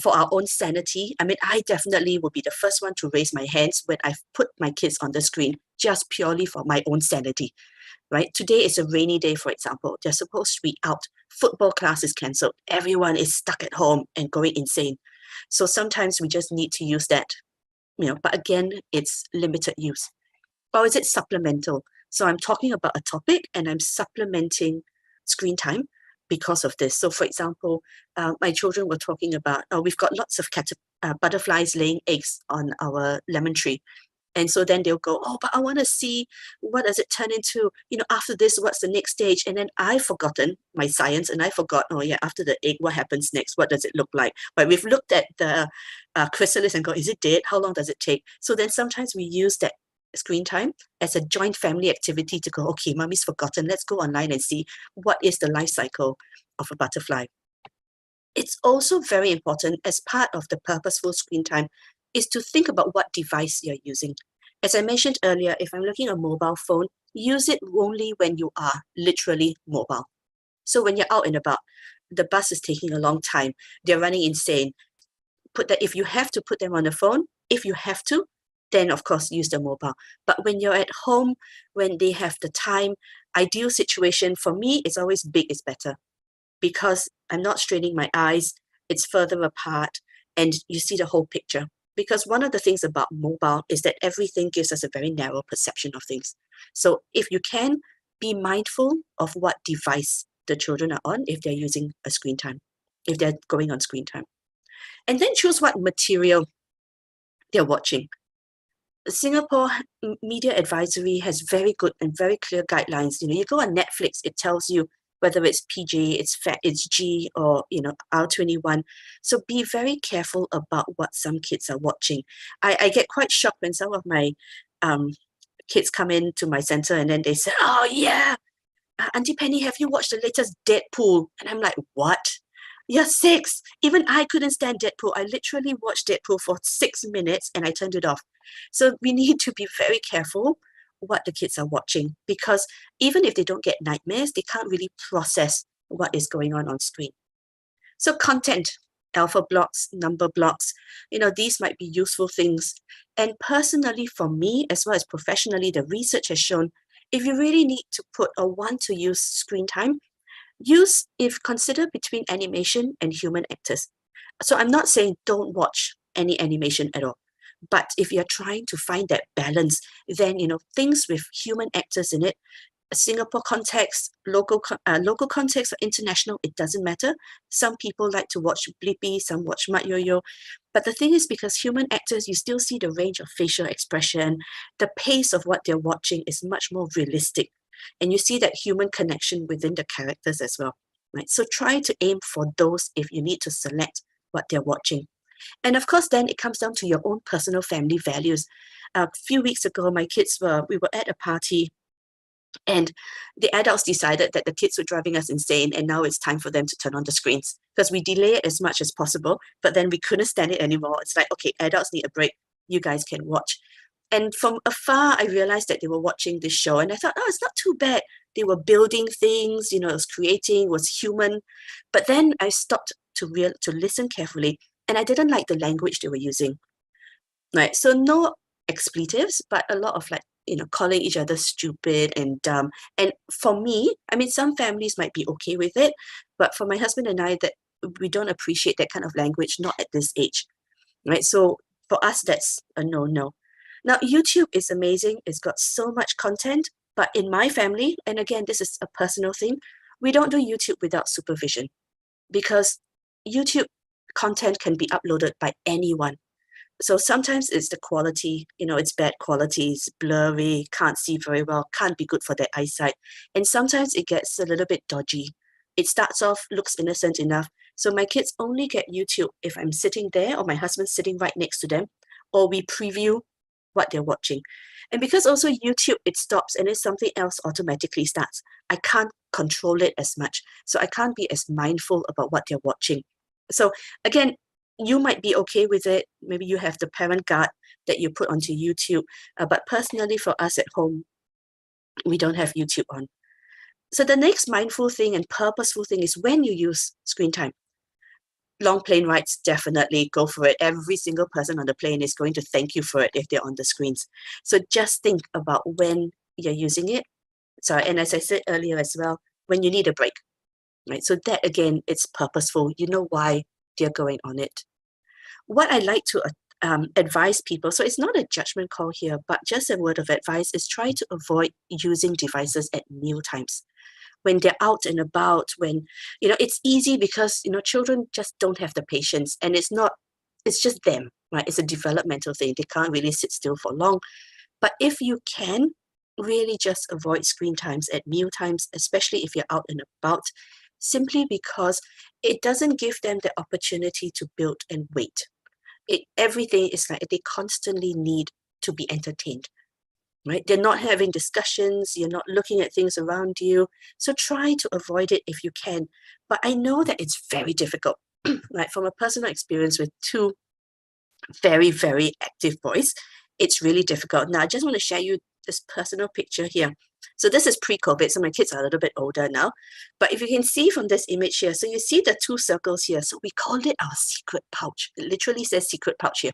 For our own sanity? I mean, I definitely will be the first one to raise my hands when I've put my kids on the screen, just purely for my own sanity. Right? Today is a rainy day, for example. They're supposed to be out. Football class is cancelled. Everyone is stuck at home and going insane. So sometimes we just need to use that, but again, it's limited use. Or is it supplemental? So I'm talking about a topic and I'm supplementing screen time because of this. So for example, my children were talking about, we've got lots of butterflies laying eggs on our lemon tree. And so then they'll go, but I want to see what does it turn into, after this, what's the next stage? And then I've forgotten my science and I forgot, after the egg, what happens next? What does it look like? But we've looked at the chrysalis and go, is it dead? How long does it take? So then sometimes we use that screen time as a joint family activity to go, okay, mommy's forgotten. Let's go online and see what is the life cycle of a butterfly. It's also very important as part of the purposeful screen time is to think about what device you're using. As I mentioned earlier, if I'm looking at a mobile phone, use it only when you are literally mobile. So when you're out and about, the bus is taking a long time, they're running insane. If you have to put them on the phone, if you have to, then of course use the mobile. But when you're at home, when they have the time, ideal situation for me is always big is better because I'm not straining my eyes, it's further apart, and you see the whole picture. Because one of the things about mobile is that everything gives us a very narrow perception of things. So if you can, be mindful of what device the children are on if they're using a screen time, if they're going on screen time. And then choose what material they're watching. Singapore Media Advisory has very good and very clear guidelines. You go on Netflix, it tells you whether it's PG, it's FAT, it's G, or R21. So be very careful about what some kids are watching. I get quite shocked when some of my kids come into my center and then they say, oh yeah, Auntie Penny, have you watched the latest Deadpool? And I'm like, what? You're 6. Even I couldn't stand Deadpool. I literally watched Deadpool for 6 minutes and I turned it off. So we need to be very careful what the kids are watching because even if they don't get nightmares, they can't really process what is going on screen. So content, alpha blocks, number blocks, these might be useful things. And personally for me, as well as professionally, the research has shown if you really need to put or want to use screen time, consider between animation and human actors. So I'm not saying don't watch any animation at all. But if you're trying to find that balance, then, things with human actors in it, Singapore context, local context or international, it doesn't matter. Some people like to watch Blippi, some watch Mat Yo-Yo. But the thing is, because human actors, you still see the range of facial expression, the pace of what they're watching is much more realistic. And you see that human connection within the characters as well. Right? So try to aim for those if you need to select what they're watching. And of course, then it comes down to your own personal family values. A few weeks ago, we were at a party and the adults decided that the kids were driving us insane and now it's time for them to turn on the screens because we delay it as much as possible, but then we couldn't stand it anymore. It's like, okay, adults need a break. You guys can watch. And from afar, I realized that they were watching this show and I thought, it's not too bad. They were building things, it was creating, it was human. But then I stopped to listen carefully. And I didn't like the language they were using. right? So no expletives, but a lot of like, calling each other stupid and dumb. And for me, I mean, some families might be okay with it, but for my husband and I, that we don't appreciate that kind of language, not at this age, right? So for us, that's a no-no. Now, YouTube is amazing. It's got so much content, but in my family, and again, this is a personal thing, we don't do YouTube without supervision because YouTube content can be uploaded by anyone. So sometimes it's the quality, it's bad quality, it's blurry, can't see very well, can't be good for their eyesight. And sometimes it gets a little bit dodgy. It starts off, looks innocent enough. So my kids only get YouTube if I'm sitting there or my husband's sitting right next to them, or we preview what they're watching. And because also YouTube, it stops and then something else automatically starts. I can't control it as much. So I can't be as mindful about what they're watching. So again, you might be okay with it. Maybe you have the parent guard that you put onto YouTube. But personally, for us at home, we don't have YouTube on. So the next mindful thing and purposeful thing is when you use screen time. Long plane rides, definitely go for it. Every single person on the plane is going to thank you for it if they're on the screens. So just think about when you're using it. So, and as I said earlier as well, when you need a break, right? So that again, it's purposeful. You know why they're going on it. What I like to advise people, so it's not a judgment call here, but just a word of advice, is try to avoid using devices at meal times. When they're out and about, when, it's easy because, children just don't have the patience, and it's just them, right? It's a developmental thing. They can't really sit still for long. But if you can, really just avoid screen times at meal times, especially if you're out and about, simply because it doesn't give them the opportunity to build and wait. Everything is like they constantly need to be entertained, right? They're not having discussions, you're not looking at things around you. So try to avoid it if you can. But I know that it's very difficult, right? From a personal experience with two very, very active boys, it's really difficult. Now, I just want to share you this personal picture here. So this is pre-COVID, so my kids are a little bit older now. But if you can see from this image here, so you see the two circles here. So we call it our secret pouch. It literally says secret pouch here.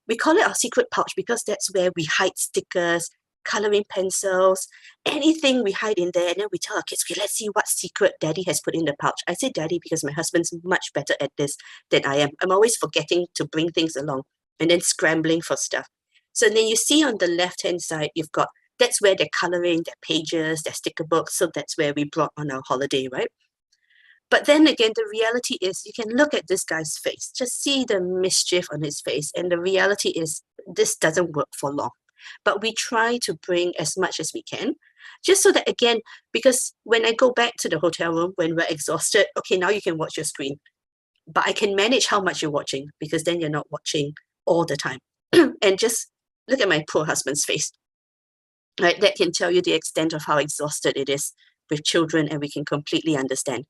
We call it our secret pouch because that's where we hide stickers, coloring pencils, anything we hide in there. And then we tell our kids, okay, let's see what secret daddy has put in the pouch. I say daddy because my husband's much better at this than I am. I'm always forgetting to bring things along and then scrambling for stuff. So then you see on the left-hand side, that's where they're coloring, their pages, their sticker books. So that's where we brought on our holiday, right? But then again, the reality is you can look at this guy's face, just see the mischief on his face. And the reality is this doesn't work for long. But we try to bring as much as we can, just so that, again, because when I go back to the hotel room, when we're exhausted, okay, now you can watch your screen. But I can manage how much you're watching because then you're not watching all the time. And just look at my poor husband's face. Right, that can tell you the extent of how exhausted it is with children, and we can completely understand.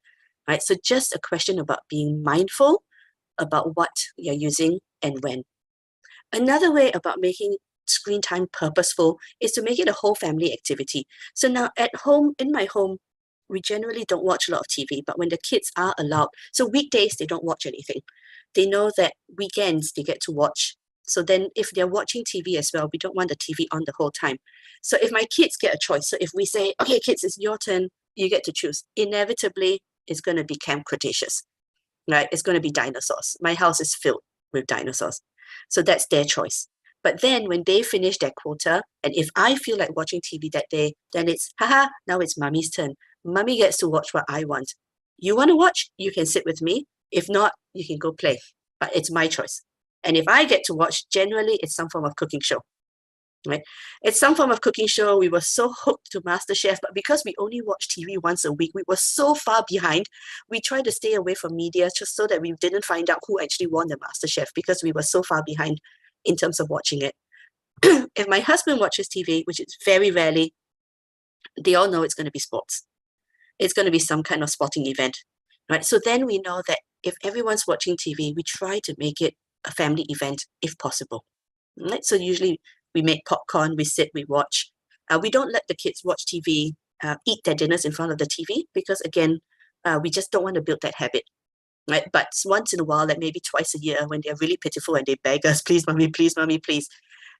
Right, so just a question about being mindful about what you're using and when. Another way about making screen time purposeful is to make it a whole family activity. So now at home, in my home, we generally don't watch a lot of TV, but when the kids are allowed, so weekdays, they don't watch anything. They know that weekends, they get to watch. So then if they're watching TV as well, we don't want the TV on the whole time. So if my kids get a choice, so if we say, okay, kids, it's your turn, you get to choose, inevitably, it's going to be Camp Cretaceous, right? It's going to be dinosaurs. My house is filled with dinosaurs. So that's their choice. But then when they finish their quota, and if I feel like watching TV that day, then it's, haha, now it's mommy's turn. Mommy gets to watch what I want. You want to watch? You can sit with me. If not, you can go play. But it's my choice. And if I get to watch, generally it's some form of cooking show, right? It's some form of cooking show. We were so hooked to MasterChef, but because we only watch TV once a week, we were so far behind. We tried to stay away from media just so that we didn't find out who actually won the MasterChef because we were so far behind in terms of watching it. If my husband watches TV, which is very rarely, they all know it's going to be sports. It's going to be some kind of sporting event, right? So then we know that if everyone's watching TV, we try to make it a family event if possible. Right? So usually we make popcorn, we sit, we watch. We don't let the kids watch TV, eat their dinners in front of the TV because, again, we just don't want to build that habit. right? But once in a while, like maybe twice a year, when they're really pitiful and they beg us, please, mommy, please.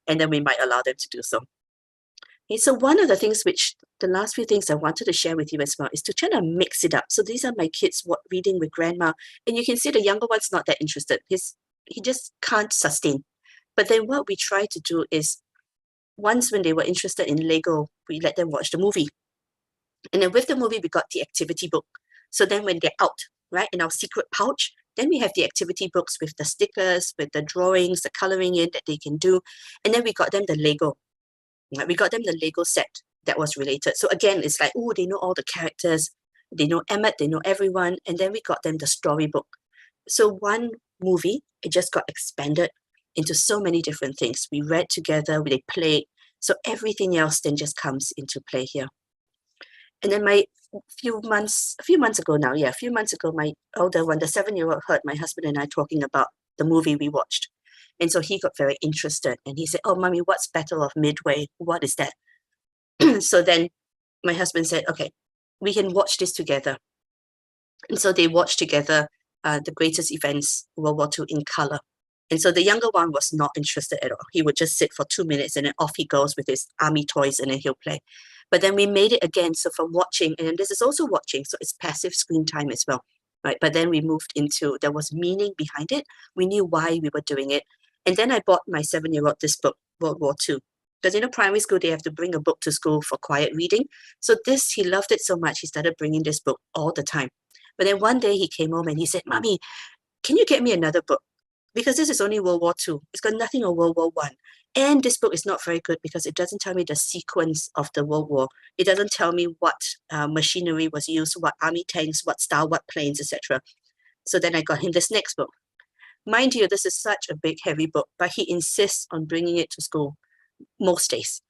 And then we might allow them to do so. Okay, so one of the things which, the last few things I wanted to share with you as well is to try to mix it up. So these are my kids reading with grandma. And you can see the younger one's not that interested. He just can't sustain. But then what we try to do is, once when they were interested in Lego, we let them watch the movie. And then with the movie, we got the activity book. So then when they're out, right, in our secret pouch, then we have the activity books with the stickers, with the drawings, the coloring in that they can do. And then we got them the Lego. Right? We got them the Lego set that was related. So again, it's like, oh, they know all the characters. They know Emmett, they know everyone. And then we got them the storybook. So one movie, it just got expanded into so many different things. We read together, they played. So everything else then just comes into play here. And then a few months ago, my older one, the 7-year-old, heard my husband and I talking about the movie we watched. And so he got very interested and he said, oh, mommy, what's Battle of Midway? What is that? So then my husband said, okay, we can watch this together. And so they watched together the greatest events, World War II, in color. And so the younger one was not interested at all. He would just sit for 2 minutes and then off he goes with his army toys and then he'll play. But then we made it again. So from watching, and this is also watching, so it's passive screen time as well, right? But then we moved into, there was meaning behind it. We knew why we were doing it. And then I bought my 7-year-old this book, World War II. Because primary school, they have to bring a book to school for quiet reading. So he loved it so much, he started bringing this book all the time. But then one day he came home and he said, Mommy, can you get me another book? Because this is only World War II. It's got nothing on World War I. And this book is not very good because it doesn't tell me the sequence of the World War. It doesn't tell me what machinery was used, what army tanks, what style, what planes, etc. So then I got him this next book. Mind you, this is such a big, heavy book, but he insists on bringing it to school most days.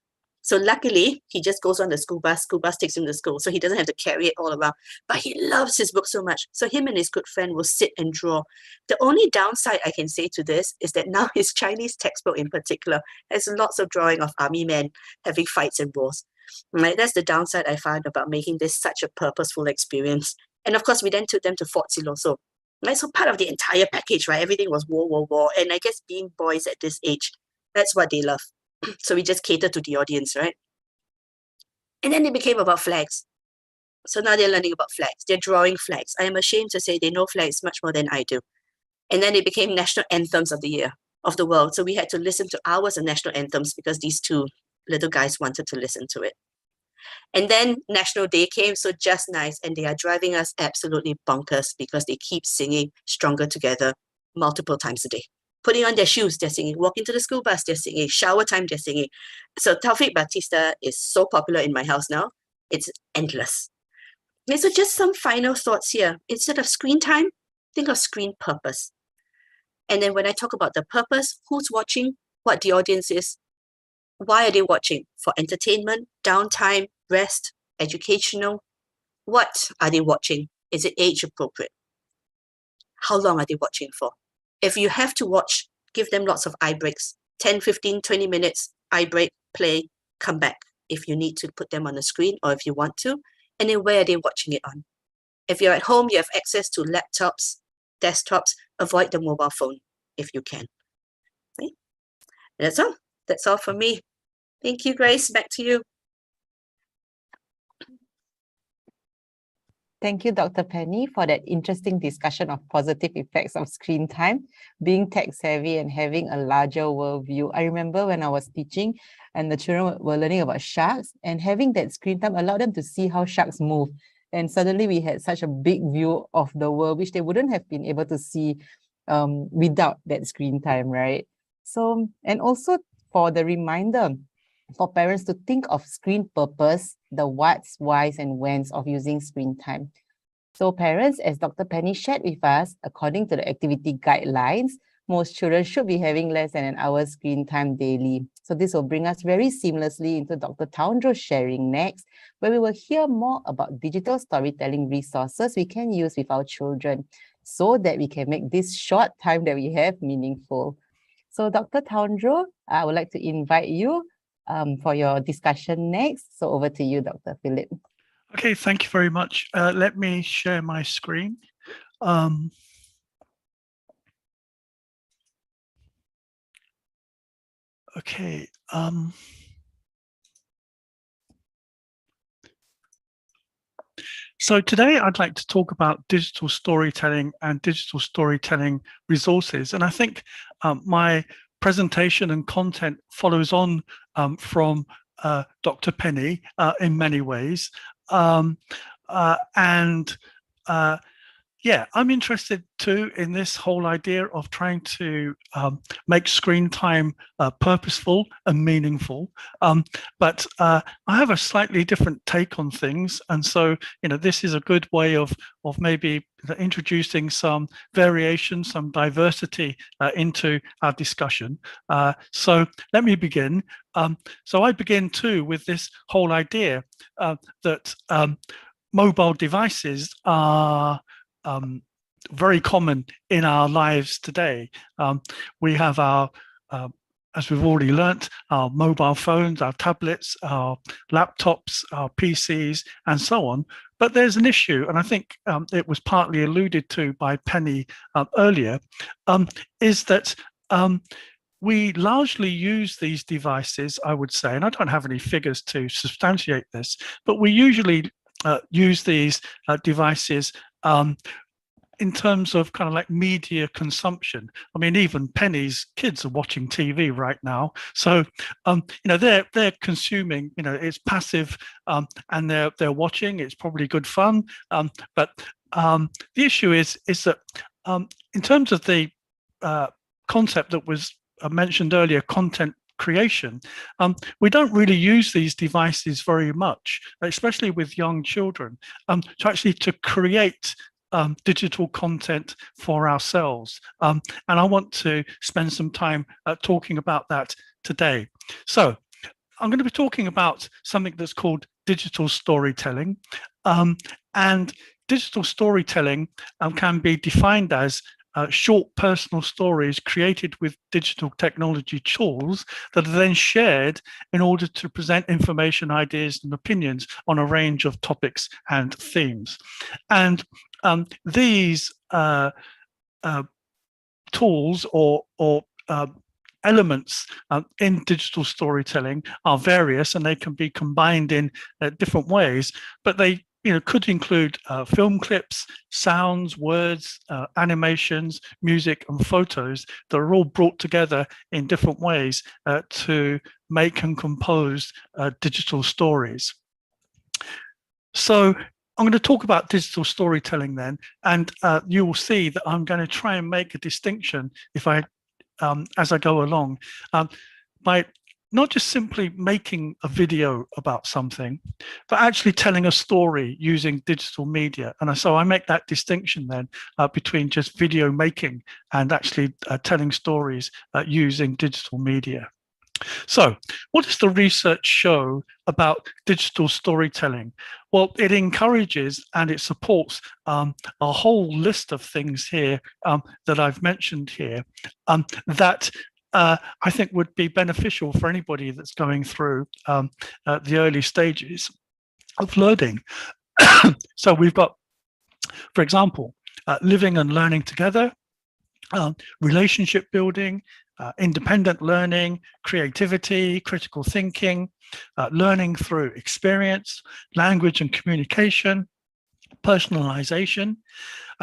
So luckily, he just goes on the school bus takes him to school, so he doesn't have to carry it all around. But he loves his book so much. So him and his good friend will sit and draw. The only downside I can say to this is that now his Chinese textbook in particular has lots of drawing of army men having fights and wars. Right? That's the downside I found about making this such a purposeful experience. And of course, we then took them to Fort Siloso. Right? So part of the entire package, right? Everything was war. And I guess being boys at this age, that's what they love. So we just cater to the audience, right? And then it became about flags. So now they're learning about flags. They're drawing flags. I am ashamed to say they know flags much more than I do. And then it became national anthems of the year, of the world. So we had to listen to hours of national anthems because these two little guys wanted to listen to it. And then National Day came, so just nice. And they are driving us absolutely bonkers because they keep singing Stronger Together multiple times a day. Putting on their shoes, they're singing. Walking to the school bus, they're singing. Shower time, they're singing. So Taufik Batista is so popular in my house now. It's endless. Okay, so just some final thoughts here. Instead of screen time, think of screen purpose. And then when I talk about the purpose, who's watching, what the audience is, why are they watching? For entertainment, downtime, rest, educational. What are they watching? Is it age appropriate? How long are they watching for? If you have to watch, give them lots of eye breaks. 10, 15, 20 minutes, eye break, play, come back. If you need to put them on the screen or if you want to. And then where are they watching it on? If you're at home, you have access to laptops, desktops, avoid the mobile phone if you can. Okay? That's all. That's all for me. Thank you, Grace. Back to you. Thank you, Dr. Penny, for that interesting discussion of positive effects of screen time, being tech savvy and having a larger worldview. I remember when I was teaching and the children were learning about sharks, and having that screen time allowed them to see how sharks move. And suddenly we had such a big view of the world, which they wouldn't have been able to see without that screen time, right? So, and also for the reminder, for parents to think of screen purpose, the what's, whys, and whens of using screen time. So parents, as Dr. Penny shared with us, according to the activity guidelines, most children should be having less than an hour screen time daily. So this will bring us very seamlessly into Dr. Taundro's sharing next, where we will hear more about digital storytelling resources we can use with our children so that we can make this short time that we have meaningful. So Dr. Taundro, I would like to invite you for your discussion next. So over to you, Dr. Philip. Okay, thank you very much. Let me share my screen. Okay. So today I'd like to talk about digital storytelling and digital storytelling resources. And I think my presentation and content follows on from Dr. Penny in many ways. Yeah, I'm interested too in this whole idea of trying to make screen time purposeful and meaningful. But I have a slightly different take on things, and so this is a good way of maybe introducing some variation, some diversity into our discussion. So let me begin. So I begin too with this whole idea that mobile devices are very common in our lives today. We have our, as we've already learnt, our mobile phones, our tablets, our laptops, our PCs, and so on. But there's an issue, and I think it was partly alluded to by Penny earlier, is that we largely use these devices, I would say, and I don't have any figures to substantiate this, but we usually use these devices in terms of kind of like media consumption. I mean, even Penny's kids are watching TV right now, so they're consuming. It's passive, and they're watching. It's probably good fun, but the issue is that in terms of the concept that was mentioned earlier, content creation, we don't really use these devices very much, especially with young children, to create digital content for ourselves. And I want to spend some time talking about that today. So I'm going to be talking about something that's called digital storytelling. And digital storytelling can be defined as short personal stories created with digital technology tools that are then shared in order to present information, ideas, and opinions on a range of topics and themes. And these tools or elements in digital storytelling are various, and they can be combined in different ways, but they could include film clips, sounds, words, animations, music, and photos that are all brought together in different ways to make and compose digital stories. So I'm going to talk about digital storytelling then, and you will see that I'm going to try and make a distinction as I go along by not just simply making a video about something, but actually telling a story using digital media. And so I make that distinction then between just video making and actually telling stories using digital media. So what does the research show about digital storytelling? Well, it encourages and it supports a whole list of things here that I've mentioned here that I think would be beneficial for anybody that's going through the early stages of learning. So we've got, for example, living and learning together, relationship building, independent learning, creativity, critical thinking, learning through experience, language and communication, personalization,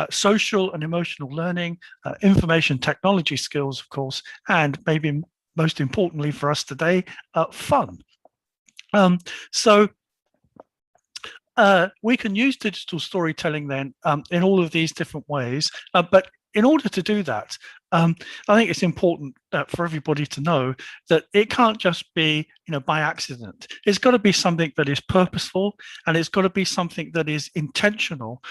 social and emotional learning, information technology skills, of course, and maybe most importantly for us today, fun. So we can use digital storytelling then in all of these different ways, but in order to do that, I think it's important for everybody to know that it can't just be, by accident. It's got to be something that is purposeful, and it's got to be something that is intentional.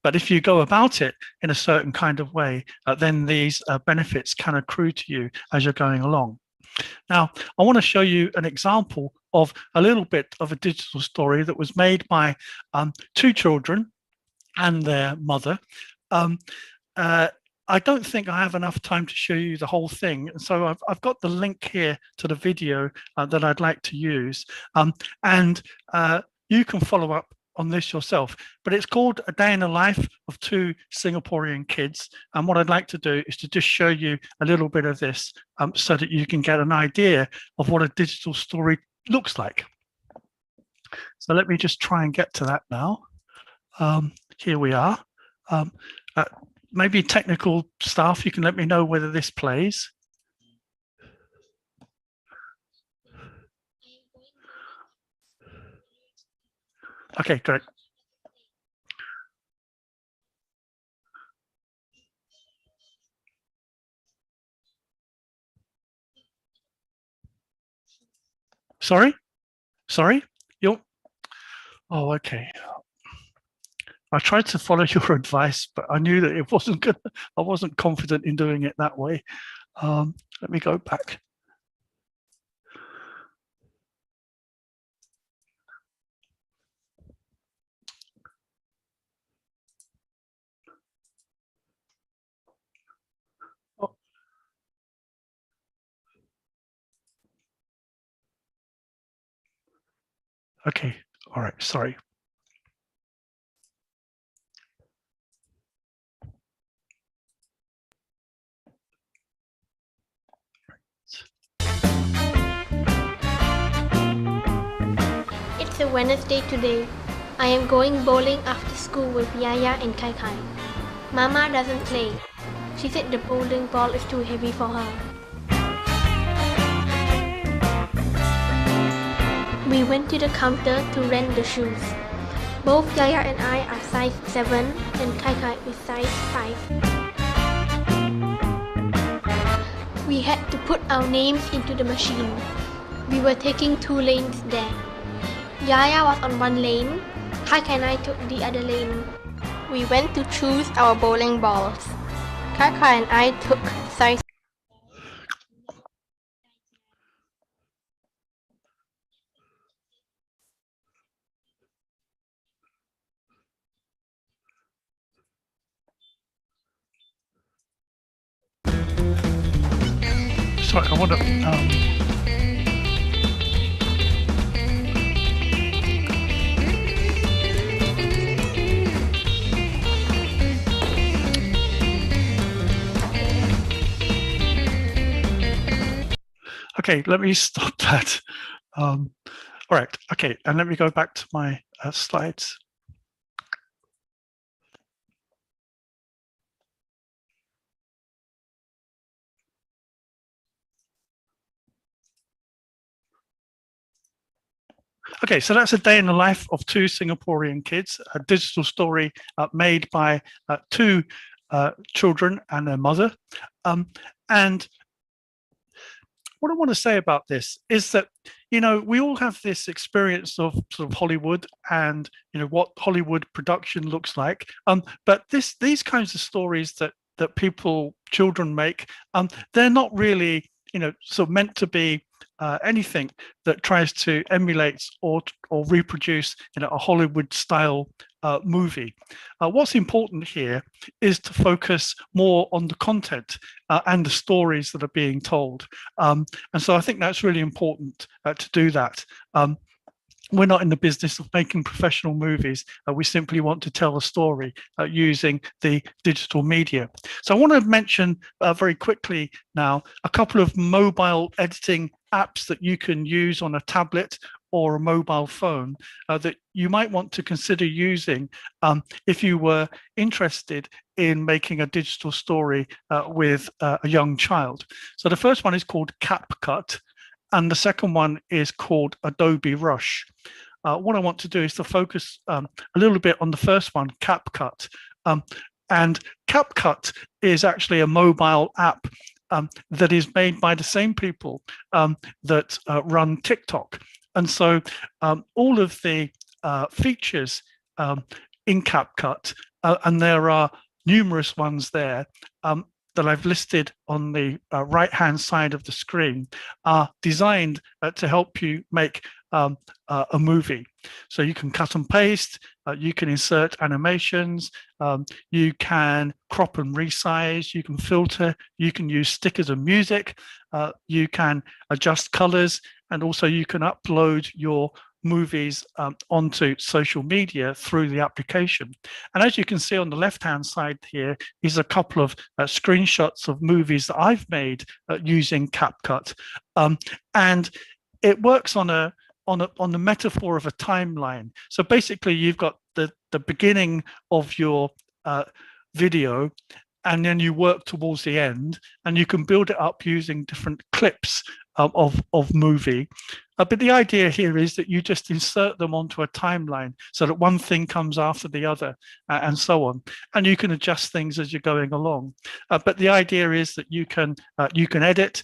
But if you go about it in a certain kind of way, then these benefits can accrue to you as you're going along. Now, I want to show you an example of a little bit of a digital story that was made by two children and their mother. I don't think I have enough time to show you the whole thing, and so I've got the link here to the video that I'd like to use, and you can follow up on this yourself, but it's called A Day in the Life of Two Singaporean Kids. And what I'd like to do is to just show you a little bit of this so that you can get an idea of what a digital story looks like. So let me just try and get to that now. Here we are. Maybe technical staff, you can let me know whether this plays. Okay, great. Sorry? You? Oh, okay. I tried to follow your advice, but I knew that it wasn't good. I wasn't confident in doing it that way. Let me go back. Okay, all right, sorry. It's a Wednesday today. I am going bowling after school with Yaya and Kai Kai. Mama doesn't play. She said the bowling ball is too heavy for her. We went to the counter to rent the shoes. Both Yaya and I are size 7 and Kai Kai is size 5. We had to put our names into the machine. We were taking 2 lanes there. Yaya was on one lane, Kai Kai and I took the other lane. We went to choose our bowling balls. Kai Kai and I took size. Sorry, I want to. Okay, let me stop that. All right, okay, and let me go back to my slides. Okay, so that's a day in the life of 2 Singaporean kids, a digital story made by 2 children and their mother. And what I want to say about this is that, you know, we all have this experience of sort of Hollywood and, you know, what Hollywood production looks like. But these kinds of stories that children make, they're not really, you know, sort of meant to be anything that tries to emulate or reproduce, you know, a Hollywood style movie. What's important here is to focus more on the content and the stories that are being told. And so I think that's really important to do that. We're not in the business of making professional movies. We simply want to tell a story using the digital media. So I want to mention very quickly now a couple of mobile editing apps that you can use on a tablet or a mobile phone that you might want to consider using if you were interested in making a digital story with a young child. So the first one is called CapCut, and the second one is called Adobe Rush. What I want to do is to focus a little bit on the first one, CapCut. And CapCut is actually a mobile app that is made by the same people that run TikTok. And so all of the features in CapCut, and there are numerous ones there that I've listed on the right-hand side of the screen, are designed to help you make a movie. So you can cut and paste, you can insert animations, you can crop and resize, you can filter, you can use stickers and music, you can adjust colors, and also you can upload your movies onto social media through the application. And as you can see on the left-hand side here is a couple of screenshots of movies that I've made using CapCut. And it works on the metaphor of a timeline. So basically you've got the beginning of your video, and then you work towards the end, and you can build it up using different clips of movie. But the idea here is that you just insert them onto a timeline so that one thing comes after the other and so on. And you can adjust things as you're going along. But the idea is that you can edit,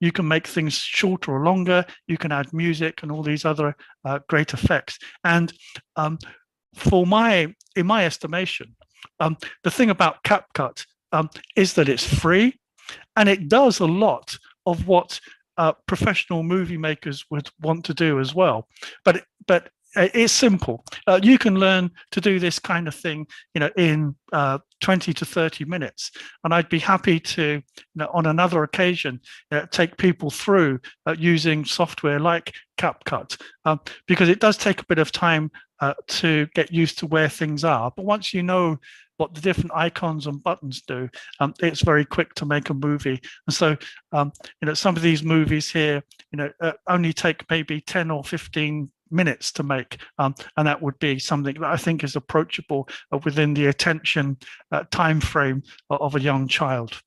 you can make things shorter or longer, you can add music and all these other great effects. And in my estimation, the thing about CapCut is that it's free, and it does a lot of what professional movie makers would want to do as well. But it's simple. You can learn to do this kind of thing, in 20 to 30 minutes. And I'd be happy to, on another occasion, take people through using software like CapCut, because it does take a bit of time to get used to where things are. But once you know what the different icons and buttons do, it's very quick to make a movie. And so, some of these movies here, only take maybe 10 or 15 minutes to make, and that would be something that I think is approachable within the attention time frame of a young child.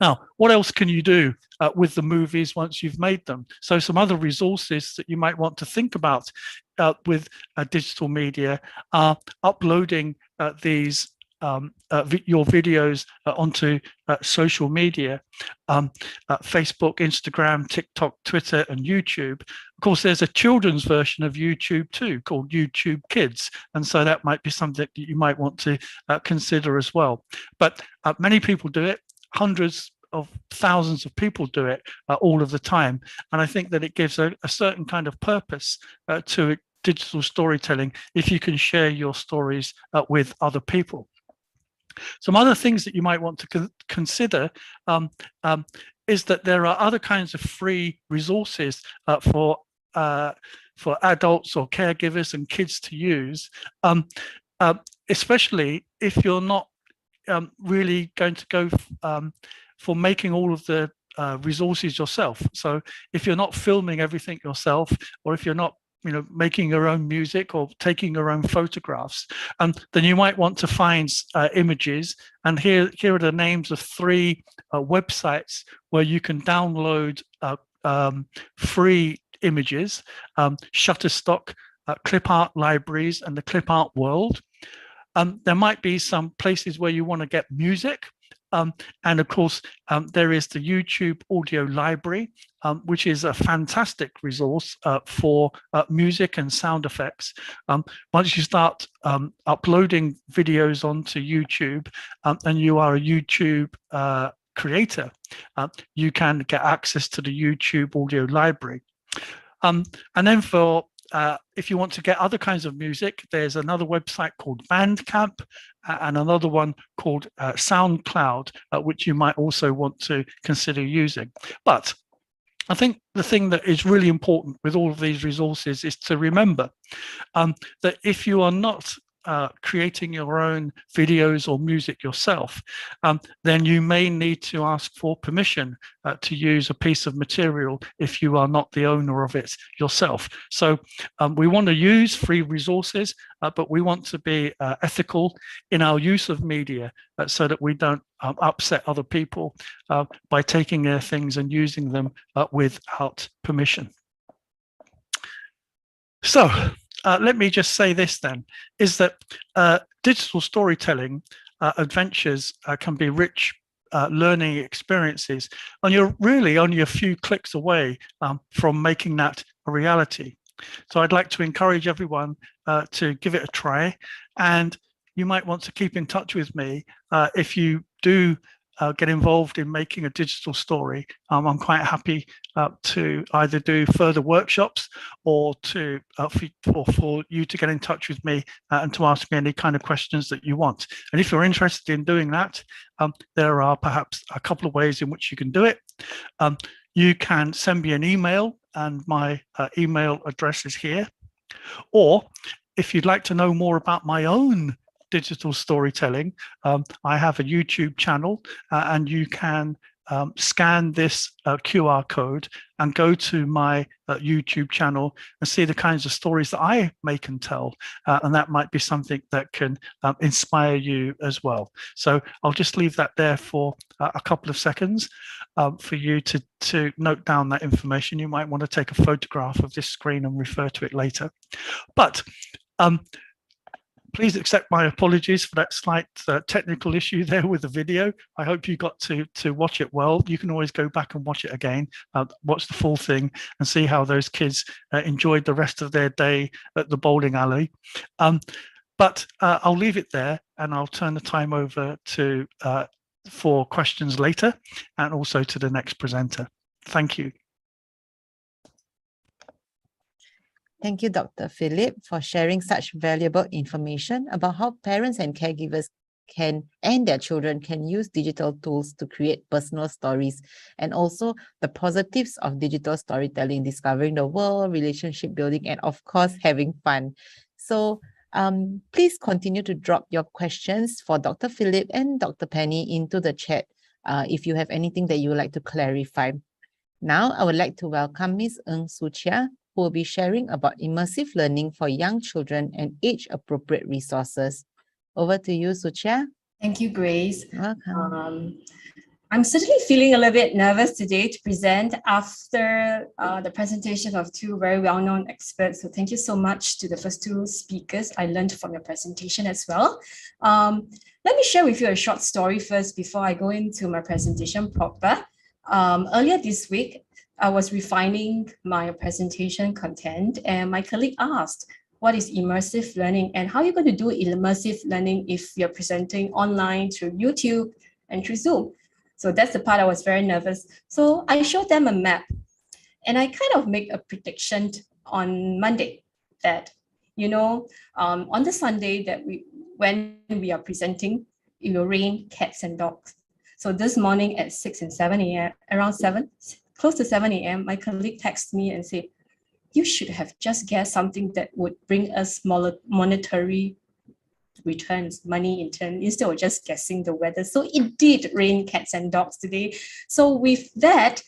Now, what else can you do with the movies once you've made them? So some other resources that you might want to think about with digital media are uploading these your videos onto social media, Facebook, Instagram, TikTok, Twitter, and YouTube. Of course, there's a children's version of YouTube too, called YouTube Kids, and so that might be something that you might want to consider as well. But many people do it. Hundreds of thousands of people do it all of the time, and I think that it gives a certain kind of purpose to digital storytelling if you can share your stories with other people. Some other things that you might want to consider is that there are other kinds of free resources for adults or caregivers and kids to use, especially if you're not really going to go for making all of the resources yourself. So if you're not filming everything yourself, or if you're not making your own music or taking your own photographs, then you might want to find images. And here are the names of 3 websites where you can download free images: Shutterstock, Clip Art Libraries, and the Clip Art World. There might be some places where you want to get music. And of course, there is the YouTube Audio Library, which is a fantastic resource for music and sound effects. Once you start uploading videos onto YouTube, and you are a YouTube creator, you can get access to the YouTube Audio Library. And then for if you want to get other kinds of music, there's another website called Bandcamp and another one called SoundCloud, which you might also want to consider using. But I think the thing that is really important with all of these resources is to remember that if you are not creating your own videos or music yourself, then you may need to ask for permission to use a piece of material if you are not the owner of it yourself. So we want to use free resources, but we want to be ethical in our use of media so that we don't upset other people by taking their things and using them without permission. So let me just say this then, is that digital storytelling adventures can be rich learning experiences, and you're really only a few clicks away from making that a reality. So I'd like to encourage everyone to give it a try, and you might want to keep in touch with me if you do get involved in making a digital story. I'm quite happy to either do further workshops or to for you to get in touch with me and to ask me any kind of questions that you want. And if you're interested in doing that, there are perhaps a couple of ways in which you can do it. you can send me an email, and my email address is here. Or if you'd like to know more about my own digital storytelling, I have a YouTube channel, and you can scan this QR code and go to my YouTube channel and see the kinds of stories that I make and tell. And that might be something that can inspire you as well. So I'll just leave that there for a couple of seconds for you to note down that information. You might want to take a photograph of this screen and refer to it later. But please accept my apologies for that slight technical issue there with the video. I hope you got to watch it well. You can always go back and watch it again, watch the full thing and see how those kids enjoyed the rest of their day at the bowling alley. But I'll leave it there, and I'll turn the time over to for questions later, and also to the next presenter. Thank you. Thank you, Dr. Philip, for sharing such valuable information about how parents and caregivers and their children can use digital tools to create personal stories, and also the positives of digital storytelling, discovering the world, relationship building, and of course, having fun. So please continue to drop your questions for Dr. Philip and Dr. Penny into the chat if you have anything that you would like to clarify. Now, I would like to welcome Ms. Ng Su Chia, who will be sharing about immersive learning for young children and age-appropriate resources. Over to you, Su Chia. Thank you, Grace. Welcome. I'm certainly feeling a little bit nervous today to present after the presentation of two very well-known experts. So thank you so much to the first two speakers. I learned from your presentation as well. Let me share with you a short story first before I go into my presentation proper. Earlier this week, I was refining my presentation content, and my colleague asked, what is immersive learning and how are you going to do immersive learning if you're presenting online through YouTube and through Zoom? So that's the part I was very nervous. So I showed them a map, and I kind of make a prediction on Monday that, on the Sunday that when we are presenting, it will rain cats and dogs. So this morning at 6 and 7 a.m., around 7, close to 7 a.m., my colleague texted me and said, you should have just guessed something that would bring us monetary returns, money in turn, instead of just guessing the weather. So it did rain cats and dogs today. So with that,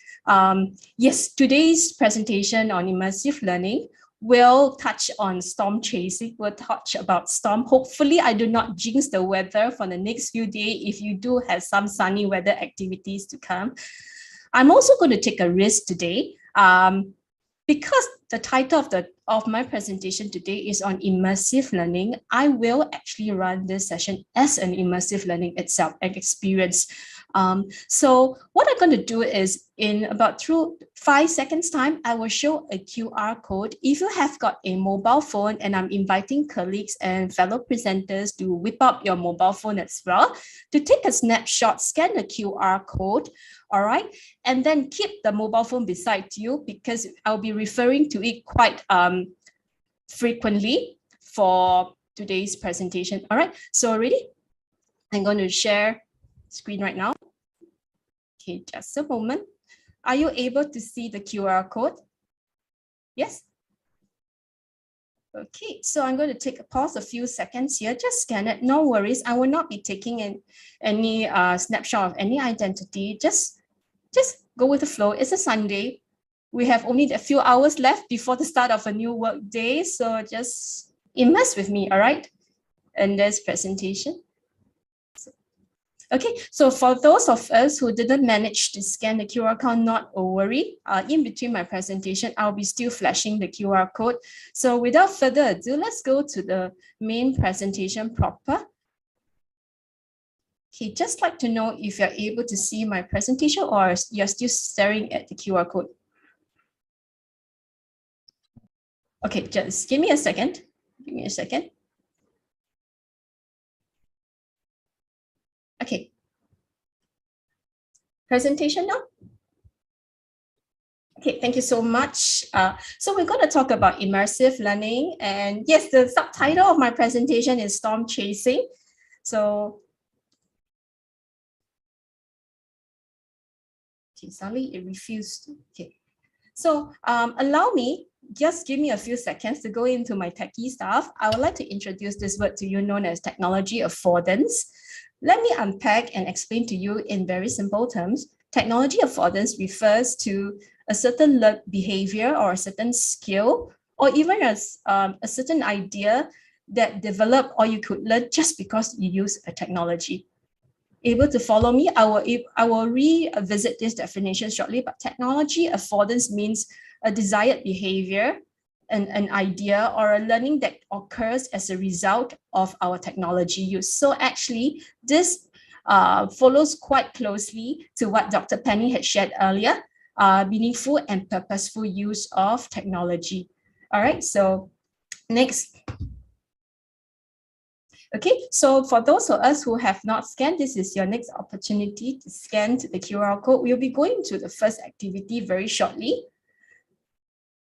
yes, today's presentation on immersive learning will touch on storm chasing, will touch about storm. Hopefully, I do not jinx the weather for the next few days if you do have some sunny weather activities to come. I'm also going to take a risk today because the title of my presentation today is on immersive learning. I will actually run this session as an immersive learning itself, an experience. So what I'm going to do is in about 5 seconds time, I will show a QR code. If you have got a mobile phone, and I'm inviting colleagues and fellow presenters to whip up your mobile phone as well, to take a snapshot, scan the QR code, all right? And then keep the mobile phone beside you because I'll be referring to it quite frequently for today's presentation, all right? So ready? I'm going to share screen right now. Okay, just a moment. Are you able to see the QR code? Yes? Okay, so I'm going to take a pause a few seconds here. Just scan it. No worries. I will not be taking any snapshot of any identity. Just go with the flow. It's a Sunday. We have only a few hours left before the start of a new work day. So just immerse with me, all right? In this presentation. Okay, so for those of us who didn't manage to scan the QR code, not a worry. In between my presentation, I'll be still flashing the QR code. So without further ado, let's go to the main presentation proper. Okay, just like to know if you're able to see my presentation or you're still staring at the QR code. Okay, just give me a second. Give me a second. Okay. Presentation now? Okay, thank you so much. So we're going to talk about immersive learning. And yes, the subtitle of my presentation is Storm Chasing. So Okay, suddenly it refused. Okay, so allow me, just give me a few seconds to go into my techie stuff. I would like to introduce this word to you known as technology affordance. Let me unpack and explain to you in very simple terms. Technology affordance refers to a certain learned behavior or a certain skill, or even as a certain idea that develop or you could learn just because you use a technology. Able to follow me? I will revisit this definition shortly, but technology affordance means a desired behavior, an idea, or a learning that occurs as a result of our technology use. So actually, this follows quite closely to what Dr. Penny had shared earlier, meaningful and purposeful use of technology. All right, so next. Okay, so for those of us who have not scanned, this is your next opportunity to scan the QR code. We'll be going to the first activity very shortly.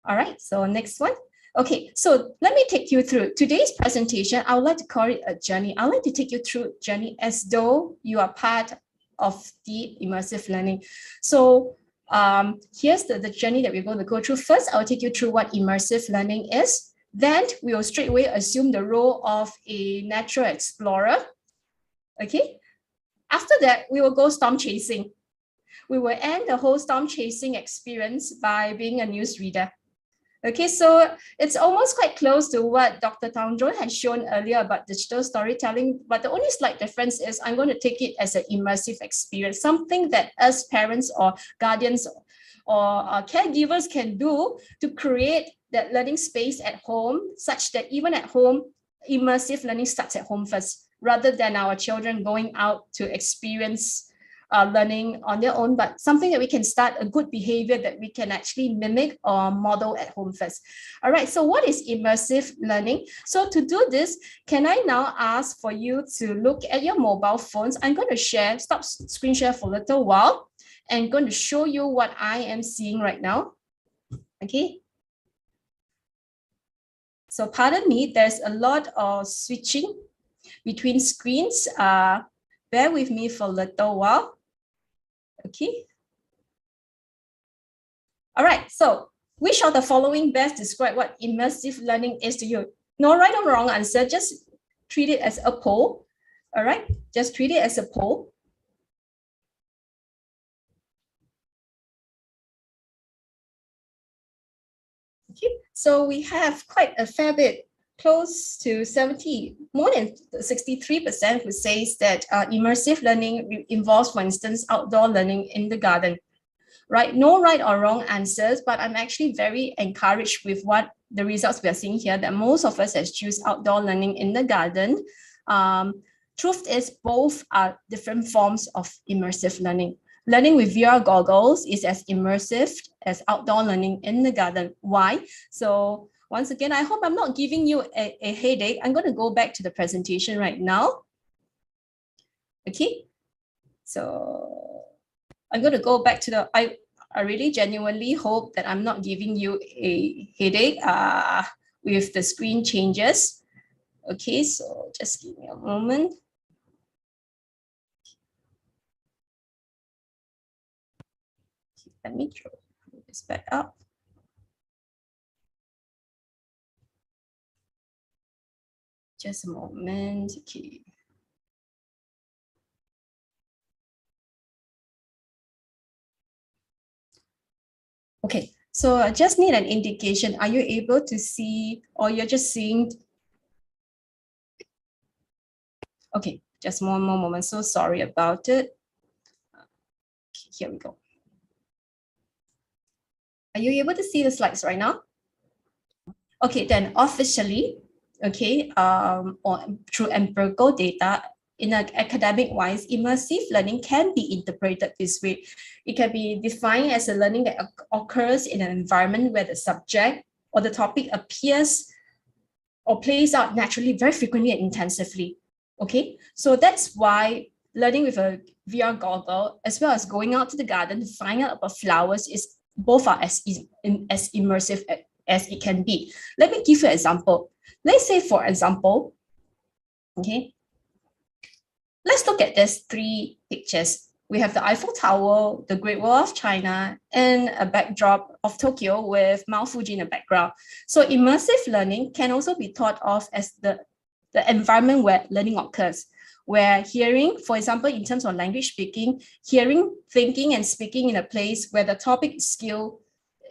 All right, so next one. Okay, so let me take you through today's presentation. I would like to call it a journey. I'd like to take you through a journey as though you are part of the immersive learning. So here's the journey that we're going to go through. First, I'll take you through what immersive learning is. Then we will straight away assume the role of a natural explorer. Okay. After that, we will go storm chasing. We will end the whole storm chasing experience by being a newsreader. Okay, so it's almost quite close to what Dr. Tangjon had shown earlier about digital storytelling, but the only slight difference is I'm going to take it as an immersive experience, something that us parents or guardians or caregivers can do to create that learning space at home, such that even at home, immersive learning starts at home first, rather than our children going out to experience learning on their own, but something that we can start, a good behavior that we can actually mimic or model at home first. All right, so what is immersive learning? So to do this, can I now ask for you to look at your mobile phones? I'm going to stop screen share for a little while, and going to show you what I am seeing right now. Okay. So pardon me, there's a lot of switching between screens. Bear with me for a little while. Okay. All right, so which of the following best describe what immersive learning is to you? No right or wrong answer, just treat it as a poll. All right, just treat it as a poll. Okay, so we have quite a fair bit, close to 70, more than 63% who says that immersive learning involves, for instance, outdoor learning in the garden, right? No right or wrong answers, but I'm actually very encouraged with what the results we are seeing here, that most of us has choose outdoor learning in the garden. Truth is both are different forms of immersive learning. Learning with VR goggles is as immersive as outdoor learning in the garden. Why? So once again, I hope I'm not giving you a headache. I'm going to go back to the presentation right now. Okay, so I'm going to go back to the, I really genuinely hope that I'm not giving you a headache with the screen changes. Okay, so just give me a moment. Let me throw this back up. Just a moment. Okay. Okay, so I just need an indication. Are you able to see, or you're just seeing? Okay, just one more moment. So sorry about it. Here we go. Are you able to see the slides right now? Okay, then officially, okay, or through empirical data, in an academic wise, immersive learning can be interpreted this way. It can be defined as a learning that occurs in an environment where the subject or the topic appears or plays out naturally, very frequently and intensively. Okay, so that's why learning with a VR goggle, as well as going out to the garden to find out about flowers, is both are as immersive as it can be. Let me give you an example. Let's say, for example, okay, let's look at these three pictures. We have the Eiffel Tower, the Great Wall of China, and a backdrop of Tokyo with Mount Fuji in the background. So immersive learning can also be thought of as the environment where learning occurs, where hearing, for example, in terms of language speaking, hearing, thinking, and speaking in a place where the topic skill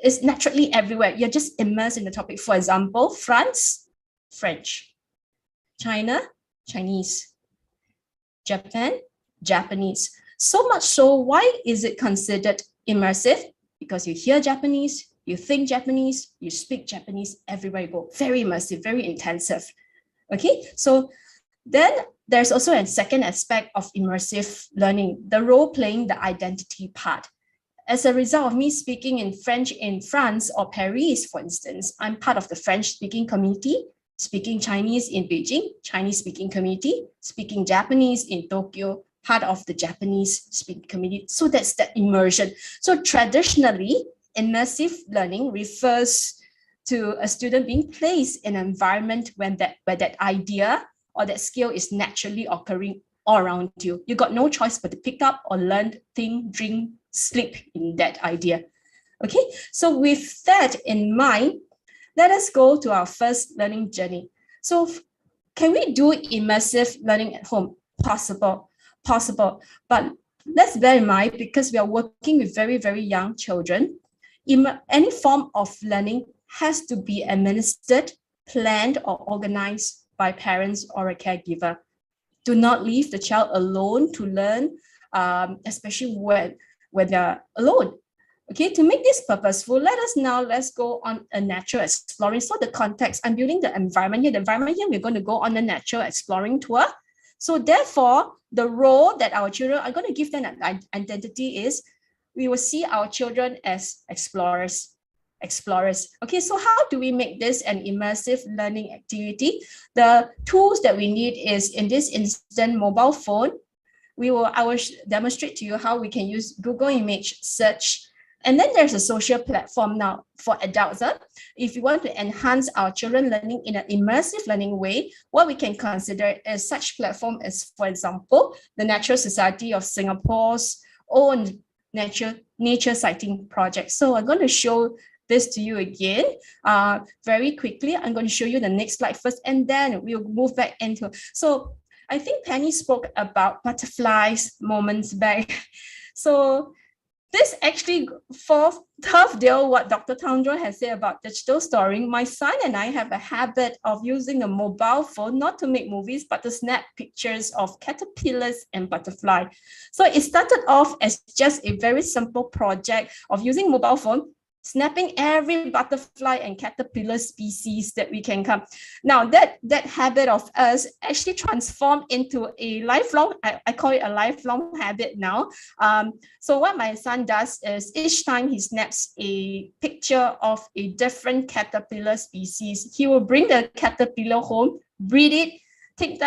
is naturally everywhere. You're just immersed in the topic. For example, France, French, China, Chinese, Japan, Japanese. So much so, why is it considered immersive? Because you hear Japanese, you think Japanese, you speak Japanese everywhere you go. Very immersive, very intensive. Okay, so then there's also a second aspect of immersive learning, the role-playing, the identity part. As a result of me speaking in French in France or Paris, for instance, I'm part of the French-speaking community, speaking Chinese in Beijing, Chinese-speaking community, speaking Japanese in Tokyo, part of the Japanese-speaking community. So that's that immersion. So traditionally, immersive learning refers to a student being placed in an environment where that idea or that skill is naturally occurring all around you. You got no choice but to pick up or learn, think, drink, sleep in that idea. Okay, so with that in mind, let us go to our first learning journey. So can we do immersive learning at home? Possible, but let's bear in mind, because we are working with very, very young children, any form of learning has to be administered, planned, or organized by parents or a caregiver. Do not leave the child alone to learn, especially when they're alone. Okay, to make this purposeful, let's go on a natural exploring. So the context, I'm building the environment here. The environment here, we're going to go on a natural exploring tour. So therefore, the role that our children are going to give them an identity is, we will see our children as explorers. Okay, so how do we make this an immersive learning activity? The tools that we need is, in this instant, mobile phone. I will demonstrate to you how we can use Google image search. And then there's a social platform now for adults. If you want to enhance our children learning in an immersive learning way, what we can consider as such platform is, for example, the Natural Society of Singapore's own nature sighting project. So I'm going to show this to you again very quickly. I'm going to show you the next slide first, and then we'll move back into. So I think Penny spoke about butterflies moments back. So this actually for Turfdale, what Dr. Towndra has said about digital storying. My son and I have a habit of using a mobile phone, not to make movies, but to snap pictures of caterpillars and butterfly. So it started off as just a very simple project of using mobile phone, snapping every butterfly and caterpillar species that we can come. Now that habit of us actually transformed into a lifelong, I call it a lifelong habit now. So what my son does is, each time he snaps a picture of a different caterpillar species, he will bring the caterpillar home, breed it, take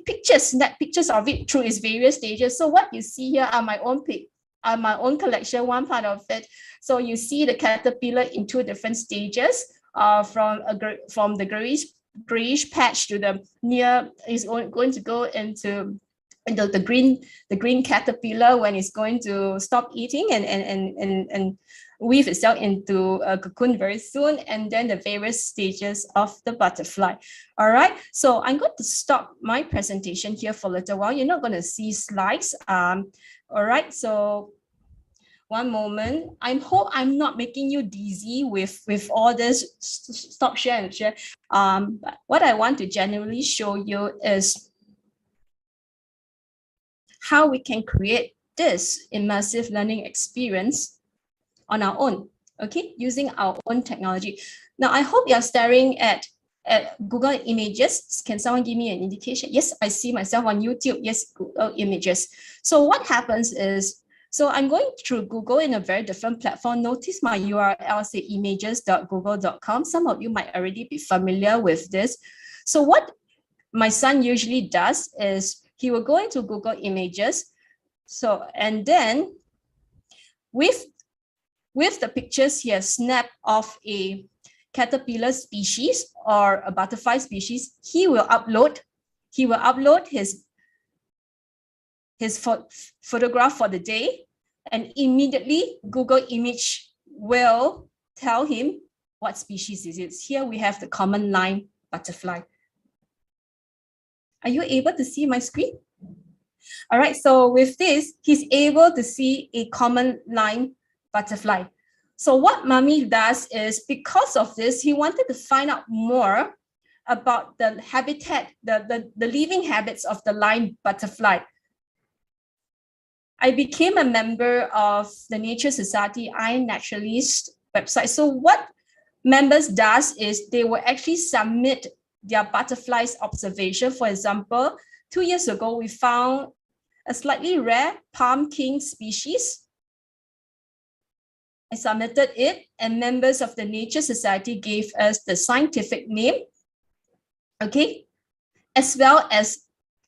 pictures, snap pictures of it through its various stages. So what you see here are my own collection, one part of it. So you see the caterpillar in two different stages, from the grayish patch to the near, is going to go into the green caterpillar when it's going to stop eating and weave itself into a cocoon very soon, and then the various stages of the butterfly. All right, so I'm going to stop my presentation here for a little while. You're not going to see slides. All right, so one moment. I hope I'm not making you dizzy with all this. Stop, share, and share. But what I want to generally show you is how we can create this immersive learning experience on our own, okay, using our own technology. Now, I hope you're staring at Google Images. Can someone give me an indication? Yes, I see myself on YouTube. Yes, Google Images. So what happens is, so I'm going through Google in a very different platform. Notice my URL, say images.google.com. Some of you might already be familiar with this. So what my son usually does is, he will go into Google Images. So, and then with the pictures here, snap of a caterpillar species or a butterfly species, he will upload his his photograph for the day, and immediately Google image will tell him what species is it. Here we have the common line butterfly. Are you able to see my screen? All right, so with this, he's able to see a common line butterfly. So what Mommy does is, because of this, he wanted to find out more about the habitat, the living habits of the line butterfly. I became a member of the Nature Society iNaturalist website. So what members does is they will actually submit their butterflies observation. For example, 2 years ago, we found a slightly rare palm king species. I submitted it, and members of the Nature Society gave us the scientific name, okay, as well as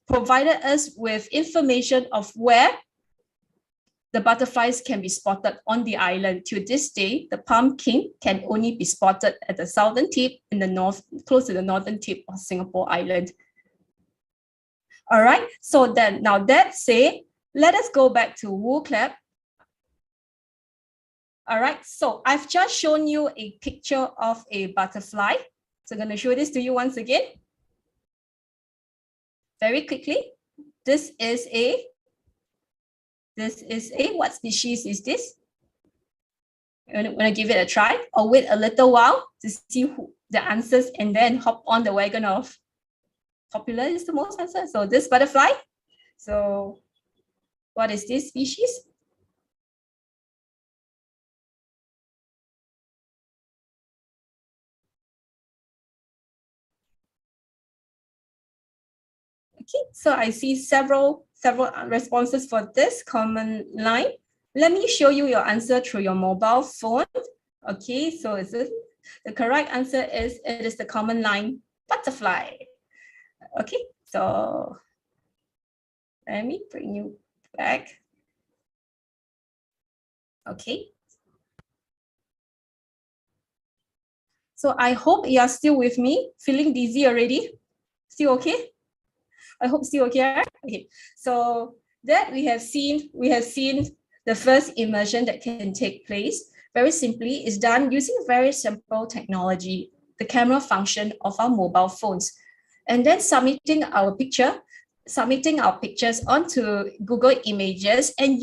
provided us with information of where the butterflies can be spotted on the island. To this day, the palm king can only be spotted at the southern tip in the north, close to the northern tip of Singapore Island. All right, so then now that said, let us go back to WooClap. All right, so I've just shown you a picture of a butterfly. So I'm going to show this to you once again. Very quickly, this is a, what species is this? I'm going to give it a try, or wait a little while to see the answers and then hop on the wagon of popular is the most answer. So this butterfly, so what is this species? Okay, so I see several responses for this common line. Let me show you your answer through your mobile phone. Okay, so the correct answer is, it is the common line butterfly. Okay, so let me bring you back. Okay. So I hope you are still with me, feeling dizzy already. Still okay? I hope still okay. Okay, so that we have seen the first immersion that can take place. Very simply, is done using very simple technology, the camera function of our mobile phones, and then submitting our pictures onto Google Images, and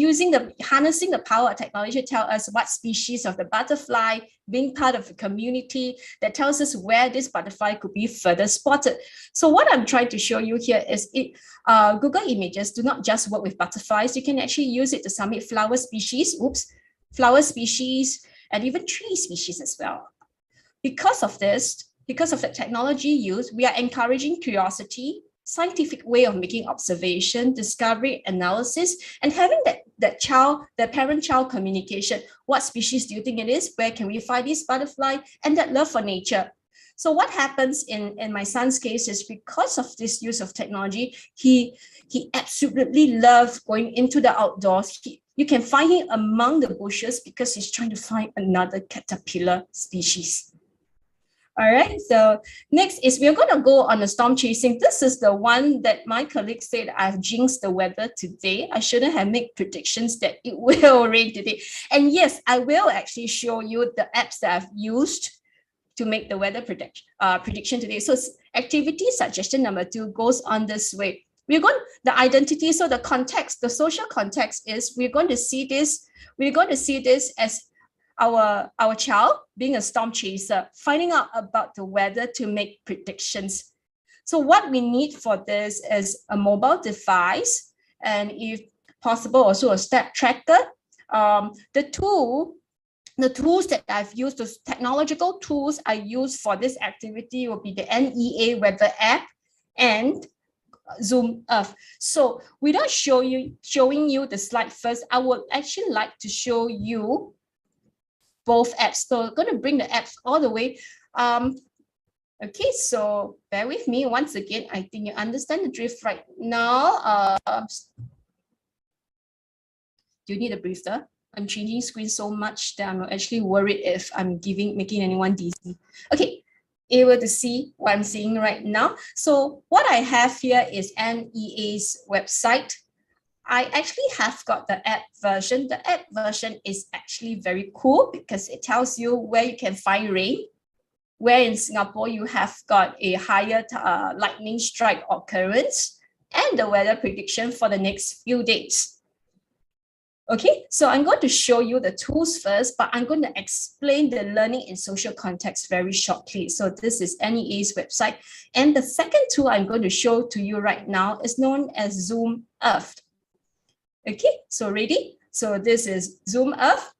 harnessing the power of technology to tell us what species of the butterfly, being part of a community that tells us where this butterfly could be further spotted. So what I'm trying to show you here is Google Images do not just work with butterflies. You can actually use it to submit flower species, and even tree species as well. Because of this, because of the technology used, we are encouraging curiosity, scientific way of making observation, discovery, analysis, and having that parent-child communication. What species do you think it is? Where can we find this butterfly? And that love for nature. So what happens in my son's case is, because of this use of technology, he absolutely loves going into the outdoors. You can find him among the bushes because he's trying to find another caterpillar species. All right, so next is we're going to go on a storm chasing. This is the one that my colleague said I've jinxed the weather today. I shouldn't have made predictions that it will rain today. And yes, I will actually show you the apps that I've used to make the weather prediction today. So activity suggestion number 2 goes on this way. We're going the identity, so the context, the social context is we're going to see this as our child being a storm chaser, finding out about the weather to make predictions. So what we need for this is a mobile device, and if possible, also a step tracker. The tools that I've used, those technological tools I use for this activity will be the NEA weather app and Zoom Earth. So without showing you the slide first, I would actually like to show you both apps. So I'm going to bring the apps all the way. Okay, so bear with me once again. I think you understand the drift right now. Do you need a breather? I'm changing screen so much that I'm actually worried if I'm making anyone dizzy. Okay, able to see what I'm seeing right now. So what I have here is NEA's website. I actually have got the app version. The app version is actually very cool because it tells you where you can find rain, where in Singapore you have got a higher lightning strike occurrence, and the weather prediction for the next few days. Okay, so I'm going to show you the tools first, but I'm going to explain the learning in social context very shortly. So this is NEA's website. And the second tool I'm going to show to you right now is known as Zoom Earth. Okay, so ready? So this is Zoom Earth.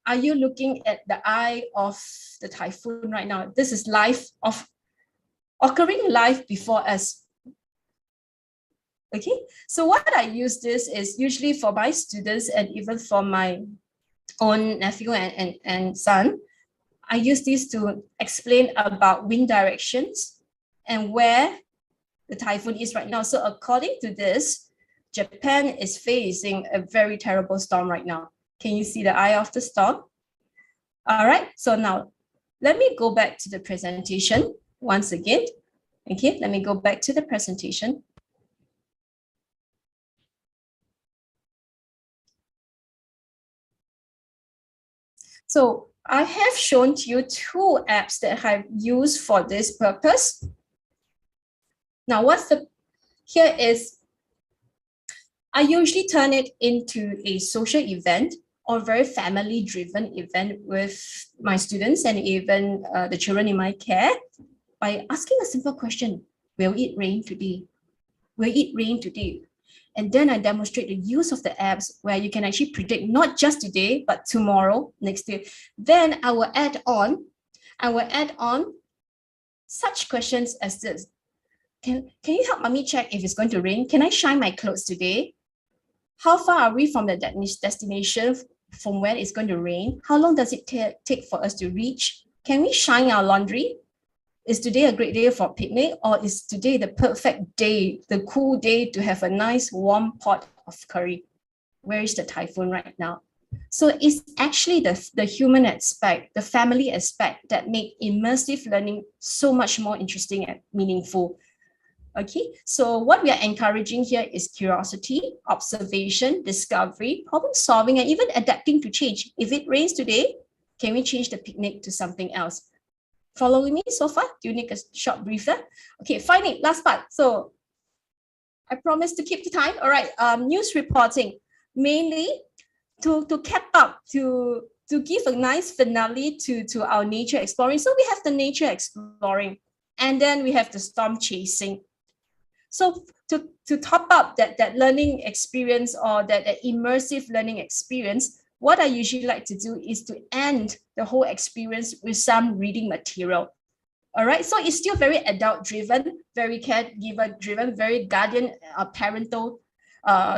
Are you looking at the eye of the typhoon right now? This is occurring live before us. Okay, so what I use this is usually for my students and even for my own nephew and son. I use this to explain about wind directions and where the typhoon is right now. So according to this, Japan is facing a very terrible storm right now. Can you see the eye of the storm? All right, so now let me go back to the presentation once again. Okay, let me go back to the presentation. So I have shown to you two apps that I've used for this purpose. Now, here is, I usually turn it into a social event or very family-driven event with my students and even the children in my care by asking a simple question: will it rain today? Will it rain today? And then I demonstrate the use of the apps where you can actually predict not just today, but tomorrow, next day. Then I will add on such questions as this. Can you help mommy check if it's going to rain? Can I shine my clothes today? How far are we from the destination from where it's going to rain? How long does it take for us to reach? Can we shine our laundry? Is today a great day for a picnic, or is today the perfect day, the cool day to have a nice warm pot of curry? Where is the typhoon right now? So it's actually the human aspect, the family aspect that make immersive learning so much more interesting and meaningful. Okay, so what we are encouraging here is curiosity, observation, discovery, problem solving, and even adapting to change. If it rains today, can we change the picnic to something else? Following me so far? Do you need a short briefer? Okay, finally, last part. So I promise to keep the time. All right, news reporting, mainly to cap up, to give a nice finale to our nature exploring. So we have the nature exploring, and then we have the storm chasing. So to top up that learning experience or that immersive learning experience, what I usually like to do is to end the whole experience with some reading material. All right, so it's still very adult driven, very caregiver driven, very guardian parental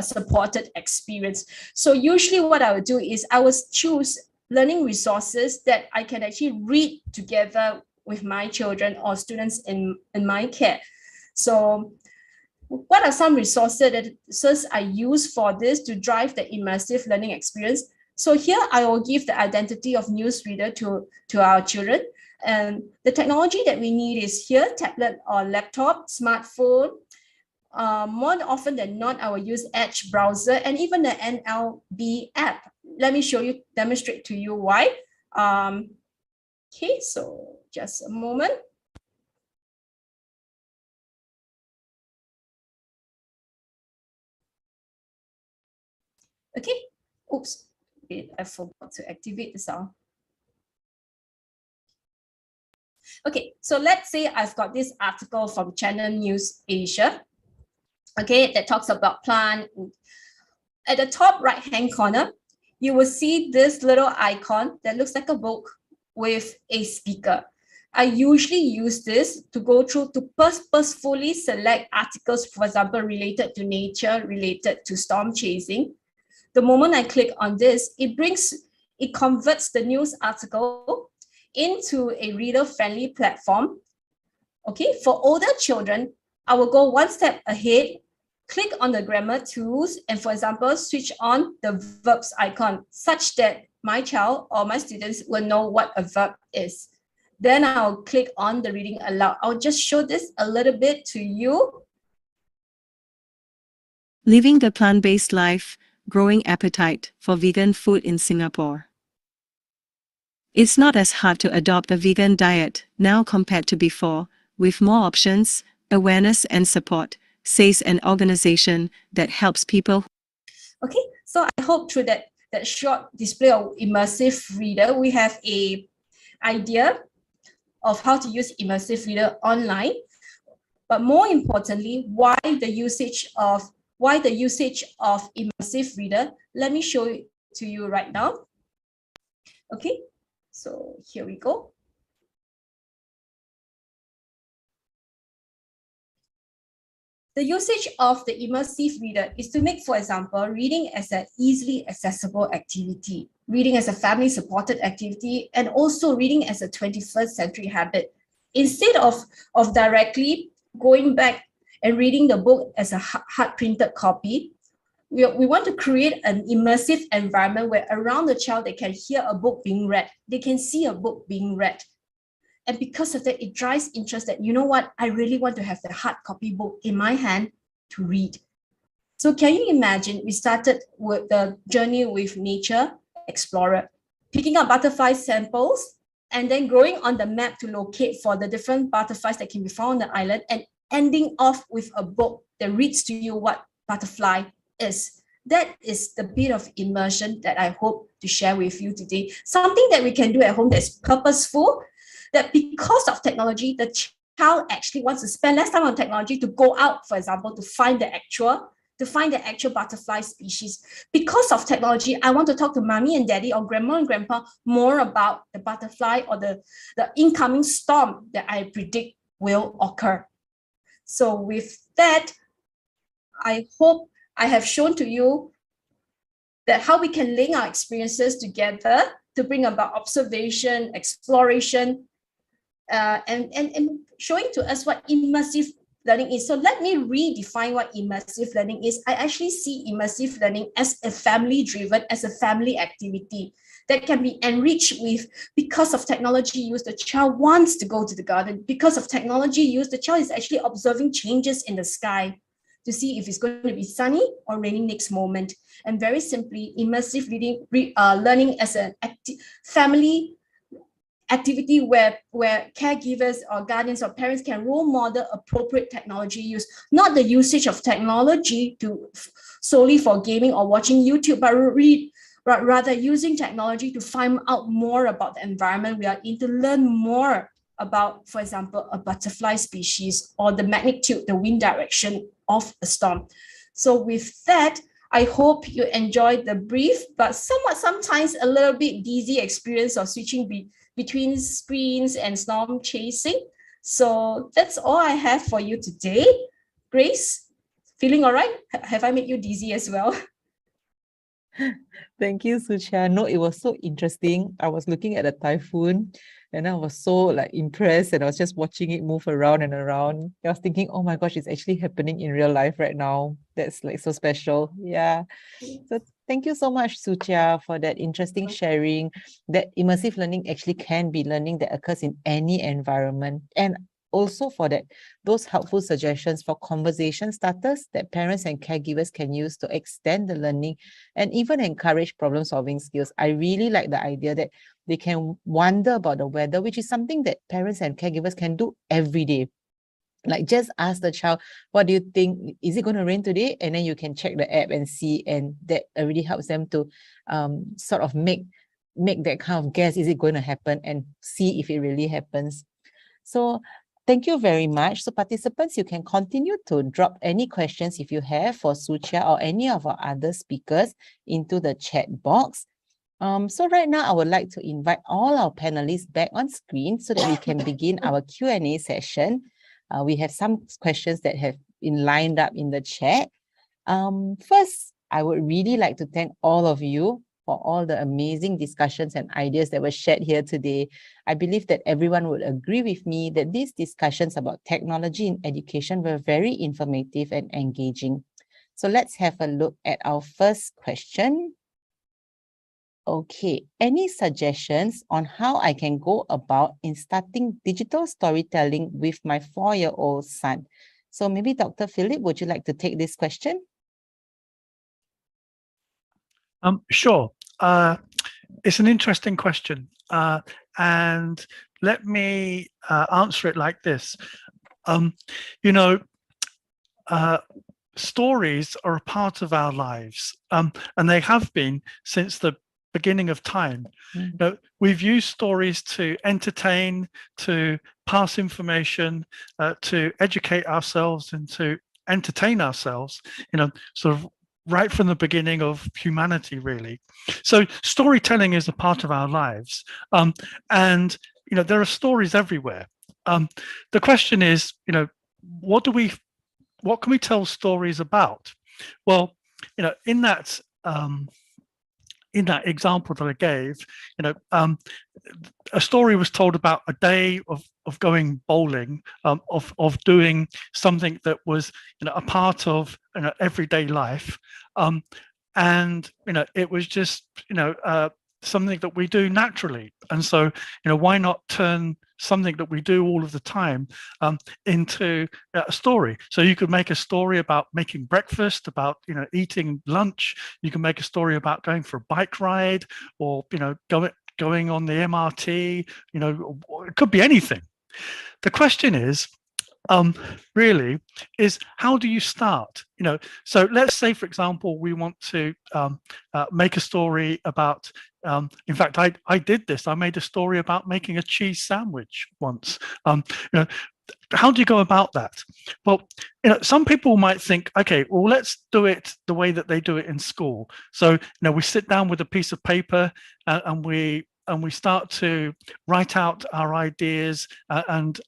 supported experience. So usually what I would do is I would choose learning resources that I can actually read together with my children or students in my care. So what are some resources I use for this to drive the immersive learning experience? So here I will give the identity of newsreader to our children. And the technology that we need is here, tablet or laptop, smartphone. More often than not, I will use Edge browser and even the NLB app. Let me demonstrate to you why. Okay, so just a moment. Okay, oops, I forgot to activate the sound. Okay, so let's say I've got this article from Channel News Asia, okay, that talks about plant. At the top right-hand corner, you will see this little icon that looks like a book with a speaker. I usually use this to go through to purposefully select articles, for example, related to nature, related to storm chasing. The moment I click on this, it converts the news article into a reader-friendly platform. Okay, for older children, I will go one step ahead, click on the grammar tools, and for example, switch on the verbs icon such that my child or my students will know what a verb is. Then I'll click on the reading aloud. I'll just show this a little bit to you. Living the plant-based life, growing appetite for vegan food in Singapore. It's not as hard to adopt a vegan diet now compared to before, with more options, awareness and support, says an organization that helps people. Okay, so I hope through that short display of immersive reader, we have a idea of how to use immersive reader online, but more importantly, why the usage of immersive reader. Let me show it to you right now. Okay, so here we go. The usage of the immersive reader is to make, for example, reading as an easily accessible activity, reading as a family-supported activity, and also reading as a 21st century habit. Instead of directly going back and reading the book as a hard-printed copy, we want to create an immersive environment where around the child they can hear a book being read, they can see a book being read. And because of that, it drives interest that, you know what, I really want to have the hard copy book in my hand to read. So can you imagine, we started with the journey with Nature Explorer, picking up butterfly samples and then going on the map to locate for the different butterflies that can be found on the island, and ending off with a book that reads to you what butterfly is. That is the bit of immersion that I hope to share with you today. Something that we can do at home that's purposeful, that because of technology, the child actually wants to spend less time on technology to go out, for example, to find the actual butterfly species. Because of technology, I want to talk to mommy and daddy or grandma and grandpa more about the butterfly or the incoming storm that I predict will occur. So with that, I hope I have shown to you that how we can link our experiences together to bring about observation, exploration, and showing to us what immersive learning is. So let me redefine what immersive learning is. I actually see immersive learning as a family-driven, as a family activity that can be enriched with, because of technology use, the child wants to go to the garden. Because of technology use, the child is actually observing changes in the sky to see if it's going to be sunny or raining next moment. And very simply, immersive learning as an family activity where caregivers or guardians or parents can role model appropriate technology use, not the usage of technology solely for gaming or watching YouTube, but rather using technology to find out more about the environment we are in, to learn more about, for example, a butterfly species or the magnitude, the wind direction of a storm. So with that, I hope you enjoyed the brief, but sometimes a little bit dizzy experience of switching between screens and storm chasing. So that's all I have for you today. Grace, feeling all right? Have I made you dizzy as well? Thank you, Sucha. No, it was so interesting. I was looking at the typhoon and I was so impressed, and I was just watching it move around and around. I was thinking, oh my gosh, it's actually happening in real life right now. That's so special. Yeah. So thank you so much, Sucha, for that interesting sharing. That immersive learning actually can be learning that occurs in any environment. And also for those helpful suggestions for conversation starters that parents and caregivers can use to extend the learning and even encourage problem-solving skills. I really like the idea that they can wonder about the weather, which is something that parents and caregivers can do every day. Like just ask the child, what do you think? Is it going to rain today? And then you can check the app and see, and that already helps them to sort of make that kind of guess, is it going to happen, and see if it really happens. So thank you very much. So participants, you can continue to drop any questions if you have for Sucha or any of our other speakers into the chat box. So right now, I would like to invite all our panelists back on screen so that we can begin our Q&A session. We have some questions that have been lined up in the chat. First, I would really like to thank all of you for all the amazing discussions and ideas that were shared here today. I believe that everyone would agree with me that these discussions about technology in education were very informative and engaging. So let's have a look at our first question. Okay, any suggestions on how I can go about in starting digital storytelling with my 4-year-old son? So maybe Dr. Philip, would you like to take this question? Sure. It's an interesting question. And let me answer it like this. You know, stories are a part of our lives, and they have been since the beginning of time. You know, we've used stories to entertain, to pass information, to educate ourselves and to entertain ourselves, you know, sort of right from the beginning of humanity, really. So storytelling is a part of our lives. And, you know, there are stories everywhere. The question is, you know, what can we tell stories about? Well, you know, in that example that I gave, you know, a story was told about a day of going bowling, of doing something that was, you know, a part of, you know, everyday life, and you know, it was just, you know, something that we do naturally. And so, you know, why not turn something that we do all of the time into a story? So you could make a story about making breakfast, about, you know, eating lunch. You can make a story about going for a bike ride, or, you know, going on the MRT. You know, it could be anything. The question is, really, is how do you start? You know, so let's say, for example, we want to make a story about, in fact, I did this. I made a story about making a cheese sandwich once. You know, how do you go about that? Well, you know, some people might think, okay, well, let's do it the way that they do it in school. So, you know, we sit down with a piece of paper and we start to write out our ideas and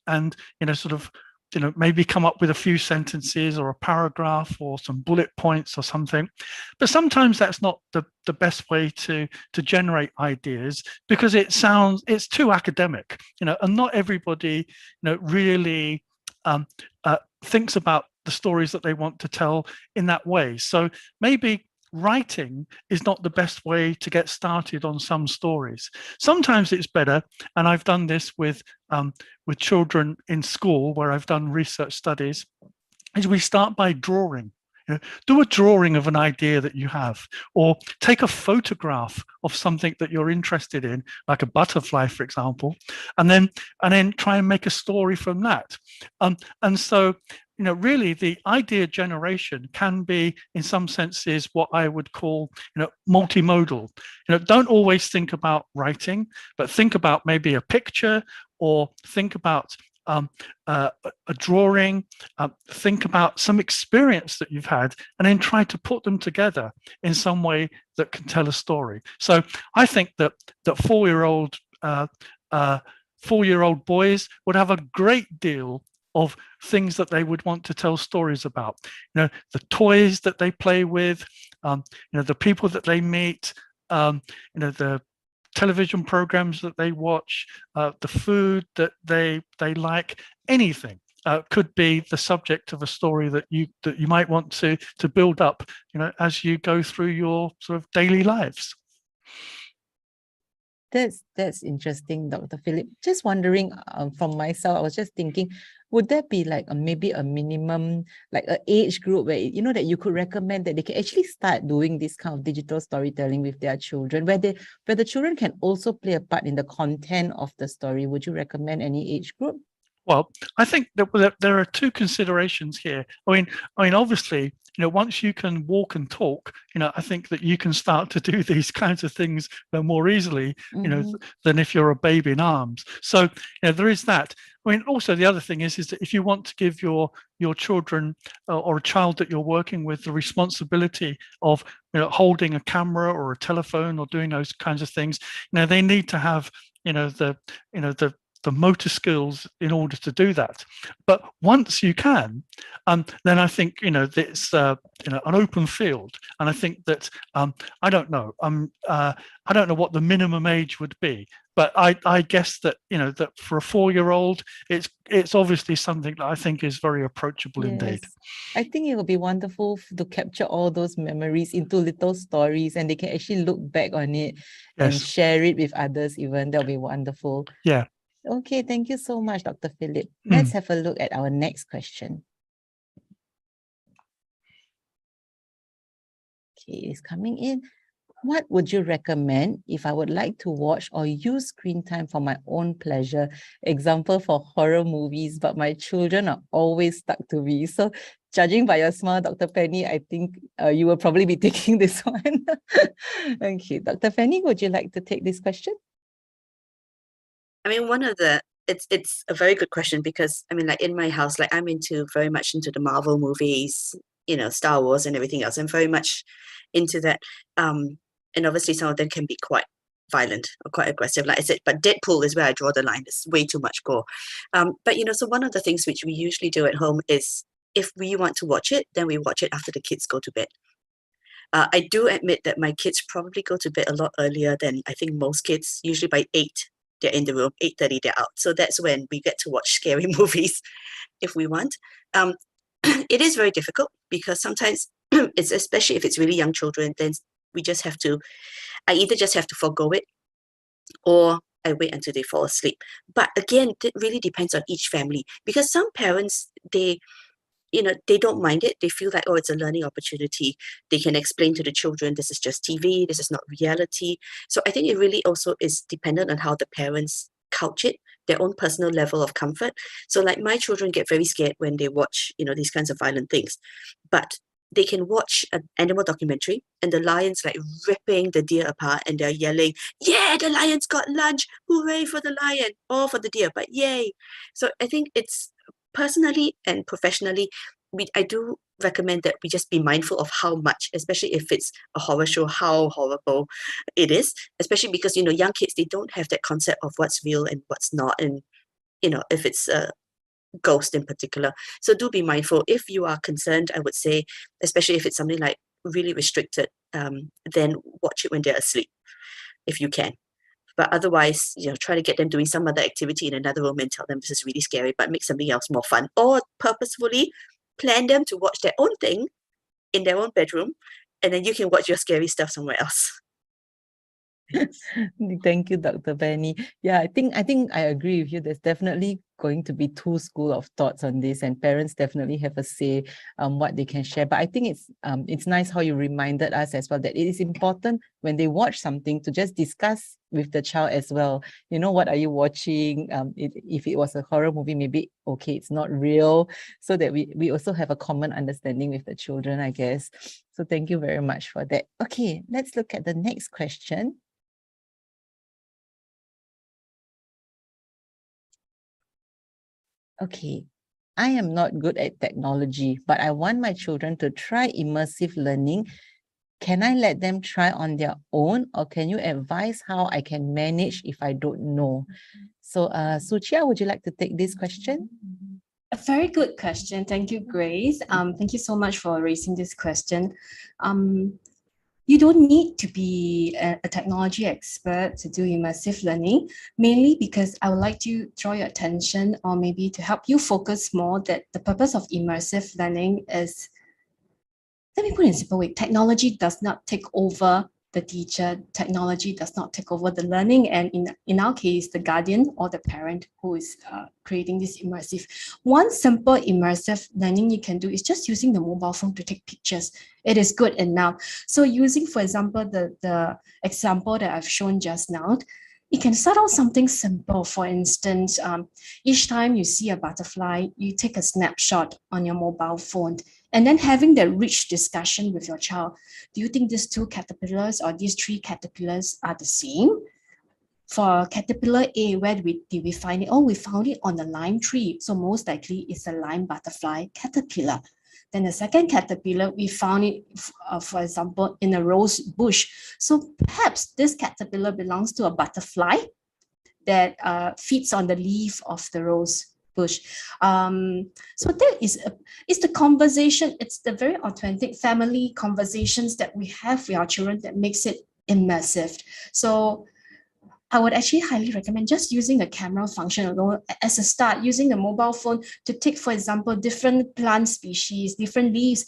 you know, sort of, you know, maybe come up with a few sentences or a paragraph or some bullet points or something. But sometimes that's not the best way to generate ideas, because it's too academic, you know, and not everybody, you know, really thinks about the stories that they want to tell in that way. So maybe writing is not the best way to get started on some stories. Sometimes it's better, and I've done this with children in school where I've done research studies, is we start by drawing. You know, do a drawing of an idea that you have, or take a photograph of something that you're interested in, like a butterfly, for example, and then try and make a story from that. And so, you know, really the idea generation can be, in some senses, what I would call, you know, multimodal. You know, don't always think about writing, but think about maybe a picture, or think about a drawing, think about some experience that you've had, and then try to put them together in some way that can tell a story. So I think that four-year-old boys would have a great deal of things that they would want to tell stories about. You know, the toys that they play with, you know, the people that they meet, you know, the television programs that they watch, the food that they like, anything could be the subject of a story that you might want to build up, you know, as you go through your sort of daily lives. That's interesting, Dr. Philip. Just wondering, from myself, I was just thinking, would there be like maybe a minimum, like an age group where, you know, that you could recommend that they can actually start doing this kind of digital storytelling with their children, where the children can also play a part in the content of the story? Would you recommend any age group? Well, I think that there are two considerations here. I mean, obviously, you know, once you can walk and talk, you know, I think that you can start to do these kinds of things more easily, you know, than if you're a baby in arms. So, you know, there is that. I mean, also the other thing is that if you want to give your children or a child that you're working with the responsibility of, you know, holding a camera or a telephone or doing those kinds of things, you know, they need to have, you know, the motor skills in order to do that. But once you can, then I think, you know, it's you know, an open field. And I think that I don't know. I don't know what the minimum age would be, but I guess that, you know, that for a 4-year-old, it's obviously something that I think is very approachable indeed. I think it would be wonderful to capture all those memories into little stories, and they can actually look back on it and share it with others even. That'll be wonderful. Yeah. Okay, thank you so much, Dr. Philip. Let's have a look at our next question. Okay, it's coming in. What would you recommend if I would like to watch or use screen time for my own pleasure? Example for horror movies, but my children are always stuck to me. So judging by your smile, Dr. Penny, I think you will probably be taking this one. Okay, Dr. Penny, would you like to take this question? I mean, it's a very good question because I mean, like in my house, like I'm very much into the Marvel movies, Star Wars and everything else. I'm very much into that. And obviously some of them can be quite violent or quite aggressive, like I said, but Deadpool is where I draw the line. It's way too much gore. But so one of the things which we usually do at home is if we want to watch it, then we watch it after the kids go to bed. I do admit that my kids probably go to bed a lot earlier than I think most kids. Usually by 8, they're in the room, 8:30 they're out. So that's when we get to watch scary movies if we want. It is very difficult because sometimes it's, especially if it's really young children, then I either just have to forego it or I wait until they fall asleep. But again, it really depends on each family because some parents, they don't mind it. They feel like, oh, it's a learning opportunity. They can explain to the children, this is just TV, this is not reality. So I think it really also is dependent on how the parents couch it, their own personal level of comfort. So like my children get very scared when they watch, these kinds of violent things. But they can watch an animal documentary and the lion's like ripping the deer apart and they're yelling, yeah, the lion's got lunch, hooray for the lion, or for the deer, but yay. So I think it's personally and professionally, I do recommend that we just be mindful of how much, especially if it's a horror show, how horrible it is, especially because, young kids, they don't have that concept of what's real and what's not. And, if it's a ghost in particular. So do be mindful. If you are concerned, I would say, especially if it's something like really restricted, then watch it when they're asleep, if you can. But otherwise, try to get them doing some other activity in another room and tell them this is really scary, but make something else more fun. Or purposefully plan them to watch their own thing in their own bedroom, and then you can watch your scary stuff somewhere else. Thank you, Dr. Penny. Yeah, I think I agree with you. There's definitely going to be two school of thoughts on this, and parents definitely have a say what they can share. But I think it's nice how you reminded us as well that it is important when they watch something to just discuss with the child as well. What are you watching? If it was a horror movie, maybe okay, it's not real, so that we also have a common understanding with the children, I guess. So thank you very much for that. Okay, let's look at the next question. Okay, I am not good at technology, but I want my children to try immersive learning. Can I let them try on their own, or can you advise how I can manage if I don't know? So, Suchia, would you like to take this question? A very good question. Thank you, Grace. Thank you so much for raising this question. You don't need to be a technology expert to do immersive learning, mainly because I would like to draw your attention, or maybe to help you focus more, that the purpose of immersive learning is, let me put it in a simple way, technology does not take over the teacher, technology does not take over the learning, and in our case, the guardian or the parent who is creating this immersive. One simple immersive learning you can do is just using the mobile phone to take pictures. It is good enough. So using, for example, the example that I've shown just now, it can start out something simple. For instance, each time you see a butterfly, you take a snapshot on your mobile phone, and then having that rich discussion with your child. Do you think these two caterpillars or these three caterpillars are the same? For caterpillar A, where did we find it? Oh, we found it on the lime tree. So most likely it's a lime butterfly caterpillar. Then the second caterpillar, we found it, for example, in a rose bush. So perhaps this caterpillar belongs to a butterfly that feeds on the leaf of the rose bush. So that is the conversation. It's the very authentic family conversations that we have with our children that makes it immersive. So I would actually highly recommend just using the camera function alone as a start, using the mobile phone to take, for example, different plant species, different leaves.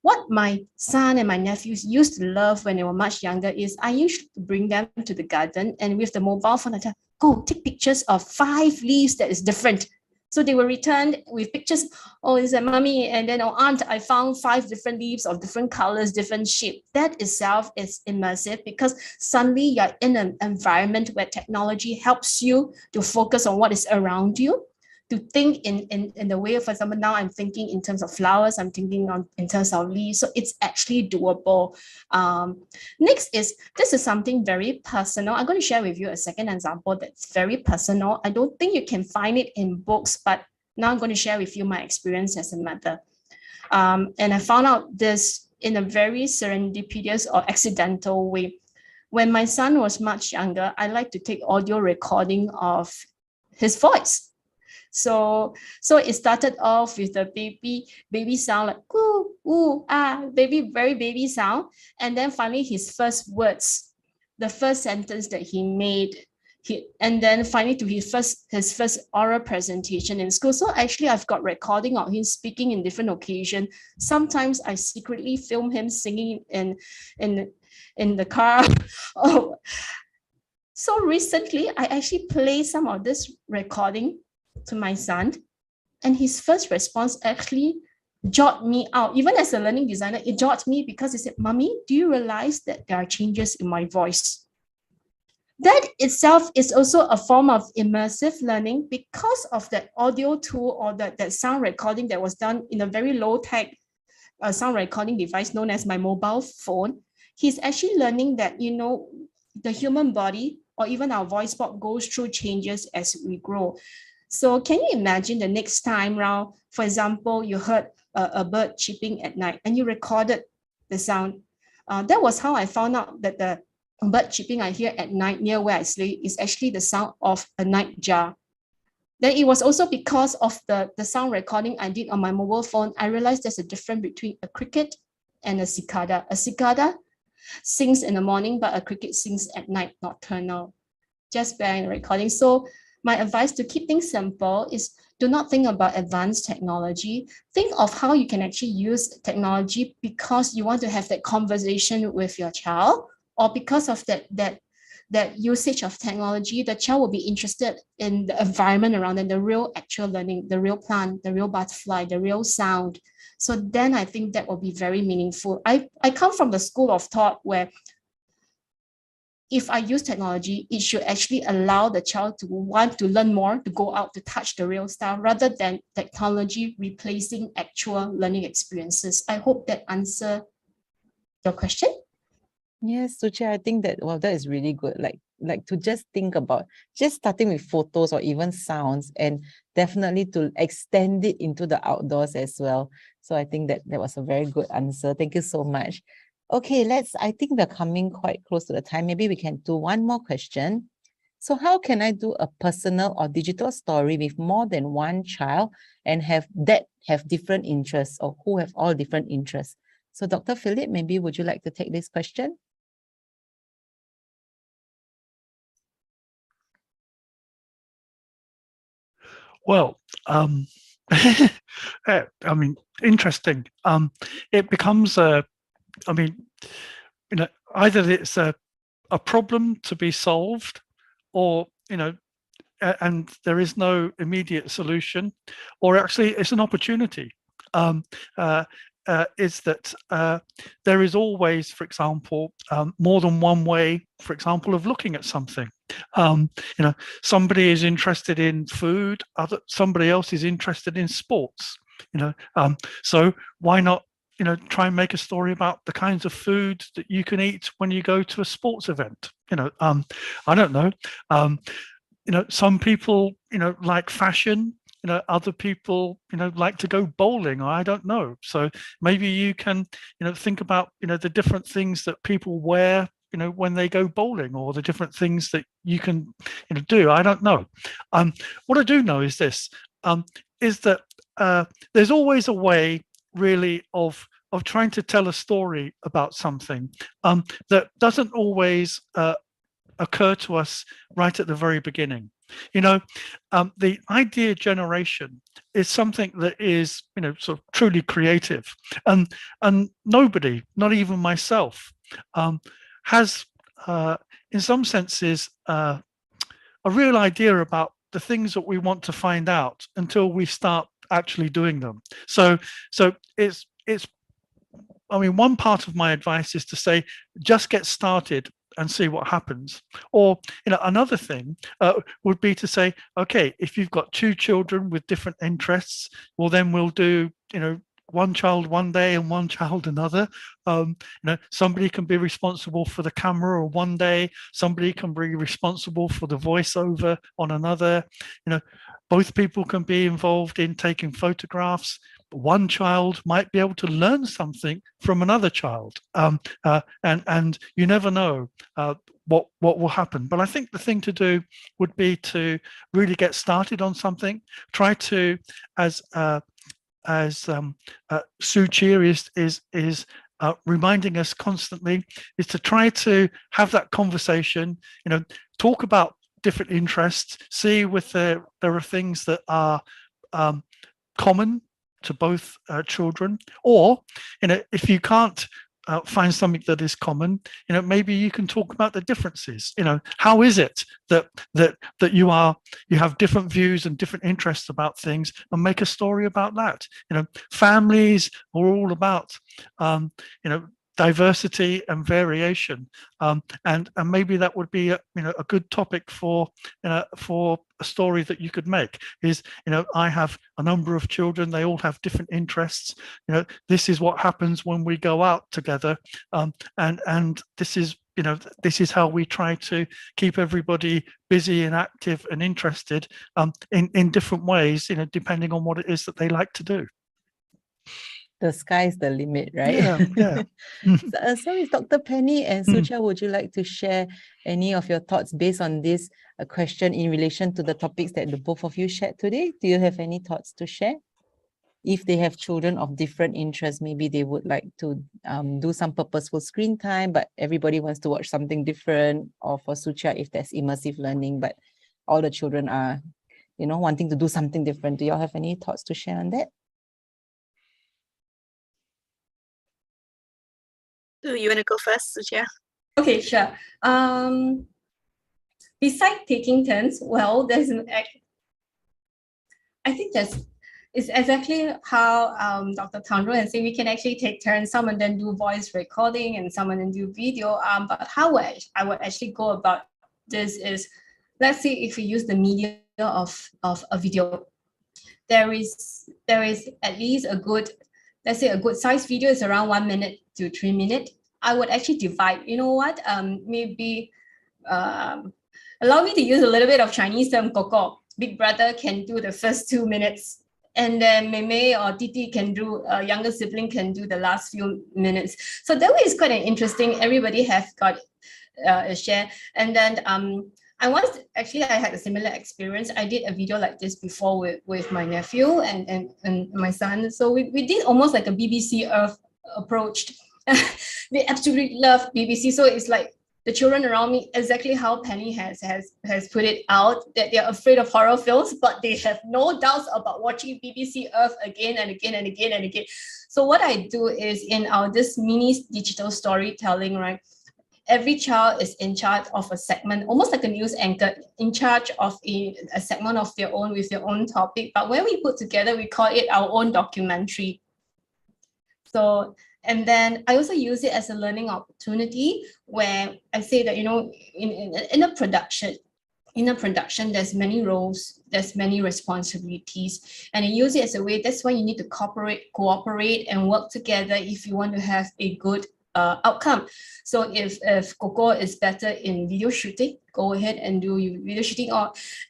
What my son and my nephews used to love when they were much younger is I used to bring them to the garden, and with the mobile phone, I tell, go take pictures of 5 leaves that is different. So they were returned with pictures. Oh, it's a mommy, and then oh, aunt, I found 5 different leaves of different colors, different shape. That itself is immersive because suddenly you're in an environment where technology helps you to focus on what is around you, to think in the way, for example, now I'm thinking in terms of flowers, I'm thinking in terms of leaves. So it's actually doable. Next is, this is something very personal. I'm going to share with you a second example that's very personal. I don't think you can find it in books, but now I'm going to share with you my experience as a mother. And I found out this in a very serendipitous or accidental way. When my son was much younger, I like to take audio recording of his voice. So it started off with the baby sound, like ooh, ooh, ah, very baby sound. And then finally his first words, the first sentence that he made, and then finally to his first oral presentation in school. So actually I've got recording of him speaking in different occasions. Sometimes I secretly film him singing in the car. Oh. So recently I actually play some of this recording to my son, and his first response actually jotted me out. Even as a learning designer, it jotted me because he said, "Mommy, do you realize that there are changes in my voice?" That itself is also a form of immersive learning because of that audio tool or that sound recording that was done in a very low-tech sound recording device known as my mobile phone. He's actually learning that, the human body or even our voice box goes through changes as we grow. So can you imagine the next time round, for example, you heard a bird chirping at night and you recorded the sound. That was how I found out that the bird chirping I hear at night near where I sleep is actually the sound of a nightjar. Then it was also because of the sound recording I did on my mobile phone. I realized there's a difference between a cricket and a cicada. A cicada sings in the morning, but a cricket sings at night, nocturnal. Just by recording. So my advice to keep things simple is do not think about advanced technology. Think of how you can actually use technology because you want to have that conversation with your child, or because of that usage of technology, the child will be interested in the environment around them, the real actual learning, the real plant, the real butterfly, the real sound. So then I think that will be very meaningful. I come from the school of thought where if I use technology, it should actually allow the child to want to learn more, to go out to touch the real stuff, rather than technology replacing actual learning experiences. I hope that answers your question. Yes, Suchi, I think that, well, that is really good. Like to just think about just starting with photos or even sounds, and definitely to extend it into the outdoors as well. So I think that was a very good answer. Thank you so much. Okay, I think we're coming quite close to the time. Maybe we can do one more question. So how can I do a personal or digital story with more than one child and have different interests, or who have all different interests? So Dr. Philip, maybe would you like to take this question? Well, I mean, interesting. It becomes either it's a problem to be solved, or, and there is no immediate solution, or actually it's an opportunity. Is that there is always, for example, more than one way, for example, of looking at something. Somebody is interested in food, somebody else is interested in sports. So why not, try and make a story about the kinds of food that you can eat when you go to a sports event. I don't know. Some people, like fashion. Other people, like to go bowling, or I don't know. So maybe you can, think about, the different things that people wear, when they go bowling, or the different things that you can, do. I don't know. What I do know is this, is that there's always a way, really, of trying to tell a story about something that doesn't always occur to us right at the very beginning. The idea generation is something that is, sort of truly creative, and nobody, not even myself, has, in some senses, a real idea about the things that we want to find out until we start actually doing them. So it's I mean, one part of my advice is to say, just get started and see what happens. Or, another thing would be to say, okay, if you've got two children with different interests, well, then we'll do, one child one day and one child another. Somebody can be responsible for the camera one day, somebody can be responsible for the voiceover on another. Both people can be involved in taking photographs. One child might be able to learn something from another child, and you never know what will happen. But I think the thing to do would be to really get started on something. Try to, as Sue Cheer is reminding us constantly, is to try to have that conversation. Talk about different interests. See if there are things that are common to both children, or if you can't find something that is common, maybe you can talk about the differences. How is it that you have different views and different interests about things, and make a story about that. Families are all about diversity and variation, and maybe that would be a good topic for a story that you could make. Is I have a number of children, they all have different interests. This is what happens when we go out together, and this is how we try to keep everybody busy and active and interested in different ways, depending on what it is that they like to do. The sky's the limit, right? Yeah. So is Dr. Penny and Sucha, would you like to share any of your thoughts based on this question in relation to the topics that the both of you shared today? Do you have any thoughts to share? If they have children of different interests, maybe they would like to do some purposeful screen time, but everybody wants to watch something different. Or for Sucha, if there's immersive learning, but all the children are, wanting to do something different. Do y'all have any thoughts to share on that? Do you want to go first, Sucha? Okay, sure. Besides taking turns, well, I think it's exactly how Dr. Tandro and say we can actually take turns. Someone then do voice recording and someone then do video. But how I would actually go about this is, let's say if we use the media of a video, there is at least a good, let's say a good size video is around 1 minute to 3 minutes. I would actually divide, maybe allow me to use a little bit of Chinese term, koko. Big brother can do the first 2 minutes, and then Meme or Titi can do, younger sibling can do the last few minutes. So that way is quite an interesting, everybody have got a share. And then I had a similar experience. I did a video like this before with my nephew and my son. So we did almost like a BBC Earth approach. They absolutely love BBC. So it's like the children around me, exactly how Penny has put it out, that they're afraid of horror films, but they have no doubts about watching BBC Earth again and again and again and again. So what I do is in this mini digital storytelling, right? Every child is in charge of a segment, almost like a news anchor, in charge of a segment of their own with their own topic. But when we put together, we call it our own documentary. So, and then I also use it as a learning opportunity where I say that, in a production, there's many roles, there's many responsibilities, and I use it as a way. That's why you need to cooperate and work together if you want to have a good outcome. So if Coco is better in video shooting, go ahead and do video shooting.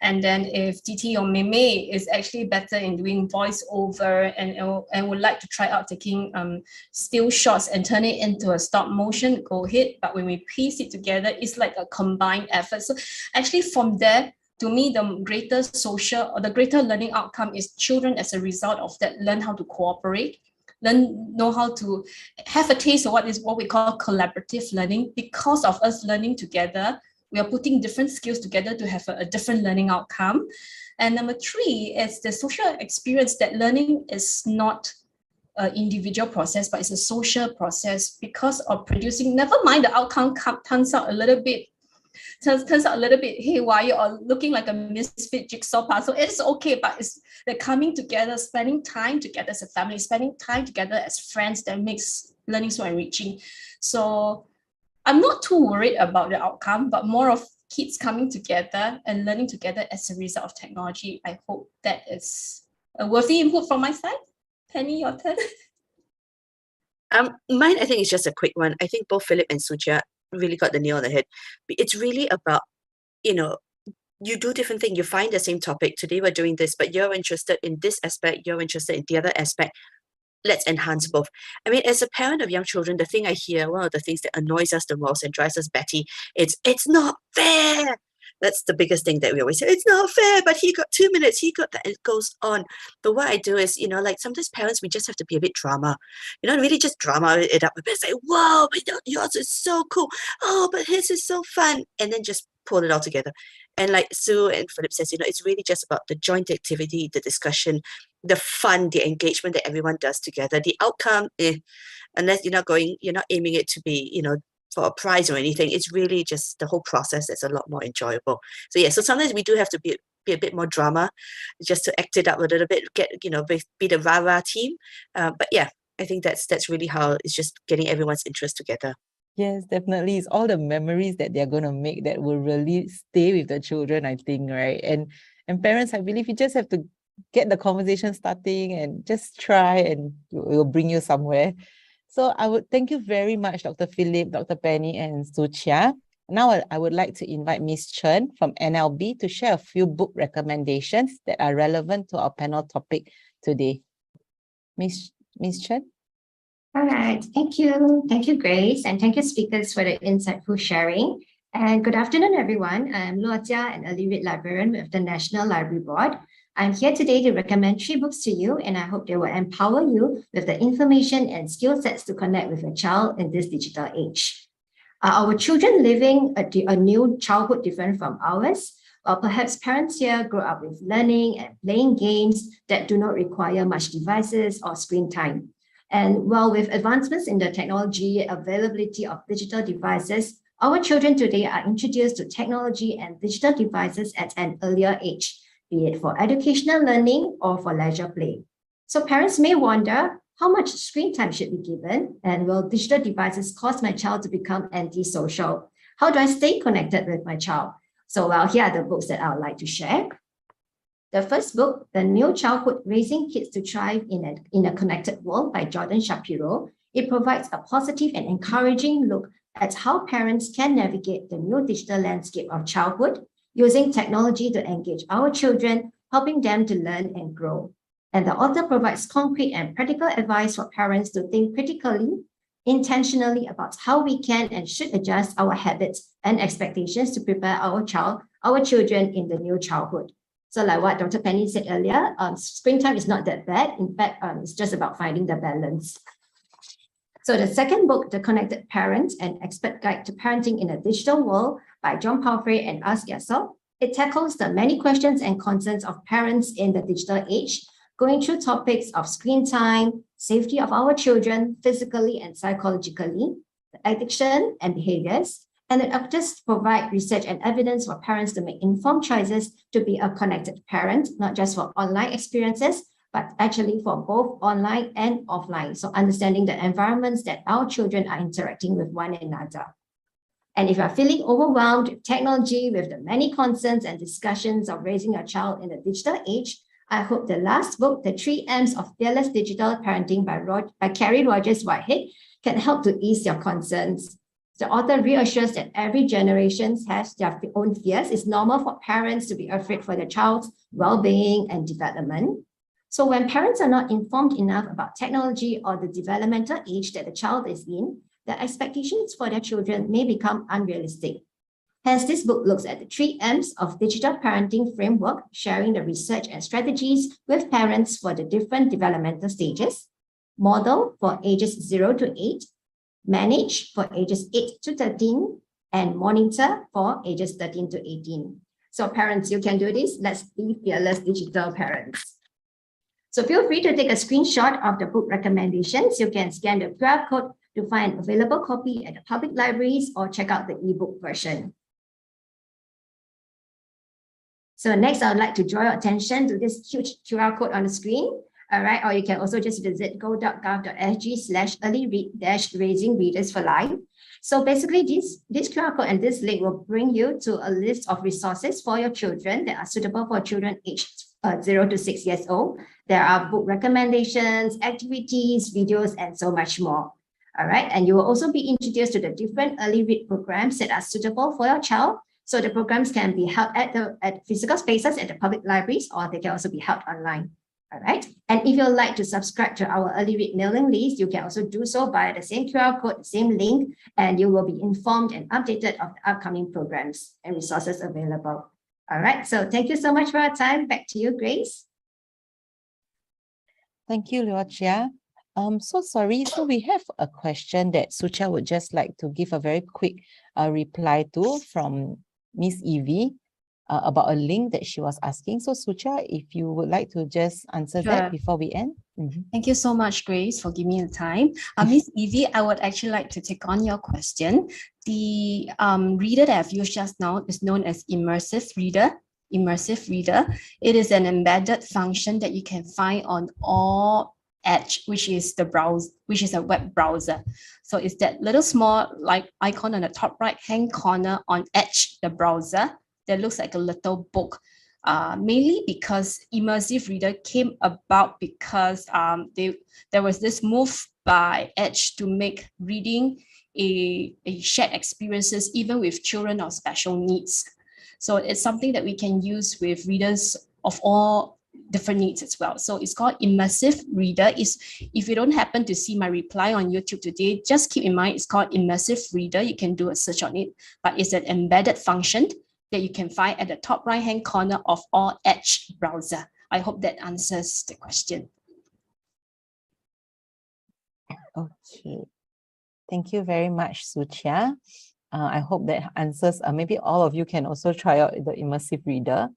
And then if Titi or Meme is actually better in doing voiceover and would like to try out taking still shots and turn it into a stop motion, go ahead. But when we piece it together, it's like a combined effort. So actually from there, to me, the greater social or the greater learning outcome is children as a result of that learn how to cooperate, know how to have a taste of what we call collaborative learning. Because of us learning together, we are putting different skills together to have a different learning outcome. And number 3 is the social experience, that learning is not an individual process, but it's a social process because of producing, never mind the outcome turns out a little bit turns out a little bit haywire or looking like a misfit jigsaw puzzle. It's okay, but it's the coming together, spending time together as a family, spending time together as friends that makes learning so enriching. So I'm not too worried about the outcome, but more of kids coming together and learning together as a result of technology. I hope that is a worthy input from my side. Penny, your turn. Mine, I think, is just a quick one. I think both Philip and Suja really got the nail on the head. It's really about, you do different things. You find the same topic. Today we're doing this, but you're interested in this aspect. You're interested in the other aspect. Let's enhance both. I mean, as a parent of young children, the thing I hear, one of the things that annoys us the most and drives us batty, it's not fair. That's the biggest thing that we always say. It's not fair, but he got 2 minutes, he got that. It goes on. But what I do is, like sometimes parents, we just have to be a bit drama. Really just drama it up a bit. Say, whoa, but yours is so cool. Oh, but his is so fun. And then just pull it all together. And like Sue and Philip says, it's really just about the joint activity, the discussion, the fun, the engagement that everyone does together. The outcome, unless you're not aiming it to be, for a prize or anything. It's really just the whole process that's a lot more enjoyable. So yeah, so sometimes we do have to be a bit more drama, just to act it up a little bit, be the rah-rah team. But yeah, I think that's really how it's just getting everyone's interest together. Yes, definitely. It's all the memories that they're going to make that will really stay with the children, I think, right? And parents, I believe you just have to get the conversation starting and just try, and it will bring you somewhere. So I would thank you very much, Dr. Philip, Dr. Penny, and Suchia. Now I would like to invite Ms. Chen from NLB to share a few book recommendations that are relevant to our panel topic today. Ms. Chen? All right, thank you. Thank you, Grace, and thank you, speakers, for the insightful sharing. And good afternoon, everyone. I'm Luo Jia, an early read librarian with the National Library Board. I'm here today to recommend 3 books to you, and I hope they will empower you with the information and skill sets to connect with your child in this digital age. Are our children living a new childhood different from ours? Or perhaps parents here grow up with learning and playing games that do not require much devices or screen time. And while with advancements in the technology, availability of digital devices, our children today are introduced to technology and digital devices at an earlier age, be it for educational learning or for leisure play. So parents may wonder, how much screen time should be given? And will digital devices cause my child to become antisocial? How do I stay connected with my child? So here are the books that I would like to share. The first book, The New Childhood, Raising Kids to Thrive in a Connected World by Jordan Shapiro. It provides a positive and encouraging look at how parents can navigate the new digital landscape of childhood, using technology to engage our children, helping them to learn and grow. And the author provides concrete and practical advice for parents to think critically, intentionally about how we can and should adjust our habits and expectations to prepare our children in the new childhood. So like what Dr. Penny said earlier, screen time is not that bad. In fact, it's just about finding the balance. So the second book, The Connected Parent, An Expert Guide to Parenting in a Digital World by John Palfrey and Ask Yourself. It tackles the many questions and concerns of parents in the digital age, going through topics of screen time, safety of our children, physically and psychologically, addiction and behaviors, and it just provide research and evidence for parents to make informed choices to be a connected parent, not just for online experiences, but actually for both online and offline. So understanding the environments that our children are interacting with one another. And if you're feeling overwhelmed with technology, with the many concerns and discussions of raising a child in the digital age, I hope the last book, The 3 M's of Fearless Digital Parenting by Carrie Rogers Whitehead, can help to ease your concerns. The author reassures that every generation has their own fears. It's normal for parents to be afraid for their child's well-being and development. So when parents are not informed enough about technology or the developmental age that the child is in, the expectations for their children may become unrealistic. Hence, this book looks at the 3 M's of digital parenting framework, sharing the research and strategies with parents for the different developmental stages, model for ages 0 to 8, manage for ages 8 to 13, and monitor for ages 13 to 18. So parents, you can do this. Let's be fearless digital parents. So feel free to take a screenshot of the book recommendations. You can scan the QR code to find an available copy at the public libraries or check out the ebook version. So next, I would like to draw your attention to this huge QR code on the screen. All right, or you can also just visit go.gov.sg/earlyread-raising readers for life. So basically, this QR code and this link will bring you to a list of resources for your children that are suitable for children aged 0 to 6 years old. There are book recommendations, activities, videos, and so much more. All right, and you will also be introduced to the different early read programs that are suitable for your child. So the programs can be held at physical spaces at the public libraries, or they can also be held online. All right. And if you'd like to subscribe to our early read mailing list, you can also do so via the same QR code, the same link, and you will be informed and updated of the upcoming programs and resources available. All right. So thank you so much for your time. Back to you, Grace. Thank you, Luotia. So sorry. So we have a question that Sucha would just like to give a very quick reply to from Miss Evie. About a link that she was asking. So Sucha, if you would like to just answer that before we end. Thank you so much, Grace, for giving me the time. Miss Evie, I would actually like to take on your question. The reader that I've used just now is known as immersive reader. Immersive reader. It is an embedded function that you can find on all Edge, which is the browser, which is a web browser. So it's that little small like icon on the top right hand corner on Edge, the browser, that looks like a little book, mainly because immersive reader came about because there was this move by Edge to make reading a shared experiences even with children of special needs. So it's something that we can use with readers of all different needs as well. So it's called immersive reader. If you don't happen to see my reply on YouTube today, just keep in mind it's called immersive reader. You can do a search on it, but it's an embedded function that you can find at the top right-hand corner of all Edge browser. I hope that answers the question. Okay. Thank you very much, Sucha. I hope that answers, maybe all of you can also try out the immersive reader.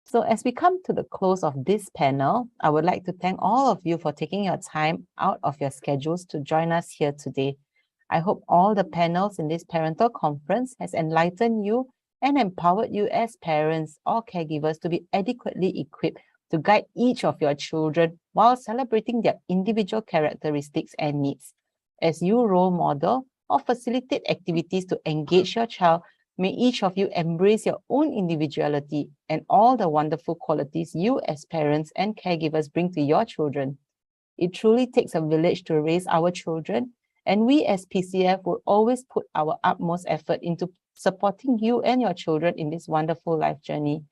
So as we come to the close of this panel, I would like to thank all of you for taking your time out of your schedules to join us here today. I hope all the panels in this parental conference has enlightened you and empowered you as parents or caregivers to be adequately equipped to guide each of your children while celebrating their individual characteristics and needs. As you role model or facilitate activities to engage your child, may each of you embrace your own individuality and all the wonderful qualities you as parents and caregivers bring to your children. It truly takes a village to raise our children, and we as PCF will always put our utmost effort into supporting you and your children in this wonderful life journey.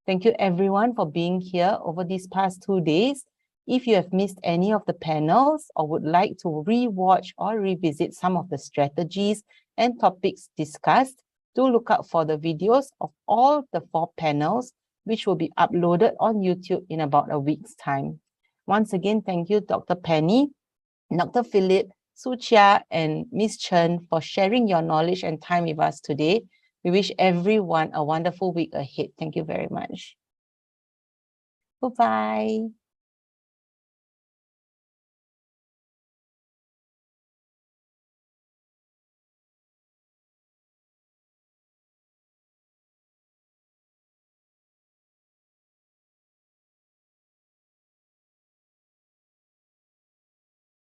Thank you everyone for being here over these past 2 days. If you have missed any of the panels or would like to re-watch or revisit some of the strategies and topics discussed, do look out for the videos of all the 4 panels, which will be uploaded on YouTube in about a week's time. Once again, thank you, Dr. Penny, Dr. Philip, Sucha, and Ms. Chen for sharing your knowledge and time with us today. We wish everyone a wonderful week ahead. Thank you very much. Goodbye.